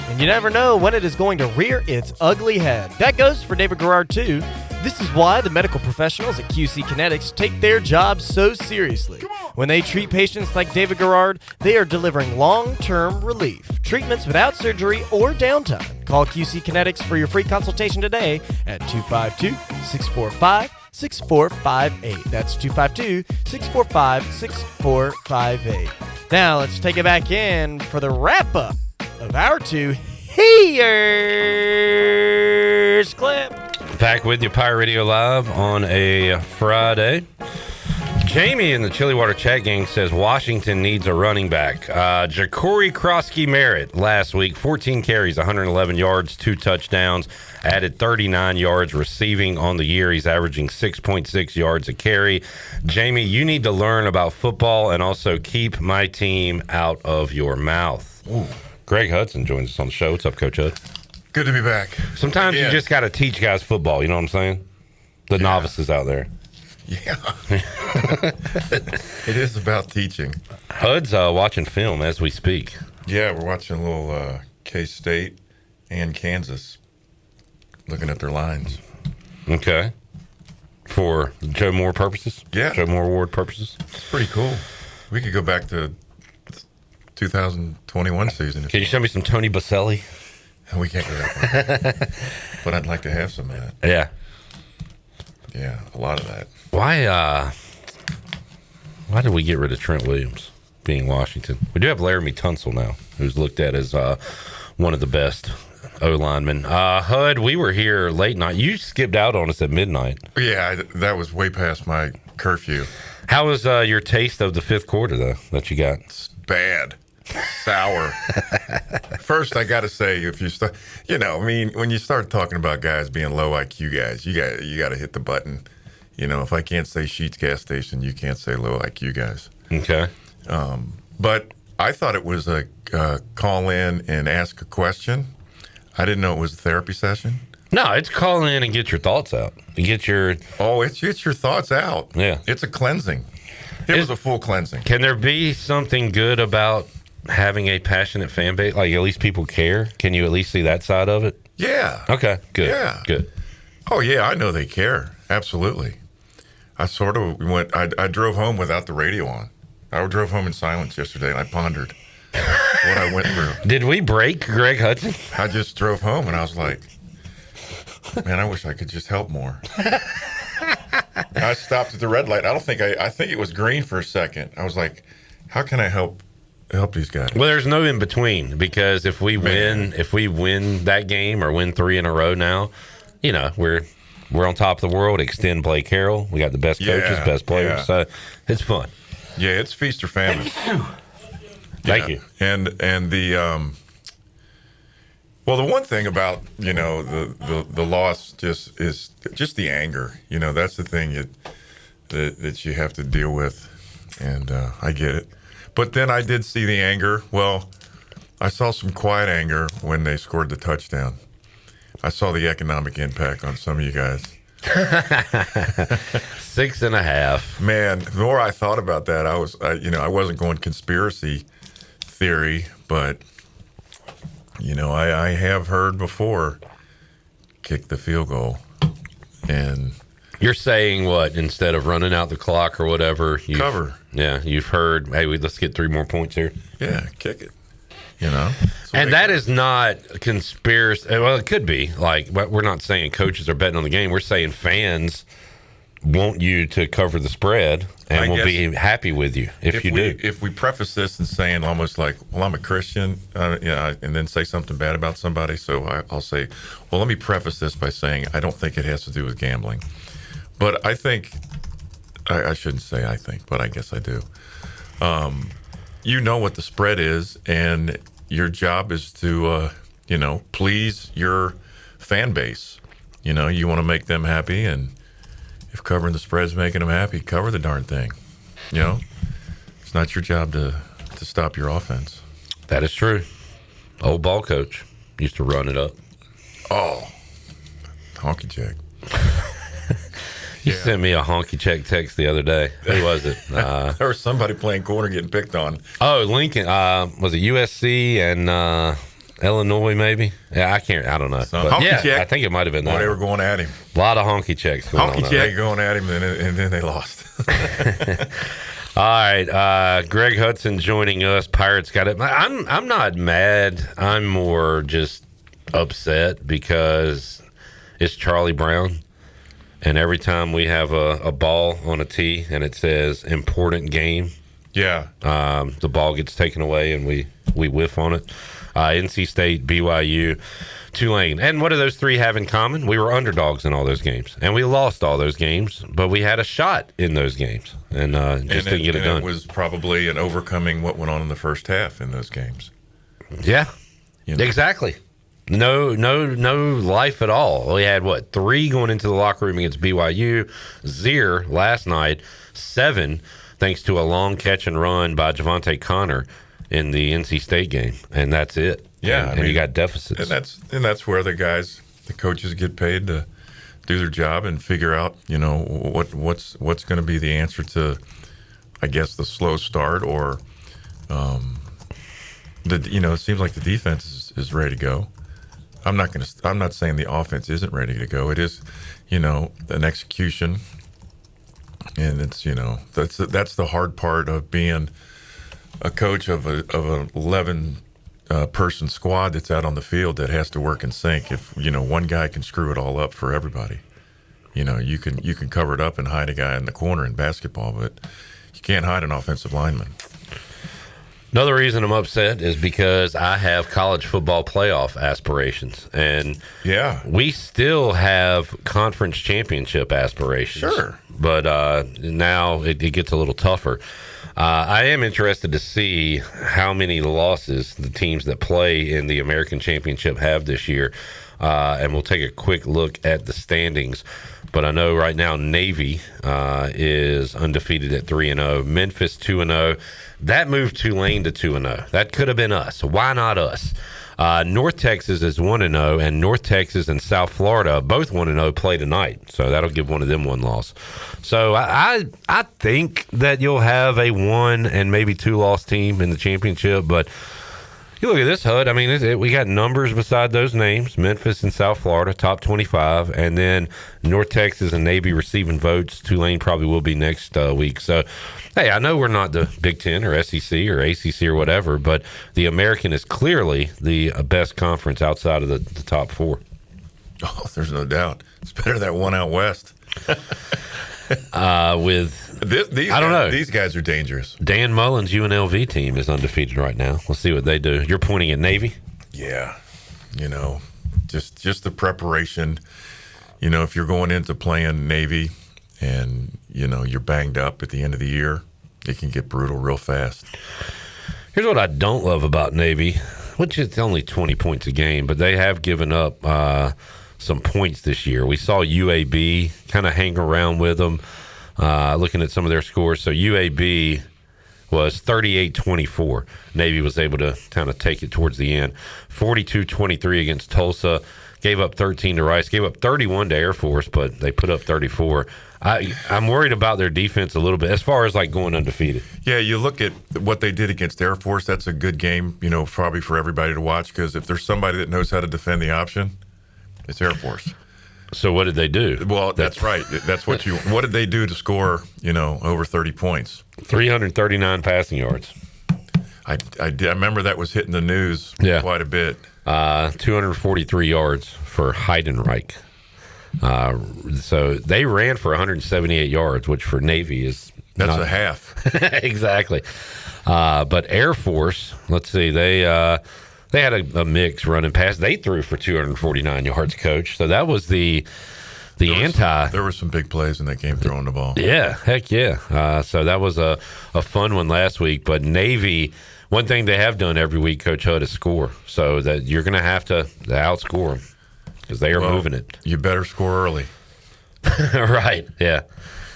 [SPEAKER 27] and you never know when it is going to rear its ugly head. That goes for David Garrard, too. This is why the medical professionals at QC Kinetics take their job so seriously. When they treat patients like David Garrard, they are delivering long-term relief. Treatments without surgery or downtime. Call QC Kinetics for your free consultation today at 252-645-6653. 252-645-6458. That's 252-645-6458. Now let's take it back in for the wrap-up of our two Here's Clip.
[SPEAKER 17] Back with you, Pirate Radio Live on a Friday. Jamie in the Chili Water chat gang says Washington needs a running back. Ja'Cory Krosky-Merritt last week, 14 carries, 111 yards, 2 touchdowns, added 39 yards receiving on the year. He's averaging 6.6 yards a carry. Jamie, you need to learn about football and also keep my team out of your mouth.
[SPEAKER 6] Ooh.
[SPEAKER 17] Greg Hudson joins us on the show. What's up, Coach Hud?
[SPEAKER 6] Good to be back.
[SPEAKER 17] Sometimes you
[SPEAKER 6] Yeah.
[SPEAKER 17] just got to teach guys football. You know what I'm saying? The novices out there.
[SPEAKER 6] Yeah. It is about teaching.
[SPEAKER 17] Hud's watching film as we speak.
[SPEAKER 6] Yeah, we're watching a little K-State and Kansas, looking at their lines.
[SPEAKER 17] Okay. For Joe Moore purposes?
[SPEAKER 6] Yeah.
[SPEAKER 17] Joe Moore Award purposes?
[SPEAKER 6] It's pretty cool. We could go back to 2021 season.
[SPEAKER 17] Can you show me some Tony Baselli?
[SPEAKER 6] We can't go that far. But I'd like to have some of that.
[SPEAKER 17] Yeah.
[SPEAKER 6] Yeah, a lot of that.
[SPEAKER 17] Why did we get rid of Trent Williams being Washington? We do have Laramie Tunsil now, who's looked at as one of the best O-linemen. Hud, we were here late night. You skipped out on us at midnight.
[SPEAKER 6] Yeah, that was way past my curfew.
[SPEAKER 17] How was your taste of the fifth quarter, though, that you got?
[SPEAKER 6] It's bad. Sour. First, I got to say, if you start, when you start talking about guys being low IQ guys, you got to hit the button. If I can't say Sheetz gas station, you can't say low IQ guys.
[SPEAKER 17] Okay.
[SPEAKER 6] But I thought it was a call in and ask a question. I didn't know it was a therapy session.
[SPEAKER 17] No, it's call in and get your thoughts out. It's your
[SPEAKER 6] thoughts out.
[SPEAKER 17] Yeah.
[SPEAKER 6] It's a cleansing. It was a full cleansing.
[SPEAKER 17] Can there be something good about having a passionate fan base? Like, at least people care? Can you at least see that side of it?
[SPEAKER 6] Yeah.
[SPEAKER 17] Okay, good.
[SPEAKER 6] Yeah.
[SPEAKER 17] Good.
[SPEAKER 6] Oh, yeah, I know they care. Absolutely. I sort of went, I drove home without the radio on. I drove home in silence yesterday, and I pondered what I went through.
[SPEAKER 17] Did we break Greg Hudson?
[SPEAKER 6] I just drove home, and I was like, man, I wish I could just help more. I stopped at the red light. I think it was green for a second. I was like, how can I help these guys?
[SPEAKER 17] Well, there's no in between, because if we win that game or win 3 in a row now, we're on top of the world. Extend Blake Carroll. We got the best coaches, best players.
[SPEAKER 6] Yeah.
[SPEAKER 17] So it's fun.
[SPEAKER 6] Yeah, it's feast or famine.
[SPEAKER 17] Thank you.
[SPEAKER 6] And the the one thing about the loss just is just the anger. That's the thing that you have to deal with, and I get it. But then I did see the anger. Well, I saw some quiet anger when they scored the touchdown. I saw the economic impact on some of you guys.
[SPEAKER 17] 6.5.
[SPEAKER 6] Man, the more I thought about that, I wasn't going conspiracy theory, but I have heard before kick the field goal, and
[SPEAKER 17] you're saying what, instead of running out the clock or whatever,
[SPEAKER 6] cover.
[SPEAKER 17] Yeah, you've heard, hey, let's get 3 more points here.
[SPEAKER 6] Yeah, kick it.
[SPEAKER 17] And that is not conspiracy. Well, it could be. But we're not saying coaches are betting on the game. We're saying fans want you to cover the spread and will be happy with you if you do.
[SPEAKER 6] If we preface this and saying almost like, well, I'm a Christian, and then say something bad about somebody, so I'll say, well, let me preface this by saying I don't think it has to do with gambling. But I think, I shouldn't say I think, but I guess I do. You know what the spread is, and your job is to, please your fan base. You want to make them happy, and if covering the spread is making them happy, cover the darn thing. It's not your job to stop your offense.
[SPEAKER 17] That is true. Old ball coach used to run it up.
[SPEAKER 6] Oh, honky check.
[SPEAKER 17] You sent me a honky check text the other day. Who was it?
[SPEAKER 6] There was somebody playing corner getting picked on.
[SPEAKER 17] Oh, Lincoln. Was it USC and Illinois, maybe? Yeah, I don't know.
[SPEAKER 6] Honky check.
[SPEAKER 17] I think it might have been that.
[SPEAKER 6] They were going at him.
[SPEAKER 17] A lot of honky checks going on.
[SPEAKER 6] Honky check going at him, and then they lost.
[SPEAKER 17] All right, Greg Hudson joining us. Pirates got it. I'm not mad. I'm more just upset because it's Charlie Brown. And every time we have a ball on a tee and it says important game, the ball gets taken away and we whiff on it. NC State, BYU, Tulane. And what do those three have in common? We were underdogs in all those games. And we lost all those games, but we had a shot in those games. And just didn't get it done.
[SPEAKER 6] It was probably an overcoming what went on in the first half in those games.
[SPEAKER 17] Yeah, exactly. No life at all. We had, 3 going into the locker room against BYU, 0 last night, 7 thanks to a long catch and run by Javante Connor in the NC State game, and that's it.
[SPEAKER 6] Yeah,
[SPEAKER 17] and you got deficits.
[SPEAKER 6] And that's where the coaches get paid to do their job and figure out, what's going to be the answer to, I guess, the slow start or, it seems like the defense is ready to go. I'm not saying the offense isn't ready to go. It is, an execution, and it's, that's the hard part of being a coach of an 11 person squad that's out on the field that has to work in sync. If one guy can screw it all up for everybody, you can cover it up and hide a guy in the corner in basketball, but you can't hide an offensive lineman.
[SPEAKER 17] Another reason I'm upset is because I have college football playoff aspirations, and we still have conference championship aspirations.
[SPEAKER 6] Sure,
[SPEAKER 17] but now it gets a little tougher. I am interested to see how many losses the teams that play in the American Championship have this year, and we'll take a quick look at the standings. But I know right now Navy is undefeated at 3-0, Memphis 2-0. That moved Tulane to 2-0. That could have been us. Why not us? North Texas is 1-0, and North Texas and South Florida, both 1-0, play tonight. So that'll give one of them one loss. So I think that you'll have a 1 and maybe 2 loss team in the championship. But you look at this, HUD. I mean, we got numbers beside those names: Memphis and South Florida, top 25, and then North Texas and Navy receiving votes. Tulane probably will be next week. So, hey, I know we're not the Big Ten or SEC or ACC or whatever, but the American is clearly the best conference outside of the top 4.
[SPEAKER 6] Oh, there's no doubt. It's better than that one out west.
[SPEAKER 17] I don't know.
[SPEAKER 6] These guys are dangerous.
[SPEAKER 17] Dan Mullen's UNLV team is undefeated right now. We'll see what they do. You're pointing at Navy?
[SPEAKER 6] Yeah. Just the preparation. If you're going into playing Navy and, you're banged up at the end of the year, it can get brutal real fast.
[SPEAKER 17] Here's what I don't love about Navy, which is only 20 points a game, but they have given up some points this year. We saw UAB kind of hang around with them, looking at some of their scores. So UAB was 38-24. Navy was able to kind of take it towards the end. 42-23 against Tulsa. Gave up 13 to Rice. Gave up 31 to Air Force, but they put up 34. I'm worried about their defense a little bit as far as like going undefeated.
[SPEAKER 6] Yeah, you look at what they did against Air Force. That's a good game, probably for everybody to watch, because if there's somebody that knows how to defend the option, it's Air Force.
[SPEAKER 17] So what did they do?
[SPEAKER 6] Well, that's right. That's what did they do to score, over 30 points?
[SPEAKER 17] 339 passing yards.
[SPEAKER 6] I remember that was hitting the news quite a bit.
[SPEAKER 17] 243 yards for Heidenreich. So they ran for 178 yards, which for Navy is
[SPEAKER 6] a half.
[SPEAKER 17] Exactly. But Air Force, let's see, they had a mix running pass. They threw for 249 yards, Coach. So that was there were some big plays in that game throwing the ball. Yeah, heck yeah. So that was a fun one last week. But Navy, one thing they have done every week, Coach HUD, is score. So that you're going to have to outscore them because they are moving it.
[SPEAKER 6] You better score early.
[SPEAKER 17] Right, yeah.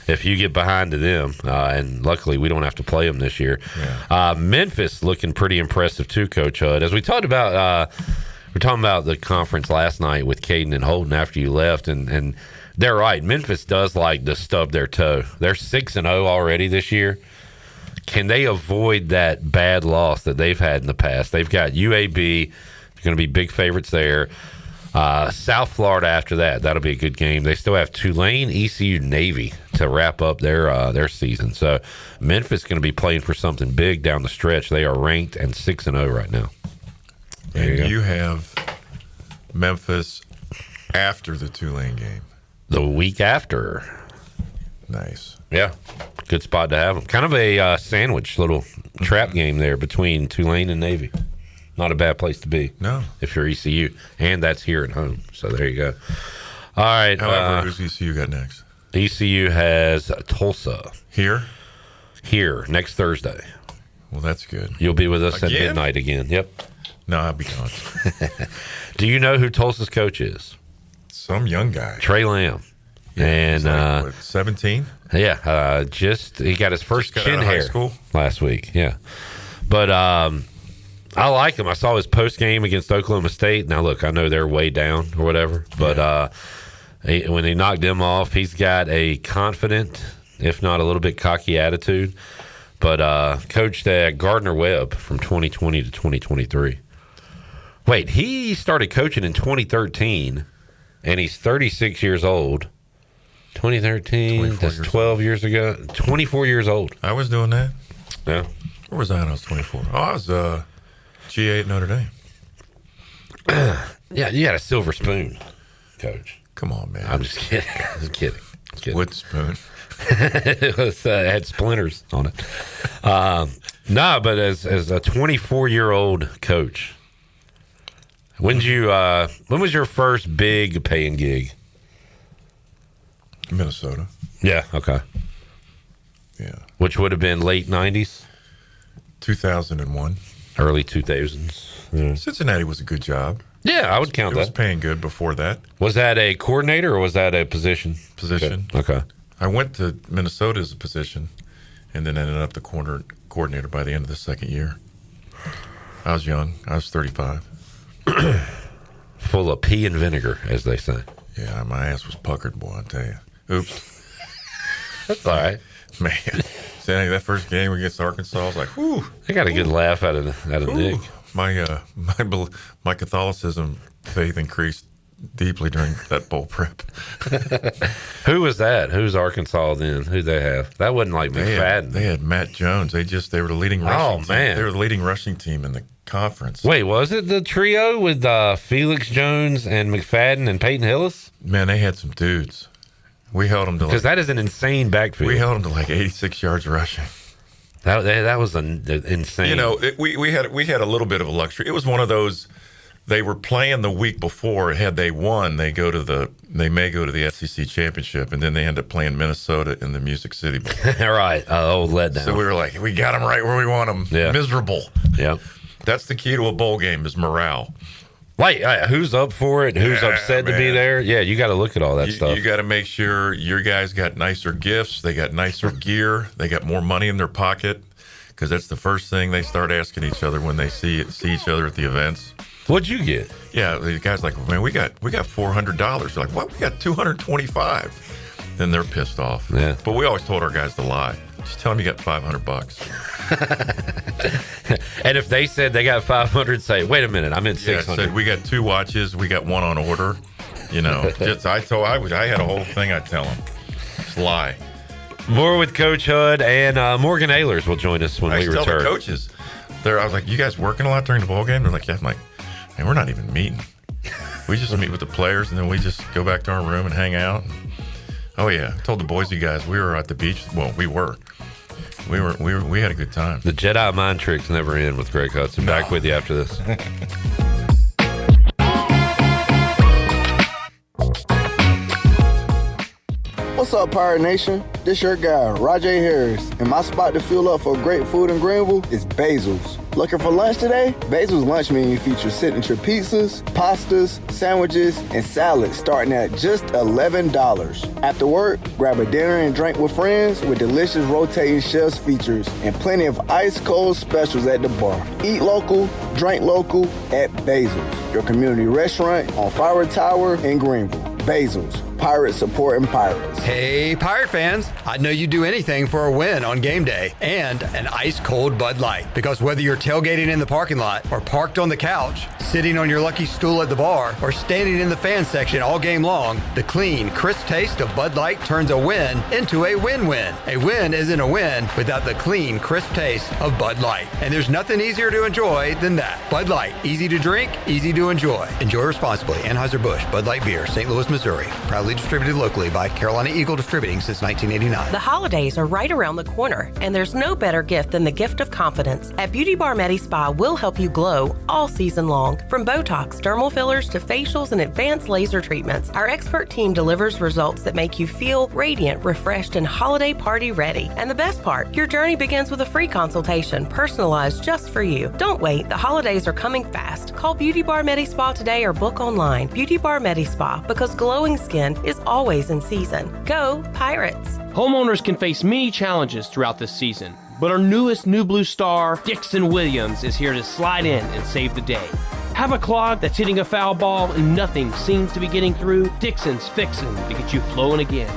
[SPEAKER 17] If you get behind to them, and luckily we don't have to play them this year. Yeah. Memphis looking pretty impressive too, Coach HUD. As we talked about, we're talking about the conference last night with Caden and Holden after you left, and they're right. Memphis does like to stub their toe. They're 6-0 already this year. Can they avoid that bad loss that they've had in the past? They've got UAB. They're going to be big favorites there. South Florida after that. That'll be a good game. They still have Tulane, ECU, Navy to wrap up their season. So Memphis is going to be playing for something big down the stretch. They are ranked and 6-0 right now.
[SPEAKER 6] And you have Memphis after the Tulane game.
[SPEAKER 17] the week after.
[SPEAKER 6] Nice.
[SPEAKER 17] Yeah. Good spot to have them. Kind of a sandwich little trap game there between Tulane and Navy. Not a bad place to be.
[SPEAKER 6] No.
[SPEAKER 17] If you're ECU. And that's here at home. So there you go. All right.
[SPEAKER 6] However, who's ECU got next?
[SPEAKER 17] ECU has Tulsa.
[SPEAKER 6] Here?
[SPEAKER 17] Here, next Thursday.
[SPEAKER 6] Well, that's good.
[SPEAKER 17] You'll be with us
[SPEAKER 6] Again?
[SPEAKER 17] at midnight again. Yep.
[SPEAKER 6] No, I'll be gone.
[SPEAKER 17] Do you know who Tulsa's coach is?
[SPEAKER 6] Some young guy.
[SPEAKER 17] Trey Lamb.
[SPEAKER 6] Yeah,
[SPEAKER 17] and
[SPEAKER 6] like, what, 17?
[SPEAKER 17] Yeah, he got his first
[SPEAKER 6] got
[SPEAKER 17] chin
[SPEAKER 6] out of high
[SPEAKER 17] hair
[SPEAKER 6] school?
[SPEAKER 17] last week. Yeah, but I like him. I saw his post game against Oklahoma State. Now look, I know they're way down or whatever, but when he knocked them off, he's got a confident, if not a little bit cocky attitude. But coached at Gardner Webb from 2020 to 2023. Wait, he started coaching in 2013, and he's 36 years old. 2013, that's 12 years ago. 24 years old.
[SPEAKER 6] I was doing that.
[SPEAKER 17] Yeah.
[SPEAKER 6] Where was I when I was 24? Oh, I was GA at Notre Dame.
[SPEAKER 17] Yeah, you had a silver spoon, Coach.
[SPEAKER 6] Come on, man.
[SPEAKER 17] I'm just kidding. Just kidding.
[SPEAKER 6] Wood spoon.
[SPEAKER 17] It had splinters on it. No, but as a 24-year-old coach, when was your first big paying gig?
[SPEAKER 6] Minnesota.
[SPEAKER 17] Yeah. Okay.
[SPEAKER 6] Yeah.
[SPEAKER 17] Which would have been late 90s?
[SPEAKER 6] 2001.
[SPEAKER 17] Early 2000s. Yeah.
[SPEAKER 6] Cincinnati was a good job.
[SPEAKER 17] Yeah, I would count that.
[SPEAKER 6] It was paying good before that.
[SPEAKER 17] Was that a coordinator or was that a position?
[SPEAKER 6] Position.
[SPEAKER 17] Okay.
[SPEAKER 6] I went to Minnesota as a position and then ended up the coordinator by the end of the second year. I was young. I was 35.
[SPEAKER 17] Full of pea and vinegar, as they say.
[SPEAKER 6] Yeah, my ass was puckered, boy, I tell you. Oops.
[SPEAKER 17] That's all right.
[SPEAKER 6] Man, that first game against Arkansas, I was like, whew.
[SPEAKER 17] I got a good laugh out of Nick.
[SPEAKER 6] My Catholicism faith increased deeply during that bowl prep.
[SPEAKER 17] Who was that? Who's Arkansas then? Who'd they have? That wasn't like McFadden.
[SPEAKER 6] They had Matt Jones. They were the leading rushing team.
[SPEAKER 17] Man.
[SPEAKER 6] They were the leading rushing team in the conference.
[SPEAKER 17] Wait, was it the trio with Felix Jones and McFadden and Peyton Hillis?
[SPEAKER 6] Man, they had some dudes. We held them to
[SPEAKER 17] because that is an insane backfield.
[SPEAKER 6] We held them to like 86 yards rushing.
[SPEAKER 17] That was insane.
[SPEAKER 6] You know, we had a little bit of a luxury. It was one of those. They were playing the week before. Had they won, they may go to the SEC championship, and then they end up playing Minnesota in the Music City Bowl.
[SPEAKER 17] Right, old letdown.
[SPEAKER 6] So we were like, we got them right where we want them.
[SPEAKER 17] Yeah.
[SPEAKER 6] Miserable.
[SPEAKER 17] Yeah,
[SPEAKER 6] that's the key to a bowl game is morale.
[SPEAKER 17] Like, who's up for it? Who's upset to be there? Yeah, you got to look at all that stuff.
[SPEAKER 6] You got to make sure your guys got nicer gifts. They got nicer gear. They got more money in their pocket because that's the first thing they start asking each other when they see each other at the events.
[SPEAKER 17] What'd you get?
[SPEAKER 6] Yeah, the guy's like, man, we got $400. They're like, what? We got $225. Then they're pissed off.
[SPEAKER 17] Yeah.
[SPEAKER 6] But we always told our guys to lie. Just tell them you got $500.
[SPEAKER 17] And if they said they got 500, say, wait a minute, I'm in 600.
[SPEAKER 6] Yeah, said we got 2 watches, we got 1 on order. You know, I had a whole thing I'd tell them. Just lie.
[SPEAKER 17] More with Coach Hud and Morgan Ahlers will join us when we return.
[SPEAKER 6] I tell the coaches, I was like, you guys working a lot during the ball game? They're like, yeah. I'm like, man, we're not even meeting. We just meet with the players and then we just go back to our room and hang out. Oh yeah, I told the Boise guys we were at the beach. Well, we had a good time.
[SPEAKER 17] The Jedi mind tricks never end with Greg Hudson. Back with you after this.
[SPEAKER 1] What's up, Pirate Nation? This your guy, Rajay Harris, and my spot to fuel up for great food in Greenville is Basil's. Looking for lunch today? Basil's lunch menu features signature pizzas, pastas, sandwiches, and salads starting at just $11. After work, grab a dinner and drink with friends with delicious rotating shelf features and plenty of ice-cold specials at the bar. Eat local, drink local at Basil's, your community restaurant on Fire Tower in Greenville. Basil's, Pirates supporting Pirates.
[SPEAKER 10] Hey, Pirate fans, I'd know you'd do anything for a win on game day and an ice-cold Bud Light. Because whether you're tailgating in the parking lot or parked on the couch, sitting on your lucky stool at the bar, or standing in the fan section all game long, the clean, crisp taste of Bud Light turns a win into a win-win. A win isn't a win without the clean, crisp taste of Bud Light. And there's nothing easier to enjoy than that. Bud Light, easy to drink, easy to enjoy. Enjoy responsibly. Anheuser-Busch, Bud Light Beer, St. Louis, Missouri. Proudly proudly distributed locally by Carolina Eagle Distributing since 1989.
[SPEAKER 13] The holidays are right around the corner, and there's no better gift than the gift of confidence. At Beauty Bar Medi Spa, we'll help you glow all season long. From Botox, dermal fillers, to facials and advanced laser treatments, our expert team delivers results that make you feel radiant, refreshed, and holiday party ready. And the best part, your journey begins with a free consultation, personalized just for you. Don't wait, the holidays are coming fast. Call Beauty Bar Medi Spa today or book online. Beauty Bar Medi Spa, because glowing skin is always in season. Go Pirates!
[SPEAKER 14] Homeowners can face many challenges throughout this season, but our newest New Blue star, Dixon Williams, is here to slide in and save the day. Have a clog that's hitting a foul ball and nothing seems to be getting through? Dixon's fixing to get you flowing again.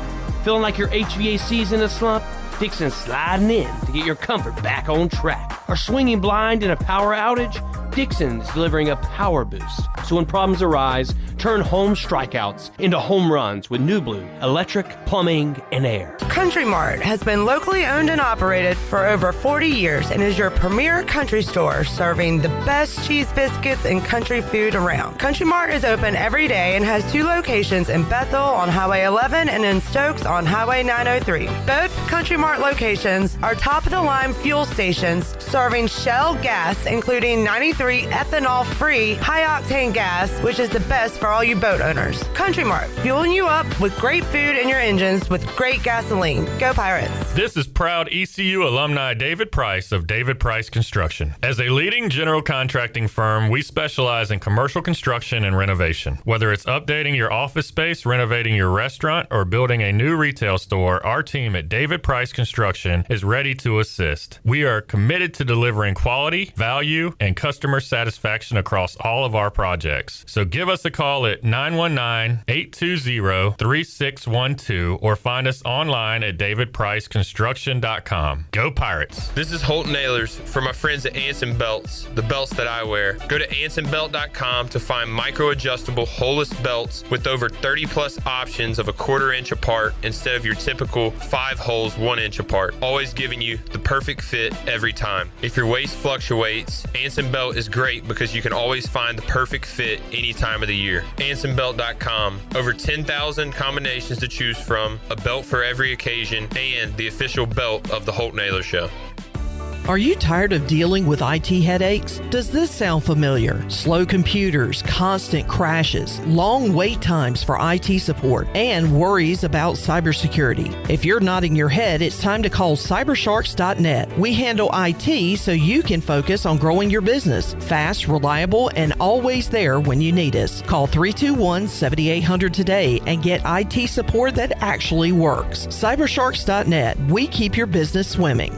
[SPEAKER 14] Feeling like your HVAC's in a slump? Dixon's sliding in to get your comfort back on track. Are swinging blind in a power outage? Dixon is delivering a power boost. So when problems arise, turn home strikeouts into home runs with New Blue, electric, plumbing, and air.
[SPEAKER 15] Country Mart has been locally owned and operated for over 40 years and is your premier country store serving the best cheese biscuits and country food around. Country Mart is open every day and has 2 locations in Bethel on Highway 11 and in Stokes on Highway 903. Both Country Mart locations are top-of-the-line fuel stations serving Shell gas, including 93 ethanol-free high-octane gas, which is the best for all you boat owners. Country Mart, fueling you up with great food in your engines with great gasoline. Go Pirates!
[SPEAKER 16] This is proud ECU alumni David Price of David Price Construction. As a leading general contracting firm, we specialize in commercial construction and renovation. Whether it's updating your office space, renovating your restaurant, or building a new retail store, our team at David Price Construction is ready to assist. We are committed to delivering quality, value, and customer satisfaction across all of our projects. So give us a call at 919-820-3612 or find us online at davidpriceconstruction.com. Go Pirates!
[SPEAKER 18] This is Holton Ahlers for my friends at Anson Belts, the belts that I wear. Go to ansonbelt.com to find micro-adjustable holeless belts with over 30 plus options of a 1/4 inch apart instead of your typical 5 holes 1 inch apart, always giving you the perfect fit every time. If your waist fluctuates, Anson Belt is great because you can always find the perfect fit any time of the year. AnsonBelt.com. Over 10,000 combinations to choose from, a belt for every occasion, and the official belt of the Holton Ahlers Show.
[SPEAKER 24] Are you tired of dealing with IT headaches? Does this sound familiar? Slow computers, constant crashes, long wait times for IT support, and worries about cybersecurity. If you're nodding your head, it's time to call cybersharks.net. We handle IT so you can focus on growing your business. Fast, reliable, and always there when you need us. Call 321-7800 today and get IT support that actually works. Cybersharks.net. We keep your business swimming.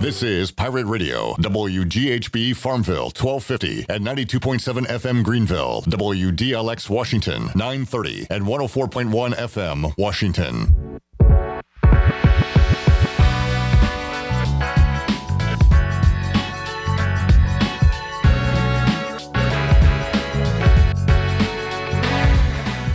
[SPEAKER 9] This is Pirate Radio, WGHB Farmville, 1250 at 92.7 FM Greenville, WDLX Washington, 930 and 104.1 FM Washington.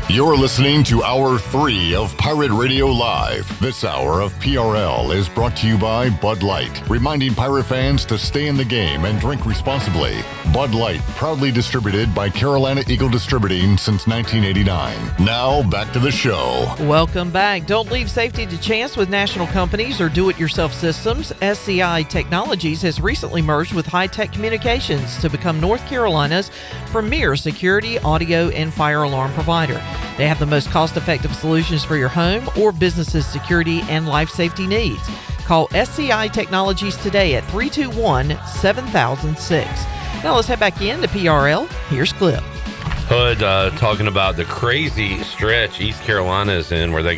[SPEAKER 9] You're listening to Hour 3 of Pirate Radio Live. This hour of PRL is brought to you by Bud Light, reminding pirate fans to stay in the game and drink responsibly. Bud Light, proudly distributed by Carolina Eagle Distributing since 1989. Now, back to the show.
[SPEAKER 24] Welcome back. Don't leave safety to chance with national companies or do-it-yourself systems. SCI Technologies has recently merged with High Tech Communications to become North Carolina's premier security, audio, and fire alarm provider. They have the most cost-effective solutions for your home or business's security and life safety needs. Call SCI Technologies today at 321-7006. Now let's head back into PRL. Here's Clip.
[SPEAKER 17] Hood talking about the crazy stretch East Carolina is in where they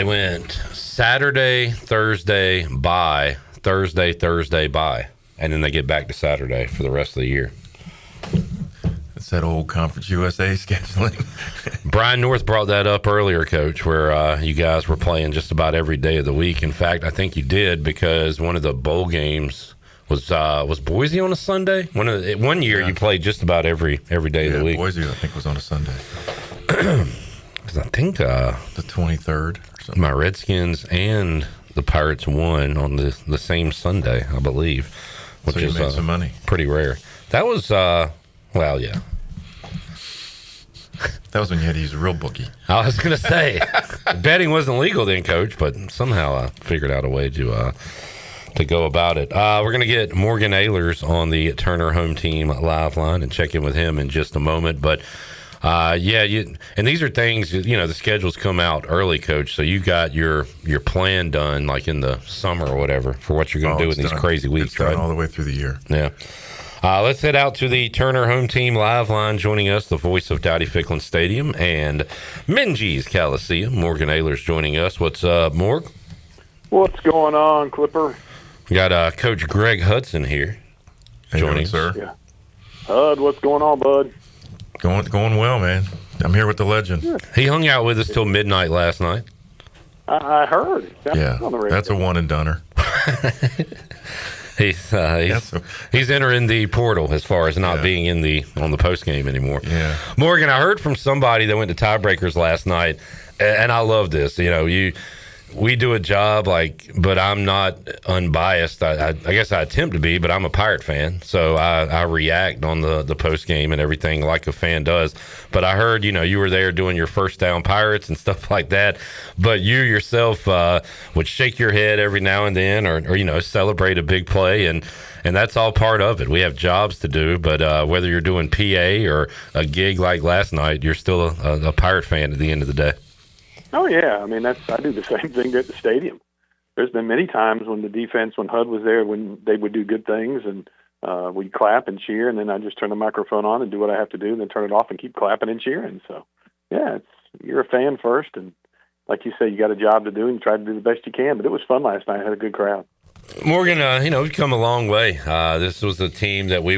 [SPEAKER 17] went Saturday, Thursday, bye, Thursday, bye, and then they get back to Saturday for the rest of the year.
[SPEAKER 6] That old Conference USA scheduling.
[SPEAKER 17] Brian North brought that up earlier, Coach, where you guys were playing just about every day of the week. In fact, I think you did because one of the bowl games was Boise on a Sunday. One year you played just about every day of the week.
[SPEAKER 6] Boise, I think, was on a Sunday.
[SPEAKER 17] Because I think
[SPEAKER 6] the 23rd or something.
[SPEAKER 17] My Redskins and the Pirates won on the same Sunday, I believe, which
[SPEAKER 6] so you
[SPEAKER 17] is
[SPEAKER 6] made some money.
[SPEAKER 17] Pretty rare. That was well, yeah.
[SPEAKER 6] That was when you had to use a real bookie.
[SPEAKER 17] I was going to say, betting wasn't legal then, Coach, but somehow I figured out a way to go about it. We're going to get Morgan Ahlers on the Turner Home Team live line and check in with him in just a moment. But, and these are things, the schedules come out early, Coach, so you got your plan done like in the summer or whatever for what you're going to do in these crazy weeks,
[SPEAKER 6] right? All the way through the year.
[SPEAKER 17] Yeah. Let's head out to the Turner Home Team live line. Joining us, the voice of Dowdy Ficklin Stadium and Minges Coliseum, Morgan Ahlers joining us. What's up, Morg?
[SPEAKER 2] What's going on, Clipper?
[SPEAKER 17] We got Coach Greg Hudson here joining us.
[SPEAKER 6] Sir.
[SPEAKER 2] Yeah. Hud, what's going on, bud?
[SPEAKER 6] Going well, man. I'm here with the legend.
[SPEAKER 2] Yeah.
[SPEAKER 17] He hung out with us till midnight last night.
[SPEAKER 2] I heard.
[SPEAKER 6] That's a one and doneer.
[SPEAKER 17] He's entering the portal as far as not being on the post game anymore.
[SPEAKER 6] Yeah,
[SPEAKER 17] Morgan, I heard from somebody that went to tiebreakers last night, and I love this. We do a job but I'm not unbiased. I guess I attempt to be, but I'm a Pirate fan, so I react on the post game and everything like a fan does. But I heard you were there doing your first down Pirates and stuff like that. But you yourself would shake your head every now and then, or celebrate a big play, and that's all part of it. We have jobs to do, but whether you're doing PA or a gig like last night, you're still a Pirate fan at the end of the day.
[SPEAKER 2] Oh, yeah. I mean, I do the same thing at the stadium. There's been many times when the defense, when HUD was there, when they would do good things, and we'd clap and cheer, and then I just turn the microphone on and do what I have to do, and then turn it off and keep clapping and cheering. So, yeah, you're a fan first, and like you say, you got a job to do, and you try to do the best you can. But it was fun last night. I had a good crowd.
[SPEAKER 17] Morgan, we've come a long way. This was a team that we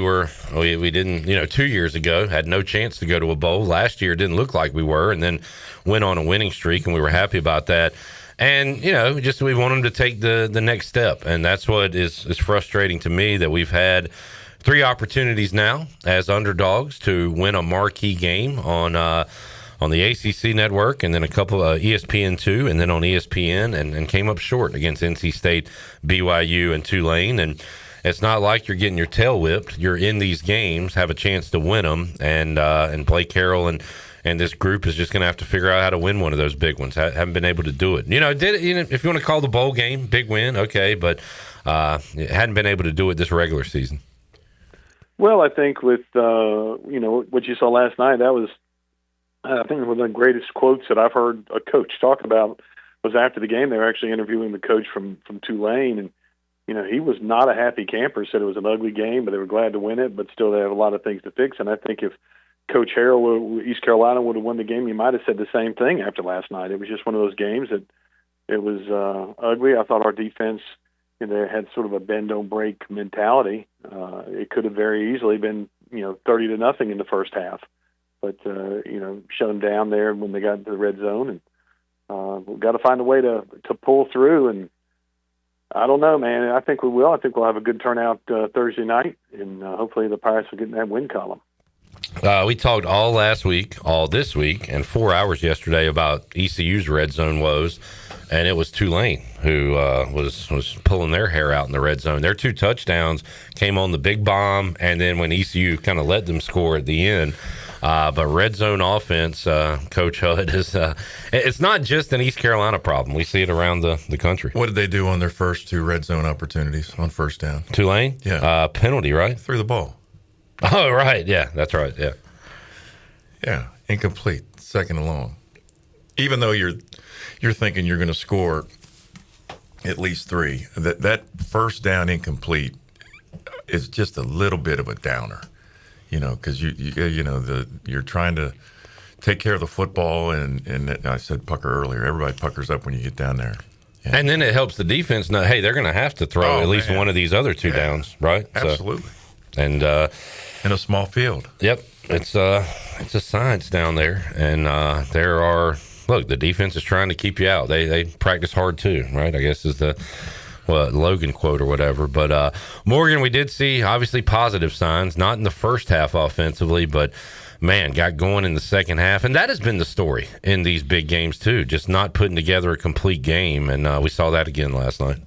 [SPEAKER 17] didn't, 2 years ago, had no chance to go to a bowl. Last year, it didn't look like we were, and then went on a winning streak, and we were happy about that. And, we want them to take the next step. And that's what is frustrating to me, that we've had 3 opportunities now as underdogs to win a marquee game on the ACC network, and then a couple ESPN2, and then on ESPN, and came up short against NC State, BYU, and Tulane. And it's not like you're getting your tail whipped. You're in these games, have a chance to win them, and Blake Carroll and this group is just going to have to figure out how to win one of those big ones. Haven't been able to do it. If you want to call the bowl game big win, okay, but hadn't been able to do it this regular season.
[SPEAKER 2] Well, I think with what you saw last night, that was, I think, one of the greatest quotes that I've heard a coach talk about was after the game. They were actually interviewing the coach from Tulane, and he was not a happy camper. Said it was an ugly game, but they were glad to win it. But still, they have a lot of things to fix. And I think if Coach Harrell, East Carolina, would have won the game, he might have said the same thing after last night. It was just one of those games that it was ugly. I thought our defense, they had sort of a bend don't break mentality. It could have very easily been 30-0 in the first half. But, shut them down there when they got into the red zone. And we've got to find a way to pull through. And I don't know, man. I think we will. I think we'll have a good turnout Thursday night. And hopefully the Pirates will get in that win column.
[SPEAKER 17] We talked all last week, all this week, and 4 hours yesterday about ECU's red zone woes. And it was Tulane who was pulling their hair out in the red zone. Their 2 touchdowns came on the big bomb. And then when ECU kind of let them score at the end, but red zone offense, Coach HUD, it's not just an East Carolina problem. We see it around the country.
[SPEAKER 6] What did they do on their first 2 red zone opportunities on first down?
[SPEAKER 17] Tulane?
[SPEAKER 6] Yeah.
[SPEAKER 17] Penalty, right?
[SPEAKER 6] Threw the ball.
[SPEAKER 17] Oh, right. Yeah, that's right. Yeah.
[SPEAKER 6] Yeah, incomplete, second and long. Even though you're thinking you're going to score at least 3, that first down incomplete is just a little bit of a downer. Because you're trying to take care of the football, and I said pucker earlier. Everybody puckers up when you get down there,
[SPEAKER 17] and then it helps the defense know, hey, they're going to have to throw at least one of these other 2 downs, right?
[SPEAKER 6] Absolutely.
[SPEAKER 17] And
[SPEAKER 6] in a small field.
[SPEAKER 17] Yep, it's a science down there, and the defense is trying to keep you out. They practice hard too, right? I guess is the Logan quote or whatever. But Morgan, we did see obviously positive signs, not in the first half offensively, but man, got going in the second half. And that has been the story in these big games too, just not putting together a complete game. And we saw that again last night.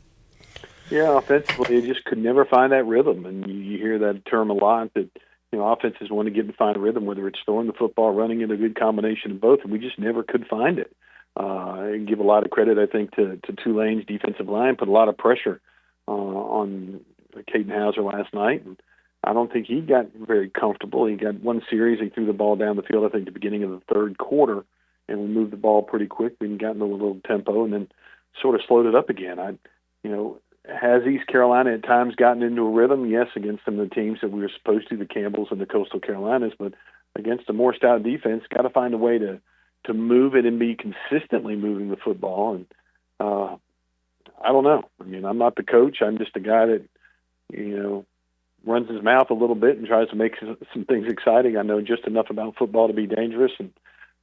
[SPEAKER 2] Yeah, offensively, they just could never find that rhythm. And you hear that term a lot, that offenses want to get and find rhythm, whether it's throwing the football, running it, a good combination of both, and we just never could find it. I give a lot of credit, I think, to Tulane's defensive line, put a lot of pressure on Caden Hauser last night, and I don't think he got very comfortable. He got one series, he threw the ball down the field, I think, at the beginning of the third quarter, and we moved the ball pretty quickly and got into a little tempo and then sort of slowed it up again. Has East Carolina at times gotten into a rhythm? Yes, against some of the teams that we were supposed to, the Campbells and the Coastal Carolinas, but against a more stout defense, got to find a way to move it and be consistently moving the football. And I don't know. I mean, I'm not the coach. I'm just a guy that, runs his mouth a little bit and tries to make some things exciting. I know just enough about football to be dangerous, and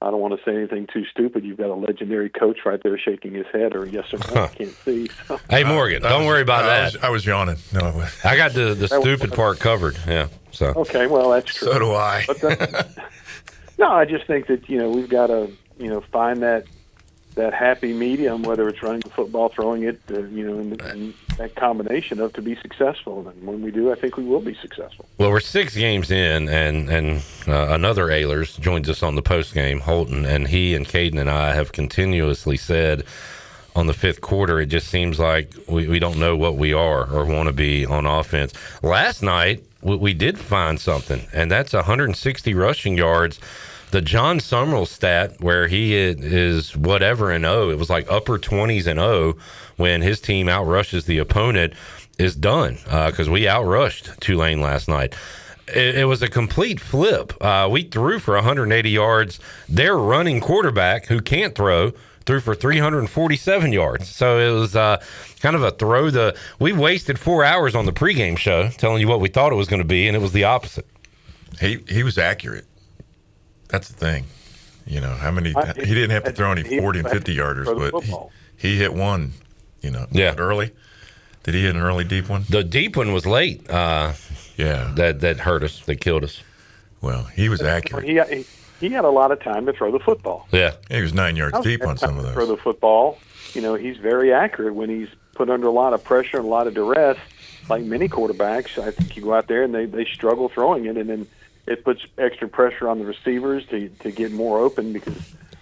[SPEAKER 2] I don't want to say anything too stupid. You've got a legendary coach right there shaking his head, or yes or no, I can't see. So.
[SPEAKER 17] Hey, Morgan, don't worry about that.
[SPEAKER 6] I was yawning. No,
[SPEAKER 17] I got the stupid part covered. Yeah. So.
[SPEAKER 2] Okay, well, that's true.
[SPEAKER 6] So do I.
[SPEAKER 2] But no, I just think that, we've got to, find that happy medium, whether it's running the football, throwing it, and that combination of to be successful. And when we do, I think we will be successful.
[SPEAKER 17] Well, we're 6 games in, and another Ahlers joins us on the post game, Holton, and he and Caden and I have continuously said on the 5th quarter, it just seems like we don't know what we are or want to be on offense. Last night, we did find something, and that's 160 rushing yards. The John Summerall stat where he is whatever and it was like upper 20s and when his team outrushes the opponent is done because we outrushed Tulane last night. It was a complete flip. We threw for 180 yards. Their running quarterback, who can't threw for 347 yards. So it was kind of a we wasted 4 hours on the pregame show telling you what we thought it was going to be, and it was the opposite.
[SPEAKER 6] He was accurate. That's the thing. How many he didn't have to throw any 40 and 50 yarders, but he hit one, early. Did he hit an early deep one?
[SPEAKER 17] The deep one was late. That hurt us. That killed us.
[SPEAKER 6] Well, he was accurate.
[SPEAKER 2] He had a lot of time to throw the football.
[SPEAKER 17] Yeah.
[SPEAKER 6] He was 9 yards deep on some of those.
[SPEAKER 2] Throw the football. He's very accurate when he's put under a lot of pressure and a lot of duress, like many quarterbacks. I think you go out there and they struggle throwing it, and then it puts extra pressure on the receivers to get more open, because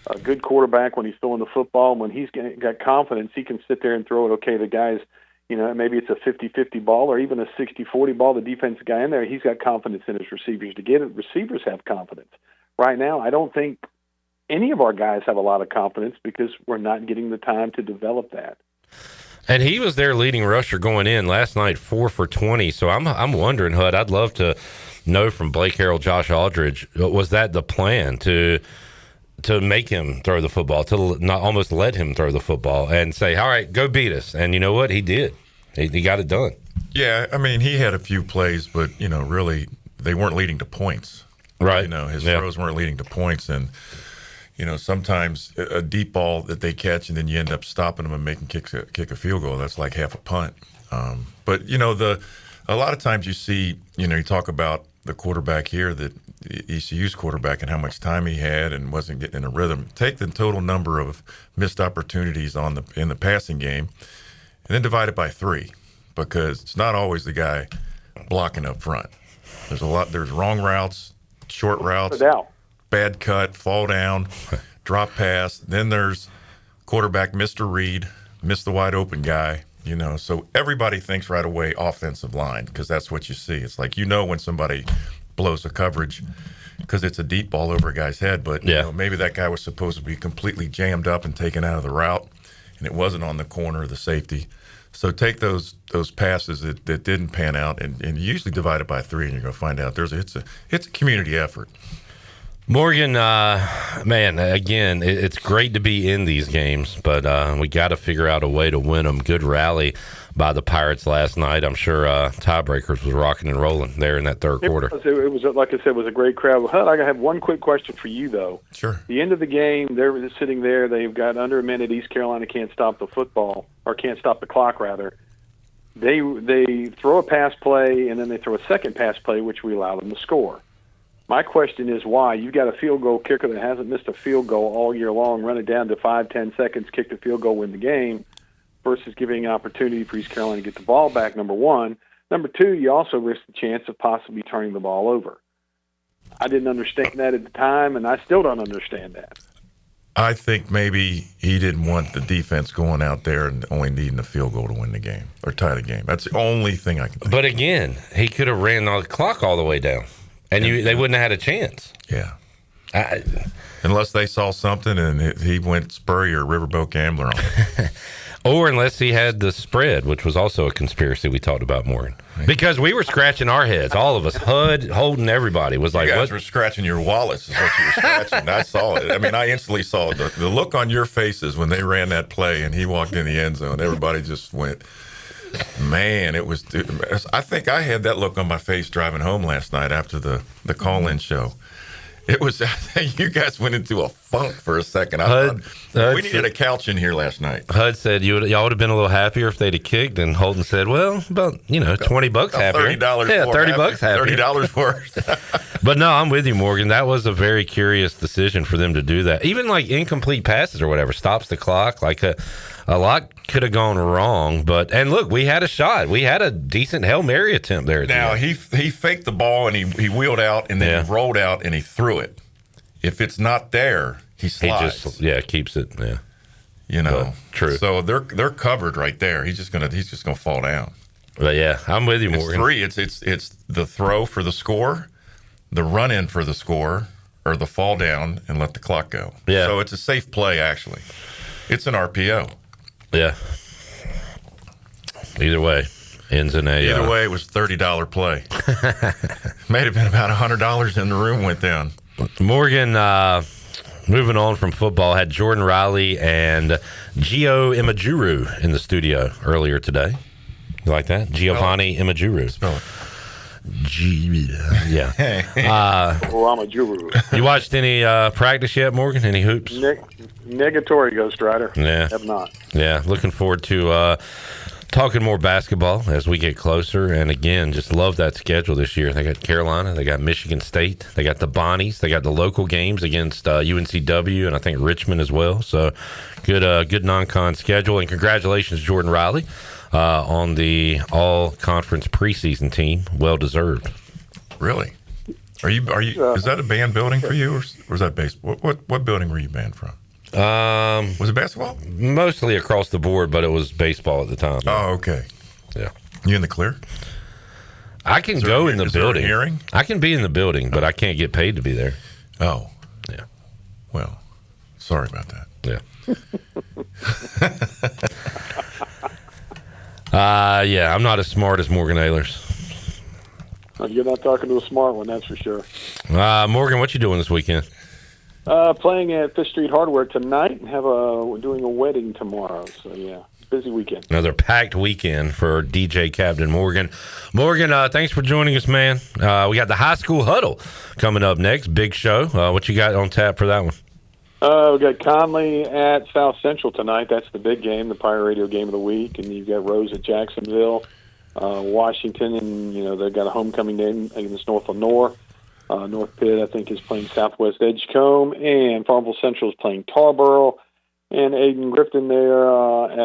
[SPEAKER 2] a good quarterback, when he's throwing the football, when he's got confidence, he can sit there and throw it. Okay, the guy's, maybe it's a 50-50 ball or even a 60-40 ball. The defensive guy in there, he's got confidence in his receivers to get it. Receivers have confidence. Right now, I don't think any of our guys have a lot of confidence because we're not getting the time to develop that.
[SPEAKER 17] And he was their leading rusher going in last night, 4 for 20. So I'm wondering, Hud, I'd love to know from Blake Harrell, Josh Aldridge, was that the plan to make him throw the football, to not almost let him throw the football and say, all right, go beat us? And you know what? He did. He got it done.
[SPEAKER 6] Yeah, I mean, he had a few plays, but, really, they weren't leading to points.
[SPEAKER 17] Right.
[SPEAKER 6] His throws weren't leading to points. And, sometimes a deep ball that they catch and then you end up stopping them and making kick a field goal, that's like half a punt. But, a lot of times you see, you talk about the quarterback here, that ECU's quarterback, and how much time he had and wasn't getting in a rhythm. Take the total number of missed opportunities in the passing game and then divide it by 3, because it's not always the guy blocking up front. There's wrong routes, short routes, bad cut, fall down, drop pass. Then there's quarterback missed a read, missed the wide open guy. So everybody thinks right away offensive line, because that's what you see. It's like, when somebody blows a coverage because it's a deep ball over a guy's head, but maybe that guy was supposed to be completely jammed up and taken out of the route, and it wasn't on the corner of the safety. So take those passes that didn't pan out, and you usually divide it by 3, and you're going to find out it's a community effort.
[SPEAKER 17] Morgan, man, again, it's great to be in these games, but we got to figure out a way to win them. Good rally by the Pirates last night. I'm sure Tiebreakers was rocking and rolling there in that third quarter.
[SPEAKER 2] It was, like I said, it was a great crowd. Hud, I have one quick question for you, though.
[SPEAKER 6] Sure.
[SPEAKER 2] The end of the game, they're sitting there. They've got under a minute. East Carolina can't stop the football, or can't stop the clock, rather. They throw a pass play, and then they throw a second pass play, which we allow them to score. My question is why? You've got a field goal kicker that hasn't missed a field goal all year long, run it down to 5-10 seconds, kick the field goal, win the game, versus giving an opportunity for East Carolina to get the ball back, number one. Number two, you also risk the chance of possibly turning the ball over. I didn't understand that at the time, and I still don't understand that.
[SPEAKER 6] I think maybe he didn't want the defense going out there and only needing a field goal to win the game or tie the game. That's the only thing I can think.
[SPEAKER 17] But again, he could have ran the clock all the way down, and they wouldn't have had a chance.
[SPEAKER 6] Yeah. Unless they saw something and he went Spurrier, Riverboat Gambler on it.
[SPEAKER 17] Or unless he had the spread, which was also a conspiracy we talked about, Morgan. Because we were scratching our heads, all of us. HUD, Holden, everybody was like,
[SPEAKER 6] you guys
[SPEAKER 17] what?
[SPEAKER 6] were scratching your wallets is what you were scratching. I saw it. I mean, I instantly saw the look on your faces when they ran that play and he walked in the end zone. Everybody just went, man, it was. I think I had that look on my face driving home last night after the call-in show. It was, I think you guys went into a funk for a second. I thought, we needed a couch in here last night.
[SPEAKER 17] HUD said y'all would have been a little happier if they'd have kicked, and Holden said, well, about, $20 happier.
[SPEAKER 6] $30
[SPEAKER 17] yeah, $30 happier.
[SPEAKER 6] $30 worth.
[SPEAKER 17] But no, I'm with you, Morgan. That was a very curious decision for them to do that. Even like incomplete passes or whatever, stops the clock. Like a lot could have gone wrong. And look, we had a shot. We had a decent Hail Mary attempt there.
[SPEAKER 6] Now, he faked the ball and he wheeled out and then he rolled out and he threw it. If it's not there, he slides.
[SPEAKER 17] He just, keeps it. Yeah.
[SPEAKER 6] But,
[SPEAKER 17] true.
[SPEAKER 6] So they're covered right there. He's just gonna fall down.
[SPEAKER 17] But yeah, I'm with you, Morgan.
[SPEAKER 6] It's three. It's the throw for the score, the run in for the score, or the fall down and let the clock go.
[SPEAKER 17] Yeah.
[SPEAKER 6] So it's a safe play actually. It's an RPO.
[SPEAKER 17] Yeah. Either way, ends in a.
[SPEAKER 6] Either way, it was $30 play. May have been about $100 in the room went down.
[SPEAKER 17] Morgan, moving on from football, had Jordan Riley and Gio Emejuru in the studio earlier today. You like that? Giovanni Emejuru.
[SPEAKER 6] Spell it.
[SPEAKER 17] Yeah.
[SPEAKER 2] I'm a Emejuru.
[SPEAKER 17] You watched any practice yet, Morgan? Any hoops?
[SPEAKER 2] Negatory, Ghost Rider.
[SPEAKER 17] Yeah.
[SPEAKER 2] Have not.
[SPEAKER 17] Yeah. Looking forward to talking more basketball as we get closer. And again, just love that schedule this year. They got Carolina, they got Michigan State, they got the Bonnies, they got the local games against UNCW and I think Richmond as well. So good non-con schedule. And congratulations, Jordan Riley, on the all-conference preseason team. Well deserved.
[SPEAKER 6] Really? Are you? Is that a band building for you, or is that baseball? What building were you banned from? Was it basketball?
[SPEAKER 17] Mostly across the board, but it was baseball at the time.
[SPEAKER 6] Oh, okay.
[SPEAKER 17] Yeah.
[SPEAKER 6] You in the clear?
[SPEAKER 17] I can go in the building.
[SPEAKER 6] Hearing?
[SPEAKER 17] I can be in the building, but I can't get paid to be there.
[SPEAKER 6] Oh.
[SPEAKER 17] Yeah.
[SPEAKER 6] Well, sorry about that.
[SPEAKER 17] Yeah. Yeah, I'm not as smart as Morgan Ahlers.
[SPEAKER 2] You're not talking to a smart one, that's for sure.
[SPEAKER 17] Morgan, what you doing this weekend?
[SPEAKER 2] Playing at Fifth Street Hardware tonight and we're doing a wedding tomorrow. So, yeah, busy weekend.
[SPEAKER 17] Another packed weekend for DJ Captain Morgan. Morgan, thanks for joining us, man. We got the high school huddle coming up next. Big show. What you got on tap for that one?
[SPEAKER 2] We got Conley at South Central tonight. That's the big game, the Pirate Radio game of the week. And you've got Rose at Jacksonville, Washington, and, they've got a homecoming game against North Lenore. North Pitt, I think, is playing Southwest Edgecombe, and Farmville Central is playing Tarboro, and Aiden Grifton there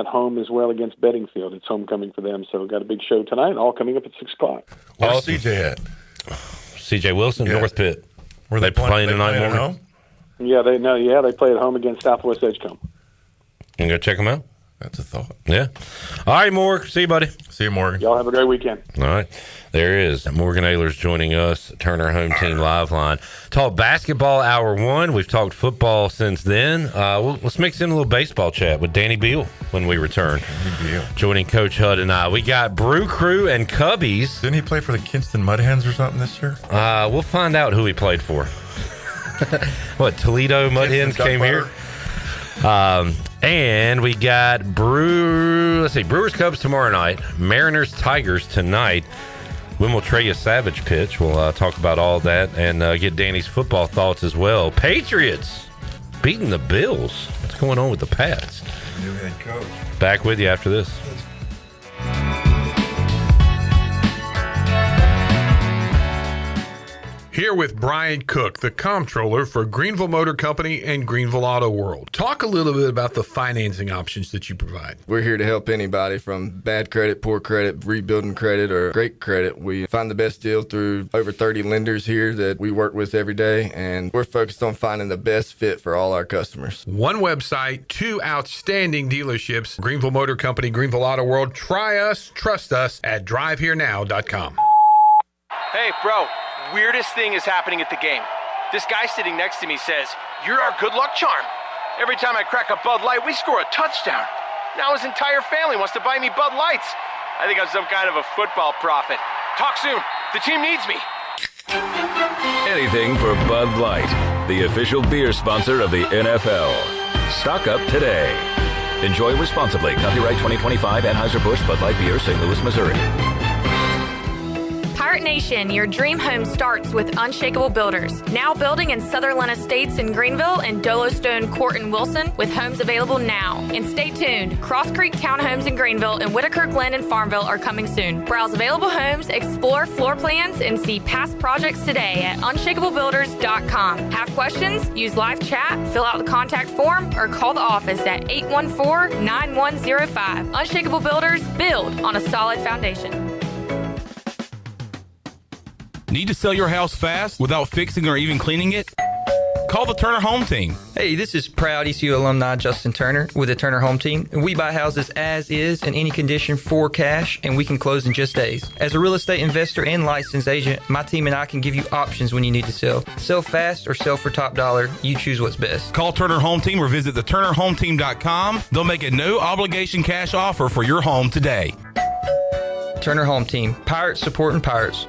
[SPEAKER 2] at home as well against Beddingfield. It's homecoming for them, so we've got a big show tonight, all coming up at 6 o'clock.
[SPEAKER 6] Where's CJ at?
[SPEAKER 17] CJ Wilson,
[SPEAKER 6] Yeah.
[SPEAKER 17] North Pitt.
[SPEAKER 6] Were they
[SPEAKER 17] playing tonight,
[SPEAKER 6] at
[SPEAKER 17] Morgan?
[SPEAKER 6] home?
[SPEAKER 2] Yeah, they play at home against Southwest Edgecombe.
[SPEAKER 17] You go check them out?
[SPEAKER 6] That's a thought.
[SPEAKER 17] Yeah. All right, Morgan. See you, buddy.
[SPEAKER 6] See you, Morgan.
[SPEAKER 2] Y'all have a great weekend.
[SPEAKER 17] All right. There is Morgan Ahlers joining us, Turner Home Team Live Line. Talk basketball hour one. We've talked football since then. Let's mix in a little baseball chat with Danny Beal when we return.
[SPEAKER 6] Beal.
[SPEAKER 17] Joining Coach HUD and I. We got Brew Crew and Cubbies.
[SPEAKER 6] Didn't he play for the Kinston Mud Hens or something this year?
[SPEAKER 17] We'll find out who he played for. What, Toledo Mud Hens came here? And we got Brewers Cubs tomorrow night, Mariners Tigers tonight. When will Treya Savage pitch? We'll talk about all that and get Danny's football thoughts as well. Patriots beating the Bills. What's going on with the Pats?
[SPEAKER 6] New head coach.
[SPEAKER 17] Back with you after this.
[SPEAKER 3] Here with Brian Cook, the comptroller for Greenville Motor Company and Greenville Auto World. Talk a little bit about the financing options that you provide.
[SPEAKER 4] We're here to help anybody from bad credit, poor credit, rebuilding credit, or great credit. We find the best deal through over 30 lenders here that we work with every day, and we're focused on finding the best fit for all our customers.
[SPEAKER 3] One website, 2 outstanding dealerships, Greenville Motor Company, Greenville Auto World. Try us, trust us at driveherenow.com.
[SPEAKER 5] Hey, bro. Weirdest thing is happening at the game. This guy sitting next to me says, "You're our good luck charm. Every time I crack a Bud Light, we score a touchdown. Now his entire family wants to buy me Bud Lights. I think I'm some kind of a football prophet. Talk soon. The team needs me."
[SPEAKER 19] Anything for Bud Light, the official beer sponsor of the NFL. Stock up today. Enjoy responsibly. Copyright 2025 Anheuser-Busch Bud Light Beer, St. Louis, Missouri.
[SPEAKER 20] Pirate Nation, your dream home starts with Unshakable Builders. Now building in Sutherland Estates in Greenville and Dolostone Court in Wilson, with homes available now. And stay tuned, Cross Creek Townhomes in Greenville and Whitaker Glen in Farmville are coming soon. Browse available homes, explore floor plans, and see past projects today at unshakablebuilders.com. Have questions? Use live chat, fill out the contact form, or call the office at 814-9105. Unshakable Builders, build on a solid foundation.
[SPEAKER 22] Need to sell your house fast without fixing or even cleaning it? Call the Turner Home Team.
[SPEAKER 23] Hey, this is proud ECU alumni Justin Turner with the Turner Home Team. We buy houses as is in any condition for cash, and we can close in just days. As a real estate investor and licensed agent, my team and I can give you options when you need to sell. Sell fast or sell for top dollar. You choose what's best.
[SPEAKER 22] Call Turner Home Team or visit theturnerhometeam.com. They'll make a no-obligation cash offer for your home today.
[SPEAKER 23] Turner Home Team. Pirates supporting pirates.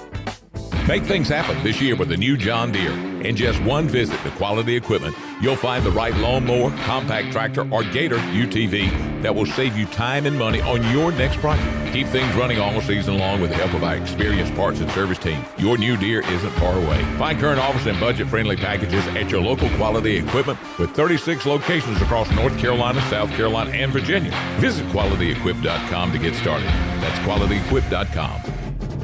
[SPEAKER 25] Make things happen this year with the new John Deere. In just one visit to Quality Equipment, you'll find the right lawnmower, compact tractor, or Gator UTV that will save you time and money on your next project. Keep things running all season long with the help of our experienced parts and service team. Your new Deere isn't far away. Find current offers and budget-friendly packages at your local Quality Equipment with 36 locations across North Carolina, South Carolina, and Virginia. Visit QualityEquip.com to get started. That's QualityEquip.com.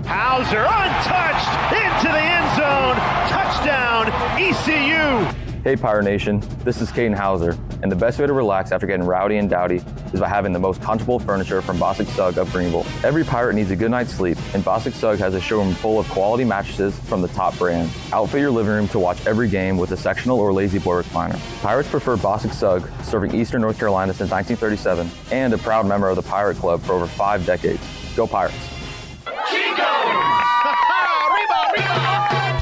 [SPEAKER 29] Hauser untouched into the end zone. Touchdown, ECU.
[SPEAKER 30] Hey, Pirate Nation. This is Caden Hauser, and the best way to relax after getting rowdy and dowdy is by having the most comfortable furniture from Bosick Sugg of Greenville. Every pirate needs a good night's sleep, and Bosick Sugg has a showroom full of quality mattresses from the top brands. Outfit your living room to watch every game with a sectional or lazy boy recliner. Pirates prefer Bosick Sugg, serving Eastern North Carolina since 1937, and a proud member of the Pirate Club for over 5 decades. Go Pirates.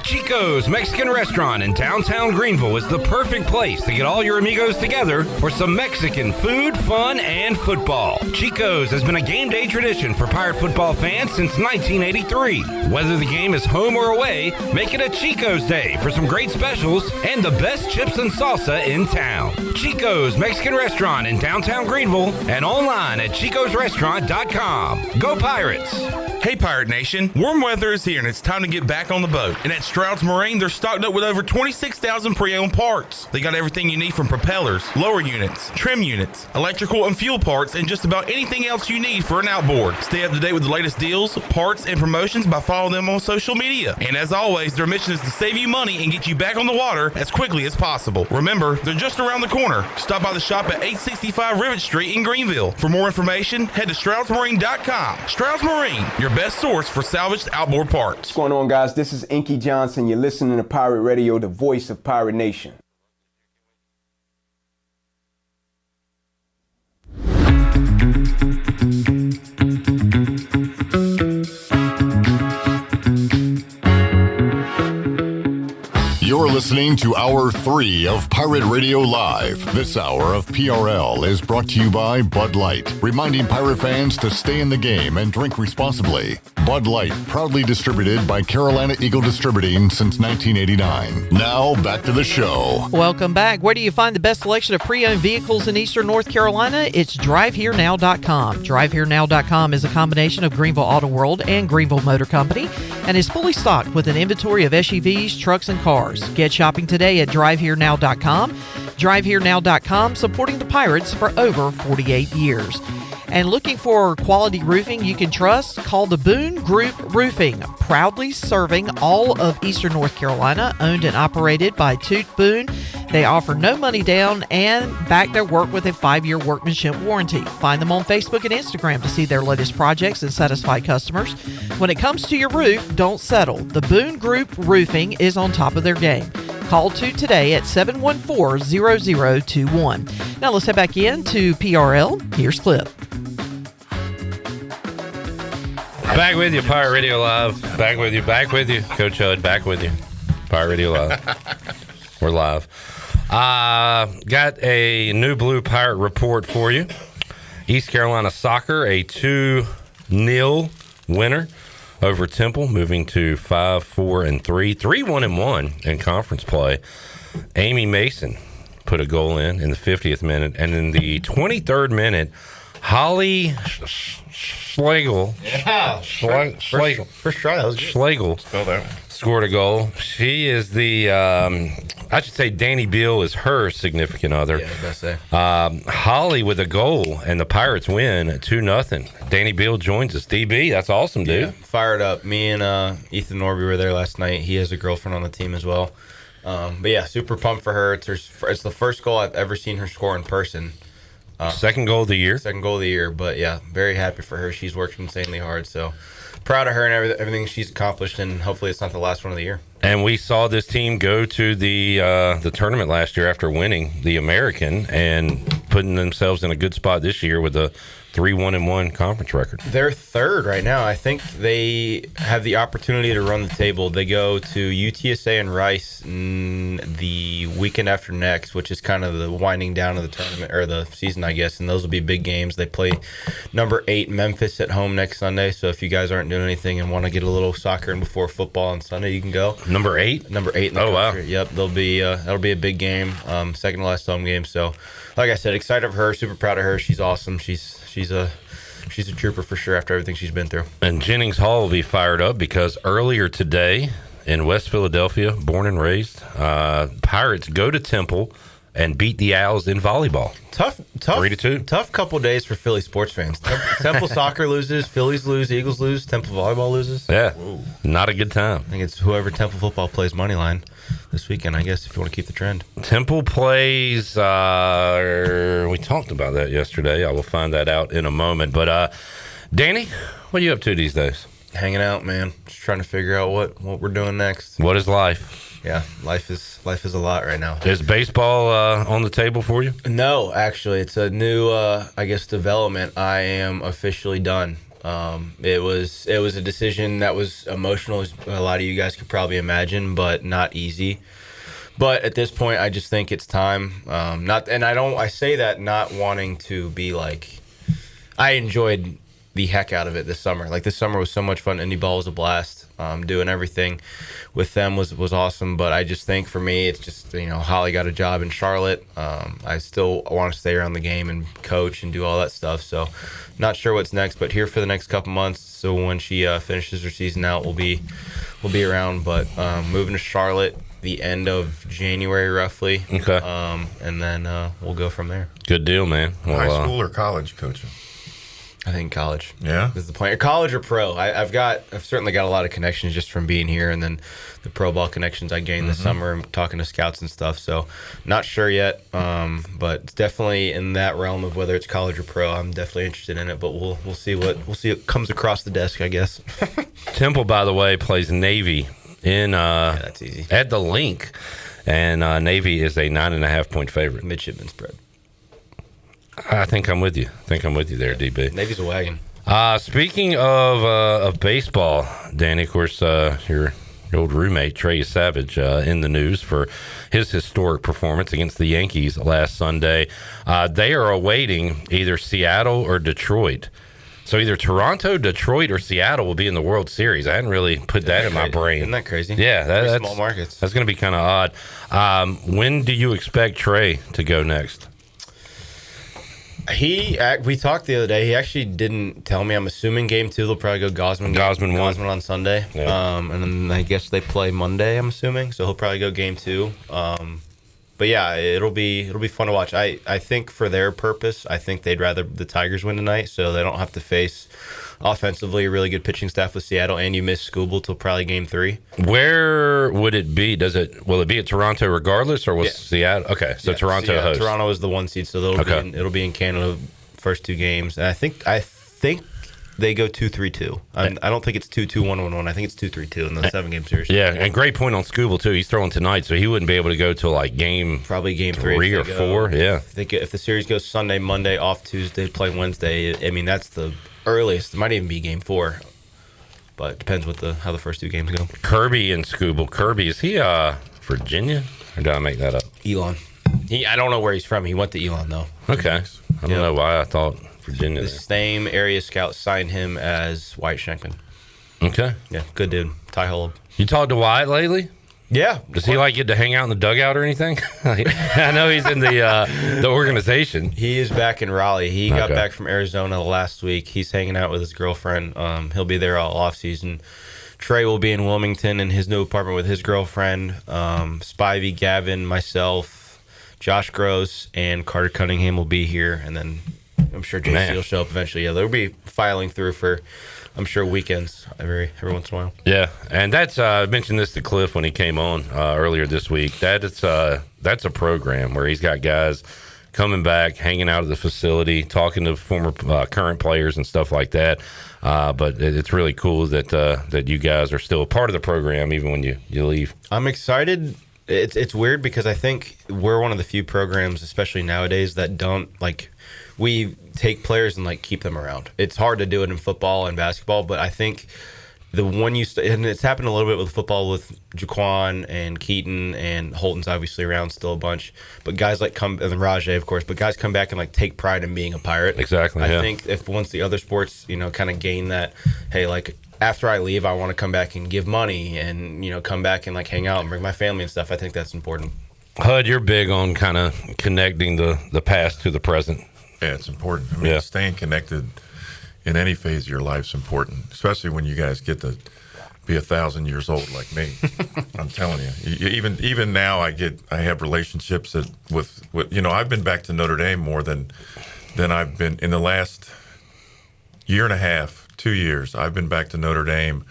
[SPEAKER 17] Chico's Mexican Restaurant in downtown Greenville is the perfect place to get all your amigos together for some Mexican food, fun, and football. Chico's has been a game day tradition for Pirate football fans since 1983. Whether the game is home or away, make it a Chico's Day for some great specials and the best chips and salsa in town. Chico's Mexican Restaurant in downtown Greenville and online at chicosrestaurant.com. Go Pirates!
[SPEAKER 22] Hey, Pirate Nation. Warm weather is here, and it's time to get back on the boat. And at Stroud's Marine, they're stocked up with over 26,000 pre-owned parts. They got everything you need from propellers, lower units, trim units, electrical and fuel parts, and just about anything else you need for an outboard. Stay up to date with the latest deals, parts, and promotions by following them on social media. And as always, their mission is to save you money and get you back on the water as quickly as possible. Remember, they're just around the corner. Stop by the shop at 865 Rivet Street in Greenville. For more information, head to StroudsMarine.com. Stroud's Marine, your best source for salvaged outboard parts.
[SPEAKER 31] What's going on, guys? This is Inky Johnson. You're listening to Pirate Radio, the voice of Pirate Nation.
[SPEAKER 9] You're listening to Hour 3 of Pirate Radio Live. This hour of PRL is brought to you by Bud Light, reminding pirate fans to stay in the game and drink responsibly. Bud Light, proudly distributed by Carolina Eagle Distributing since 1989. Now, back to the show.
[SPEAKER 24] Welcome back. Where do you find the best selection of pre-owned vehicles in Eastern North Carolina? It's DriveHereNow.com. DriveHereNow.com is a combination of Greenville Auto World and Greenville Motor Company and is fully stocked with an inventory of SUVs, trucks, and cars. Get shopping today at DriveHereNow.com. DriveHereNow.com, supporting the Pirates for over 48 years. And looking for quality roofing you can trust? Call the Boone Group Roofing, proudly serving all of Eastern North Carolina, owned and operated by Toot Boone. They offer no money down and back their work with a 5-year workmanship warranty. Find them on Facebook and Instagram to see their latest projects and satisfy customers. When it comes to your roof, don't settle. The Boone Group Roofing is on top of their game. Call Toot today at 714-0021. Now let's head back in to PRL. Here's Clip.
[SPEAKER 17] Back with you, Pirate Radio Live. Back with you. Coach Hud, back with you. Pirate Radio Live. We're live. Got a New Blue Pirate report for you. East Carolina soccer, a 2-0 winner over Temple, moving to 5-4-3, 3-1-1 in conference play. Amy Mason put a goal in the 50th minute, and in the 23rd minute, Holly Schlegel.
[SPEAKER 1] Yeah.
[SPEAKER 17] Schlegel.
[SPEAKER 1] First try, that was good.
[SPEAKER 17] Schlegel.
[SPEAKER 6] Spell that.
[SPEAKER 17] Scored a goal. She is the, I should say Danny Beal is her significant other.
[SPEAKER 1] Yeah, best say.
[SPEAKER 17] Holly with a goal, and the Pirates win 2-0. Danny Beal joins us. DB, that's awesome, dude.
[SPEAKER 1] Yeah, fired up. Me and Ethan Norby were there last night. He has a girlfriend on the team as well. But yeah, super pumped for her. It's the first goal I've ever seen her score in person.
[SPEAKER 17] Second goal of the year.
[SPEAKER 1] But yeah, very happy for her. She's worked insanely hard, so proud of her and everything she's accomplished, and hopefully it's not the last one of the year.
[SPEAKER 17] And we saw this team go to the tournament last year after winning the American and putting themselves in a good spot this year with a 3-1-1 conference record.
[SPEAKER 1] They're third right now. I think they have the opportunity to run the table. They go to UTSA and Rice the weekend after next, which is kind of the winding down of the tournament or the season, I guess. And those will be big games. They play number 8 Memphis at home next Sunday. So if you guys aren't doing anything and want to get a little soccer in before football on Sunday, you can go.
[SPEAKER 17] Number 8
[SPEAKER 1] in the country.
[SPEAKER 17] Wow.
[SPEAKER 1] Yep, that'll be a big game. Second to last home game. So, like I said, excited for her. Super proud of her. She's awesome. She's a trooper for sure after everything she's been through.
[SPEAKER 17] And Jennings Hall will be fired up because earlier today in West Philadelphia, born and raised, Pirates go to Temple and beat the Owls in volleyball.
[SPEAKER 1] Tough
[SPEAKER 17] 3-2.
[SPEAKER 1] Tough couple days for Philly sports fans. Temple soccer loses, Phillies lose, Eagles lose, Temple volleyball loses.
[SPEAKER 17] Yeah, not a good time.
[SPEAKER 1] I think it's whoever Temple football plays money line this weekend, I guess, if you want to keep the trend.
[SPEAKER 17] Temple plays, we talked about that yesterday. I will find that out in a moment. But, Danny, what are you up to these days?
[SPEAKER 1] Hanging out, man. Just trying to figure out what we're doing next.
[SPEAKER 17] What is life?
[SPEAKER 1] Yeah, life is a lot right now.
[SPEAKER 17] Is baseball on the table for you?
[SPEAKER 1] No, actually, it's a new, development. I am officially done. It was a decision that was emotional, as a lot of you guys could probably imagine, but not easy. But at this point, I just think it's time. I say that not wanting to be like, I enjoyed the heck out of it this summer. Like, this summer was so much fun. Indie ball was a blast. Doing everything with them was awesome. But I just think for me, it's just, Holly got a job in Charlotte. I still want to stay around the game and coach and do all that stuff. So not sure what's next, but here for the next couple months. So when she finishes her season out, we'll be around. But moving to Charlotte the end of January roughly.
[SPEAKER 17] Okay.
[SPEAKER 1] And then we'll go from there.
[SPEAKER 17] Good deal, man. Well,
[SPEAKER 6] high school or college coaching?
[SPEAKER 1] I think college.
[SPEAKER 6] Yeah,
[SPEAKER 1] is the plan. College or pro? I've certainly got a lot of connections just from being here, and then the pro ball connections I gained this summer and talking to scouts and stuff. So not sure yet, but it's definitely in that realm of whether it's college or pro. I'm definitely interested in it, but we'll see what comes across the desk, I guess.
[SPEAKER 17] Temple, by the way, plays Navy in
[SPEAKER 1] that's easy
[SPEAKER 17] at the Link, and Navy is a 9.5-point favorite.
[SPEAKER 1] Midshipman spread.
[SPEAKER 17] I think I'm with you. there, DB.
[SPEAKER 1] Navy's a wagon.
[SPEAKER 17] Speaking of baseball, Danny, of course, your old roommate, Trey Savage, in the news for his historic performance against the Yankees last Sunday. They are awaiting either Seattle or Detroit. So either Toronto, Detroit, or Seattle will be in the World Series. I hadn't really put that in my brain.
[SPEAKER 1] Isn't that crazy?
[SPEAKER 17] Yeah. That's
[SPEAKER 1] small markets.
[SPEAKER 17] That's going to be kind of odd. When do you expect Trey to go next?
[SPEAKER 1] We talked the other day. He actually didn't tell me. I'm assuming game 2 they'll probably go Gosman on Sunday.
[SPEAKER 17] Yeah.
[SPEAKER 1] And then I guess they play Monday, I'm assuming. So he'll probably go game 2. But But yeah, it'll be fun to watch. I think for their purpose, I think they'd rather the Tigers win tonight, so they don't have to face offensively a really good pitching staff with Seattle, and you miss Scooble till probably Game 3.
[SPEAKER 17] Where would it be? Will it be at Toronto regardless, or will Seattle? Okay, so Toronto hosts.
[SPEAKER 1] Toronto is the 1 seed, so it'll be in Canada first 2 games, and I think they go 2-3-2. I don't think it's 2-2-1-1-1. I think it's 2-3-2 in the 7-game series.
[SPEAKER 17] Yeah, and great point on Scooble too. He's throwing tonight, so he wouldn't be able to go till like game 3 or 4. Yeah,
[SPEAKER 1] if the series goes Sunday, Monday, off Tuesday, play Wednesday. I mean, that's the earliest. It might even be Game 4, but it depends how the first 2 games go.
[SPEAKER 17] Kirby and Scooble. Kirby, is he Virginia, or did I make that up?
[SPEAKER 1] Elon. I don't know where he's from. He went to Elon though.
[SPEAKER 17] Okay, I don't know why I thought Virginia.
[SPEAKER 1] The same area scout signed him as Wyatt Schenkman.
[SPEAKER 17] Okay.
[SPEAKER 1] Yeah, good dude. Ty Hullab.
[SPEAKER 17] You talked to Wyatt lately?
[SPEAKER 1] Yeah.
[SPEAKER 17] Does he get to hang out in the dugout or anything? I know he's in the organization.
[SPEAKER 1] He is back in Raleigh. He got back from Arizona last week. He's hanging out with his girlfriend. He'll be there all off season. Trey will be in Wilmington in his new apartment with his girlfriend. Spivey, Gavin, myself, Josh Gross, and Carter Cunningham will be here, and then I'm sure JC will show up eventually. Yeah, they'll be filing through for, I'm sure, weekends every once in a while.
[SPEAKER 17] Yeah, and that's I mentioned this to Cliff when he came on earlier this week. That's a program where he's got guys coming back, hanging out at the facility, talking to former current players and stuff like that. But it's really cool that you guys are still a part of the program even when you leave.
[SPEAKER 1] I'm excited. It's weird because I think we're one of the few programs, especially nowadays, that don't we take players and keep them around. It's hard to do it in football and basketball, but I think the one and it's happened a little bit with football with Jaquan and Keaton, and Holton's obviously around still a bunch, but guys and Rajay, of course, but guys come back and take pride in being a Pirate.
[SPEAKER 17] Exactly.
[SPEAKER 1] I think if once the other sports, kind of gain that, hey, after I leave, I want to come back and give money and, come back and hang out and bring my family and stuff. I think that's important.
[SPEAKER 17] HUD, you're big on kind of connecting the past to the present.
[SPEAKER 6] Yeah, it's important. I mean, staying connected in any phase of your life is important, especially when you guys get to be 1,000 years old like me. I'm telling you, even now, I have relationships with I've been back to Notre Dame more than I've been in the last year and a half, 2 years. I've been back to Notre Dame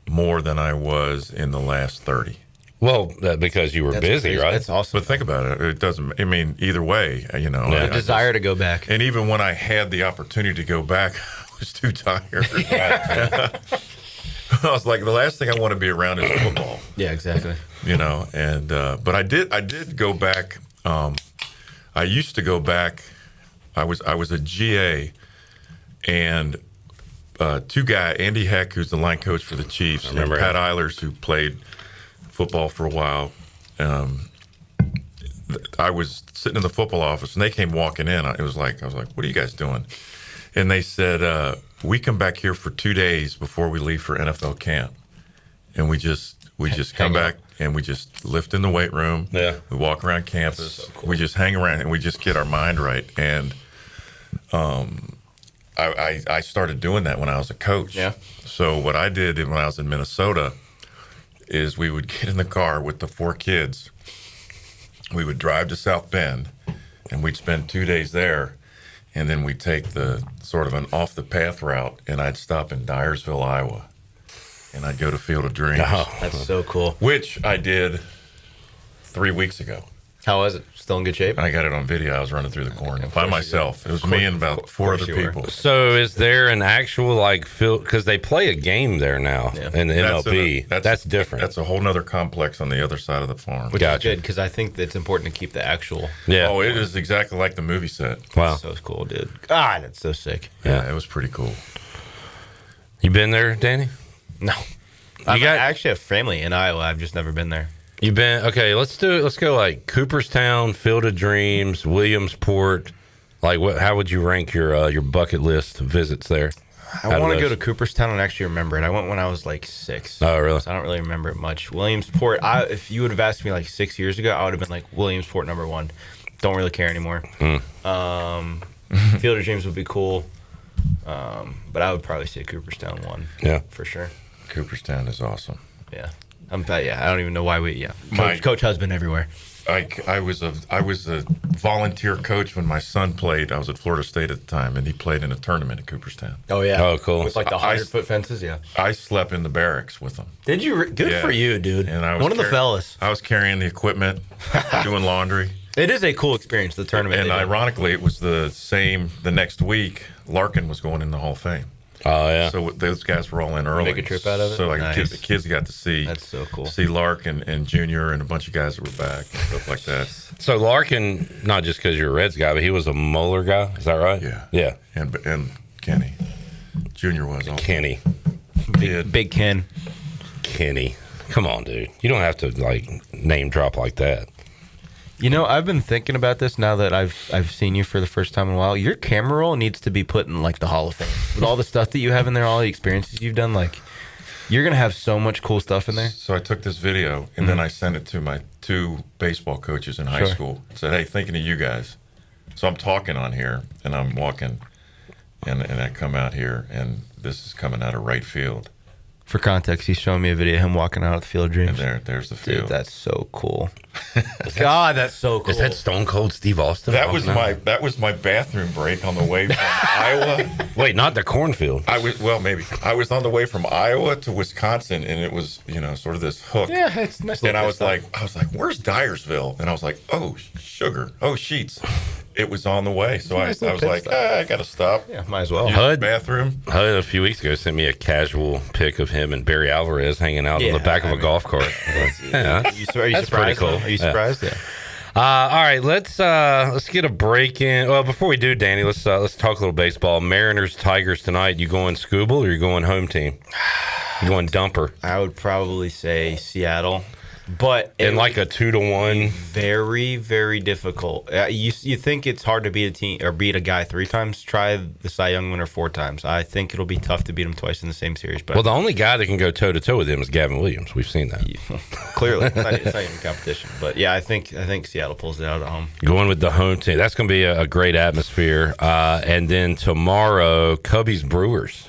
[SPEAKER 6] more than I was in the last 30.
[SPEAKER 17] Well, because you were busy, right?
[SPEAKER 1] That's awesome.
[SPEAKER 6] But think about it. It doesn't. I mean, either way,
[SPEAKER 1] the desire to go back.
[SPEAKER 6] And even when I had the opportunity to go back, I was too tired. I was like, the last thing I want to be around is football.
[SPEAKER 1] Yeah, exactly.
[SPEAKER 6] And but I did go back. I used to go back. I was a GA, and 2 guys, Andy Heck, who's the line coach for the Chiefs, and Pat Ahlers, who played football for a while. I was sitting in the football office, and they came walking in. I was like, "What are you guys doing?" And they said, "We come back here for 2 days before we leave for NFL camp, and we just come back and we just lift in the weight room.
[SPEAKER 17] Yeah,
[SPEAKER 6] we walk around campus. So cool. We just hang around and we just get our mind right." And I started doing that when I was a coach.
[SPEAKER 1] Yeah.
[SPEAKER 6] So what I did when I was in Minnesota is we would get in the car with the 4 kids. We would drive to South Bend, and we'd spend 2 days there, and then we'd take the sort of an off-the-path route, and I'd stop in Dyersville, Iowa, and I'd go to Field of Dreams.
[SPEAKER 1] Oh, that's so cool.
[SPEAKER 6] Which I did 3 weeks ago.
[SPEAKER 1] How was it? Still in good shape?
[SPEAKER 6] I got it on video. I was running through the corn by myself. It was me and about 4 other people.
[SPEAKER 17] So is there an actual field? Because they play a game there now in the MLB. That's different.
[SPEAKER 6] That's a whole nother complex on the other side of the farm.
[SPEAKER 1] Which is good because I think it's important to keep the actual.
[SPEAKER 6] Yeah. Oh, it is exactly like the movie set.
[SPEAKER 17] Wow.
[SPEAKER 1] That's so cool, dude. God, that's so sick.
[SPEAKER 6] Yeah, it was pretty cool.
[SPEAKER 17] You been there, Danny?
[SPEAKER 1] No. I actually have family in Iowa. I've just never been there.
[SPEAKER 17] You've been okay. Let's do it. Let's go Cooperstown, Field of Dreams, Williamsport. How would you rank your bucket list visits there?
[SPEAKER 1] I want to go to Cooperstown and actually remember it. I went when I was 6.
[SPEAKER 17] Oh, really?
[SPEAKER 1] So I don't really remember it much. Williamsport. If you would have asked me 6 years ago, I would have been Williamsport #1. Don't really care anymore. Field of Dreams would be cool, but I would probably say Cooperstown 1.
[SPEAKER 17] Yeah,
[SPEAKER 1] for sure.
[SPEAKER 6] Cooperstown is awesome.
[SPEAKER 1] Yeah. I don't even know why Coach Husband everywhere.
[SPEAKER 6] I was a volunteer coach when my son played. I was at Florida State at the time, and he played in a tournament at Cooperstown.
[SPEAKER 1] Oh yeah.
[SPEAKER 17] Oh, cool.
[SPEAKER 1] With like the 100-foot fences. Yeah.
[SPEAKER 6] I slept in the barracks with them.
[SPEAKER 1] Did you? Good for you, dude.
[SPEAKER 6] And I was
[SPEAKER 1] one of the fellas.
[SPEAKER 6] I was carrying the equipment, doing laundry.
[SPEAKER 1] It is a cool experience, the tournament.
[SPEAKER 6] And ironically, it was the same the next week. Larkin was going in the Hall of Fame.
[SPEAKER 17] Oh yeah.
[SPEAKER 6] So those guys were all in early.
[SPEAKER 1] Make a trip out of it.
[SPEAKER 6] So like
[SPEAKER 1] Nice.
[SPEAKER 6] the kids got to see.
[SPEAKER 1] That's so cool.
[SPEAKER 6] See Larkin and Junior and a bunch of guys that were back and stuff like that.
[SPEAKER 17] So Larkin, not just because you're a Reds guy, but he was a Mueller guy. Is that right?
[SPEAKER 6] Yeah.
[SPEAKER 17] Yeah.
[SPEAKER 6] And Kenny, Junior was also.
[SPEAKER 17] Kenny.
[SPEAKER 1] Big Ken.
[SPEAKER 17] Kenny. Come on, dude. You don't have to like name drop like that.
[SPEAKER 1] You know, I've been thinking about this now that I've seen you for the first time in a while. Your camera roll needs to be put in like the Hall of Fame with all the stuff that you have in there, all the experiences you've done. Like, you're gonna have so much cool stuff in there.
[SPEAKER 6] So I took this video and then I sent it to my 2 baseball coaches in high school. Said, "Hey, thinking of you guys." So I'm talking on here and I'm walking, and I come out here and this is coming out of right field.
[SPEAKER 1] For context, he's showing me a video of him walking out of the Field of Dreams.
[SPEAKER 6] And there's the field.
[SPEAKER 1] Dude, that's so cool. God, that's so cool.
[SPEAKER 17] Is that Stone Cold Steve Austin?
[SPEAKER 6] That was my bathroom break on the way from Iowa.
[SPEAKER 17] Wait, not the cornfield.
[SPEAKER 6] Maybe. I was on the way from Iowa to Wisconsin, and it was sort of this hook.
[SPEAKER 1] Yeah, it's nice.
[SPEAKER 6] And I was like, where's Dyersville? And I was like, oh, Sugar. Oh, Sheets. It was on the way, so I was like, I gotta stop.
[SPEAKER 1] Yeah, might as well.
[SPEAKER 17] HUD
[SPEAKER 6] bathroom.
[SPEAKER 17] HUD a few weeks ago sent me a casual pic of him and Barry Alvarez hanging out on the back of a golf cart. Yeah,
[SPEAKER 1] Are you
[SPEAKER 17] that's
[SPEAKER 1] surprised?
[SPEAKER 17] pretty cool.
[SPEAKER 1] Are you surprised? Yeah.
[SPEAKER 17] All right, let's get a break in. Well, before we do, Danny, let's talk a little baseball. Mariners, Tigers tonight. You going Scooble or you going home team? You going dumper?
[SPEAKER 1] I would probably say Seattle. But
[SPEAKER 17] in like a 2-1,
[SPEAKER 1] very, very difficult. You think it's hard to beat a team or beat a guy 3 times? Try the Cy Young winner 4 times. I think it'll be tough to beat him twice in the same series. But
[SPEAKER 17] the only guy that can go toe to toe with him is Gavin Williams. We've seen that.
[SPEAKER 1] Clearly, it's not even competition. But yeah, I think Seattle pulls it out at home.
[SPEAKER 17] Going with the home team. That's going to be a great atmosphere. And then tomorrow, Cubbies Brewers.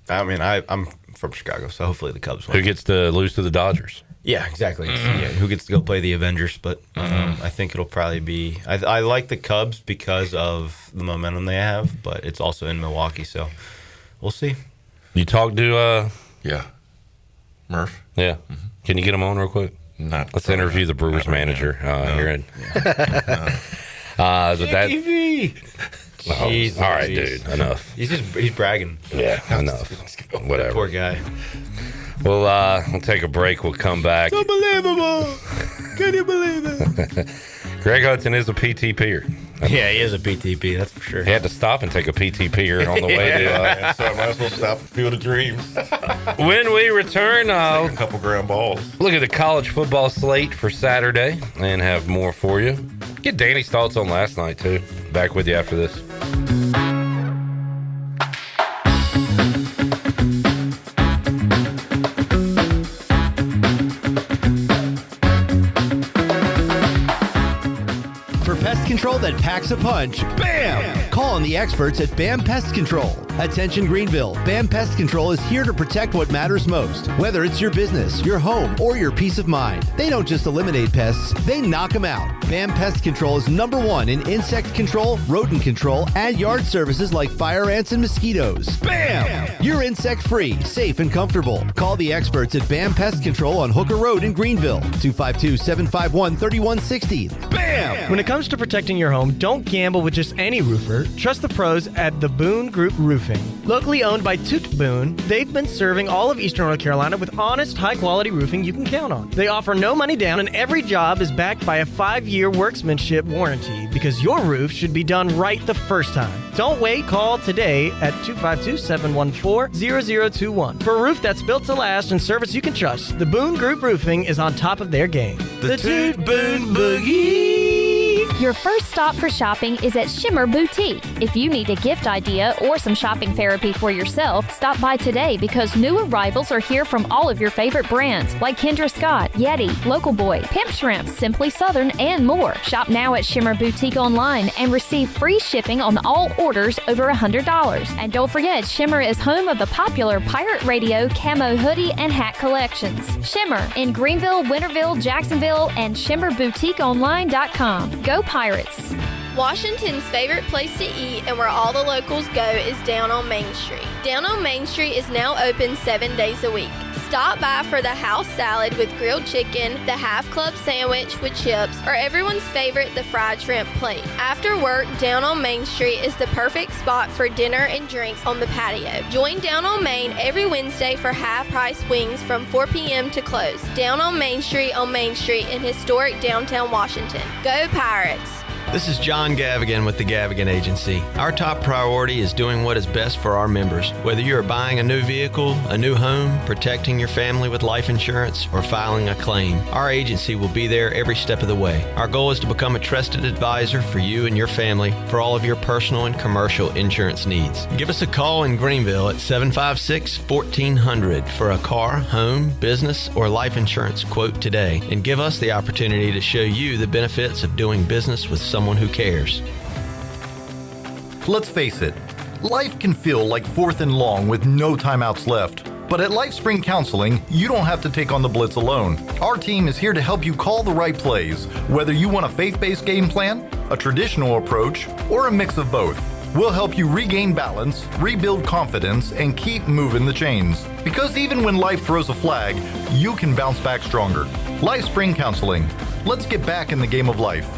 [SPEAKER 1] I mean, I'm from Chicago, so hopefully the Cubs win.
[SPEAKER 17] Who gets to lose to the Dodgers?
[SPEAKER 1] Yeah, exactly. Who gets to go play the Avengers? But I think it'll probably be. I like the Cubs because of the momentum they have, but it's also in Milwaukee, so we'll see.
[SPEAKER 17] You talked to
[SPEAKER 6] Murph?
[SPEAKER 17] Yeah. Can you get him on real quick? Let's interview the Brewers manager here.
[SPEAKER 1] Jeez,
[SPEAKER 17] all right, dude. Enough.
[SPEAKER 1] He's bragging.
[SPEAKER 17] Yeah, enough. Whatever.
[SPEAKER 1] Poor guy.
[SPEAKER 17] We'll take a break. We'll come back.
[SPEAKER 1] Unbelievable. Can you believe it?
[SPEAKER 17] Greg Hudson is a PTPer.
[SPEAKER 1] Yeah, he is a PTP, that's for sure.
[SPEAKER 17] He had to stop and take a PTPer on the way to.
[SPEAKER 6] So I might as well stop at Field of Dreams.
[SPEAKER 17] When we return, I'll
[SPEAKER 6] take a couple ground balls.
[SPEAKER 17] Look at the college football slate for Saturday and have more for you. Get Danny's thoughts on last night, too. Back with you after this.
[SPEAKER 7] Control that packs a punch. Bam! Call on the experts at BAM Pest Control. Attention Greenville, BAM Pest Control is here to protect what matters most, whether it's your business, your home, or your peace of mind. They don't just eliminate pests, they knock them out. BAM Pest Control is #1 in insect control, rodent control, and yard services like fire ants and mosquitoes. BAM! You're insect-free, safe, and comfortable. Call the experts at BAM Pest Control on Hooker Road in Greenville, 252-751-3160. BAM!
[SPEAKER 8] When it comes to protecting your home, don't gamble with just any roofer. Trust the pros at the Boone Group Roofing. Locally owned by Toot Boone, they've been serving all of Eastern North Carolina with honest, high-quality roofing you can count on. They offer no money down, and every job is backed by a 5-year workmanship warranty because your roof should be done right the first time. Don't wait. Call today at 252-714-0021 for a roof that's built to last and service you can trust. The Boone Group Roofing is on top of their game.
[SPEAKER 7] The Toot Boone Boogie.
[SPEAKER 10] Your first stop for shopping is at Shimmer Boutique. If you need a gift idea or some shopping therapy for yourself, stop by today because new arrivals are here from all of your favorite brands like Kendra Scott, Yeti, Local Boy, Pimp Shrimp, Simply Southern, and more. Shop now at Shimmer Boutique online and receive free shipping on all orders over $100. And don't forget, Shimmer is home of the popular Pirate Radio camo hoodie and hat collections. Shimmer in Greenville, Winterville, Jacksonville, and shimmerboutiqueonline.com. Go Pirates!
[SPEAKER 11] Washington's favorite place to eat and where all the locals go is down on Main Street. Down on Main Street is now open 7 days a week. Stop by for the house salad with grilled chicken, the half club sandwich with chips, or everyone's favorite, the fried shrimp plate. After work, Down on Main Street is the perfect spot for dinner and drinks on the patio. Join Down on Main every Wednesday for half-price wings from 4 p.m. to close. Down on Main Street in historic downtown Washington. Go Pirates!
[SPEAKER 12] This is John Gavigan with the Gavigan Agency. Our top priority is doing what is best for our members. Whether you are buying a new vehicle, a new home, protecting your family with life insurance, or filing a claim, our agency will be there every step of the way. Our goal is to become a trusted advisor for you and your family for all of your personal and commercial insurance needs. Give us a call in Greenville at 756-1400 for a car, home, business, or life insurance quote today, and give us the opportunity to show you the benefits of doing business with someone who cares.
[SPEAKER 13] Let's face it, life can feel like 4th and long with no timeouts left. But at Life Spring Counseling, you don't have to take on the blitz alone. Our team is here to help you call the right plays, whether you want a faith-based game plan, a traditional approach, or a mix of both. We'll help you regain balance, rebuild confidence, and keep moving the chains. Because even when life throws a flag, you can bounce back stronger. Life Spring Counseling. Let's get back in the game of life.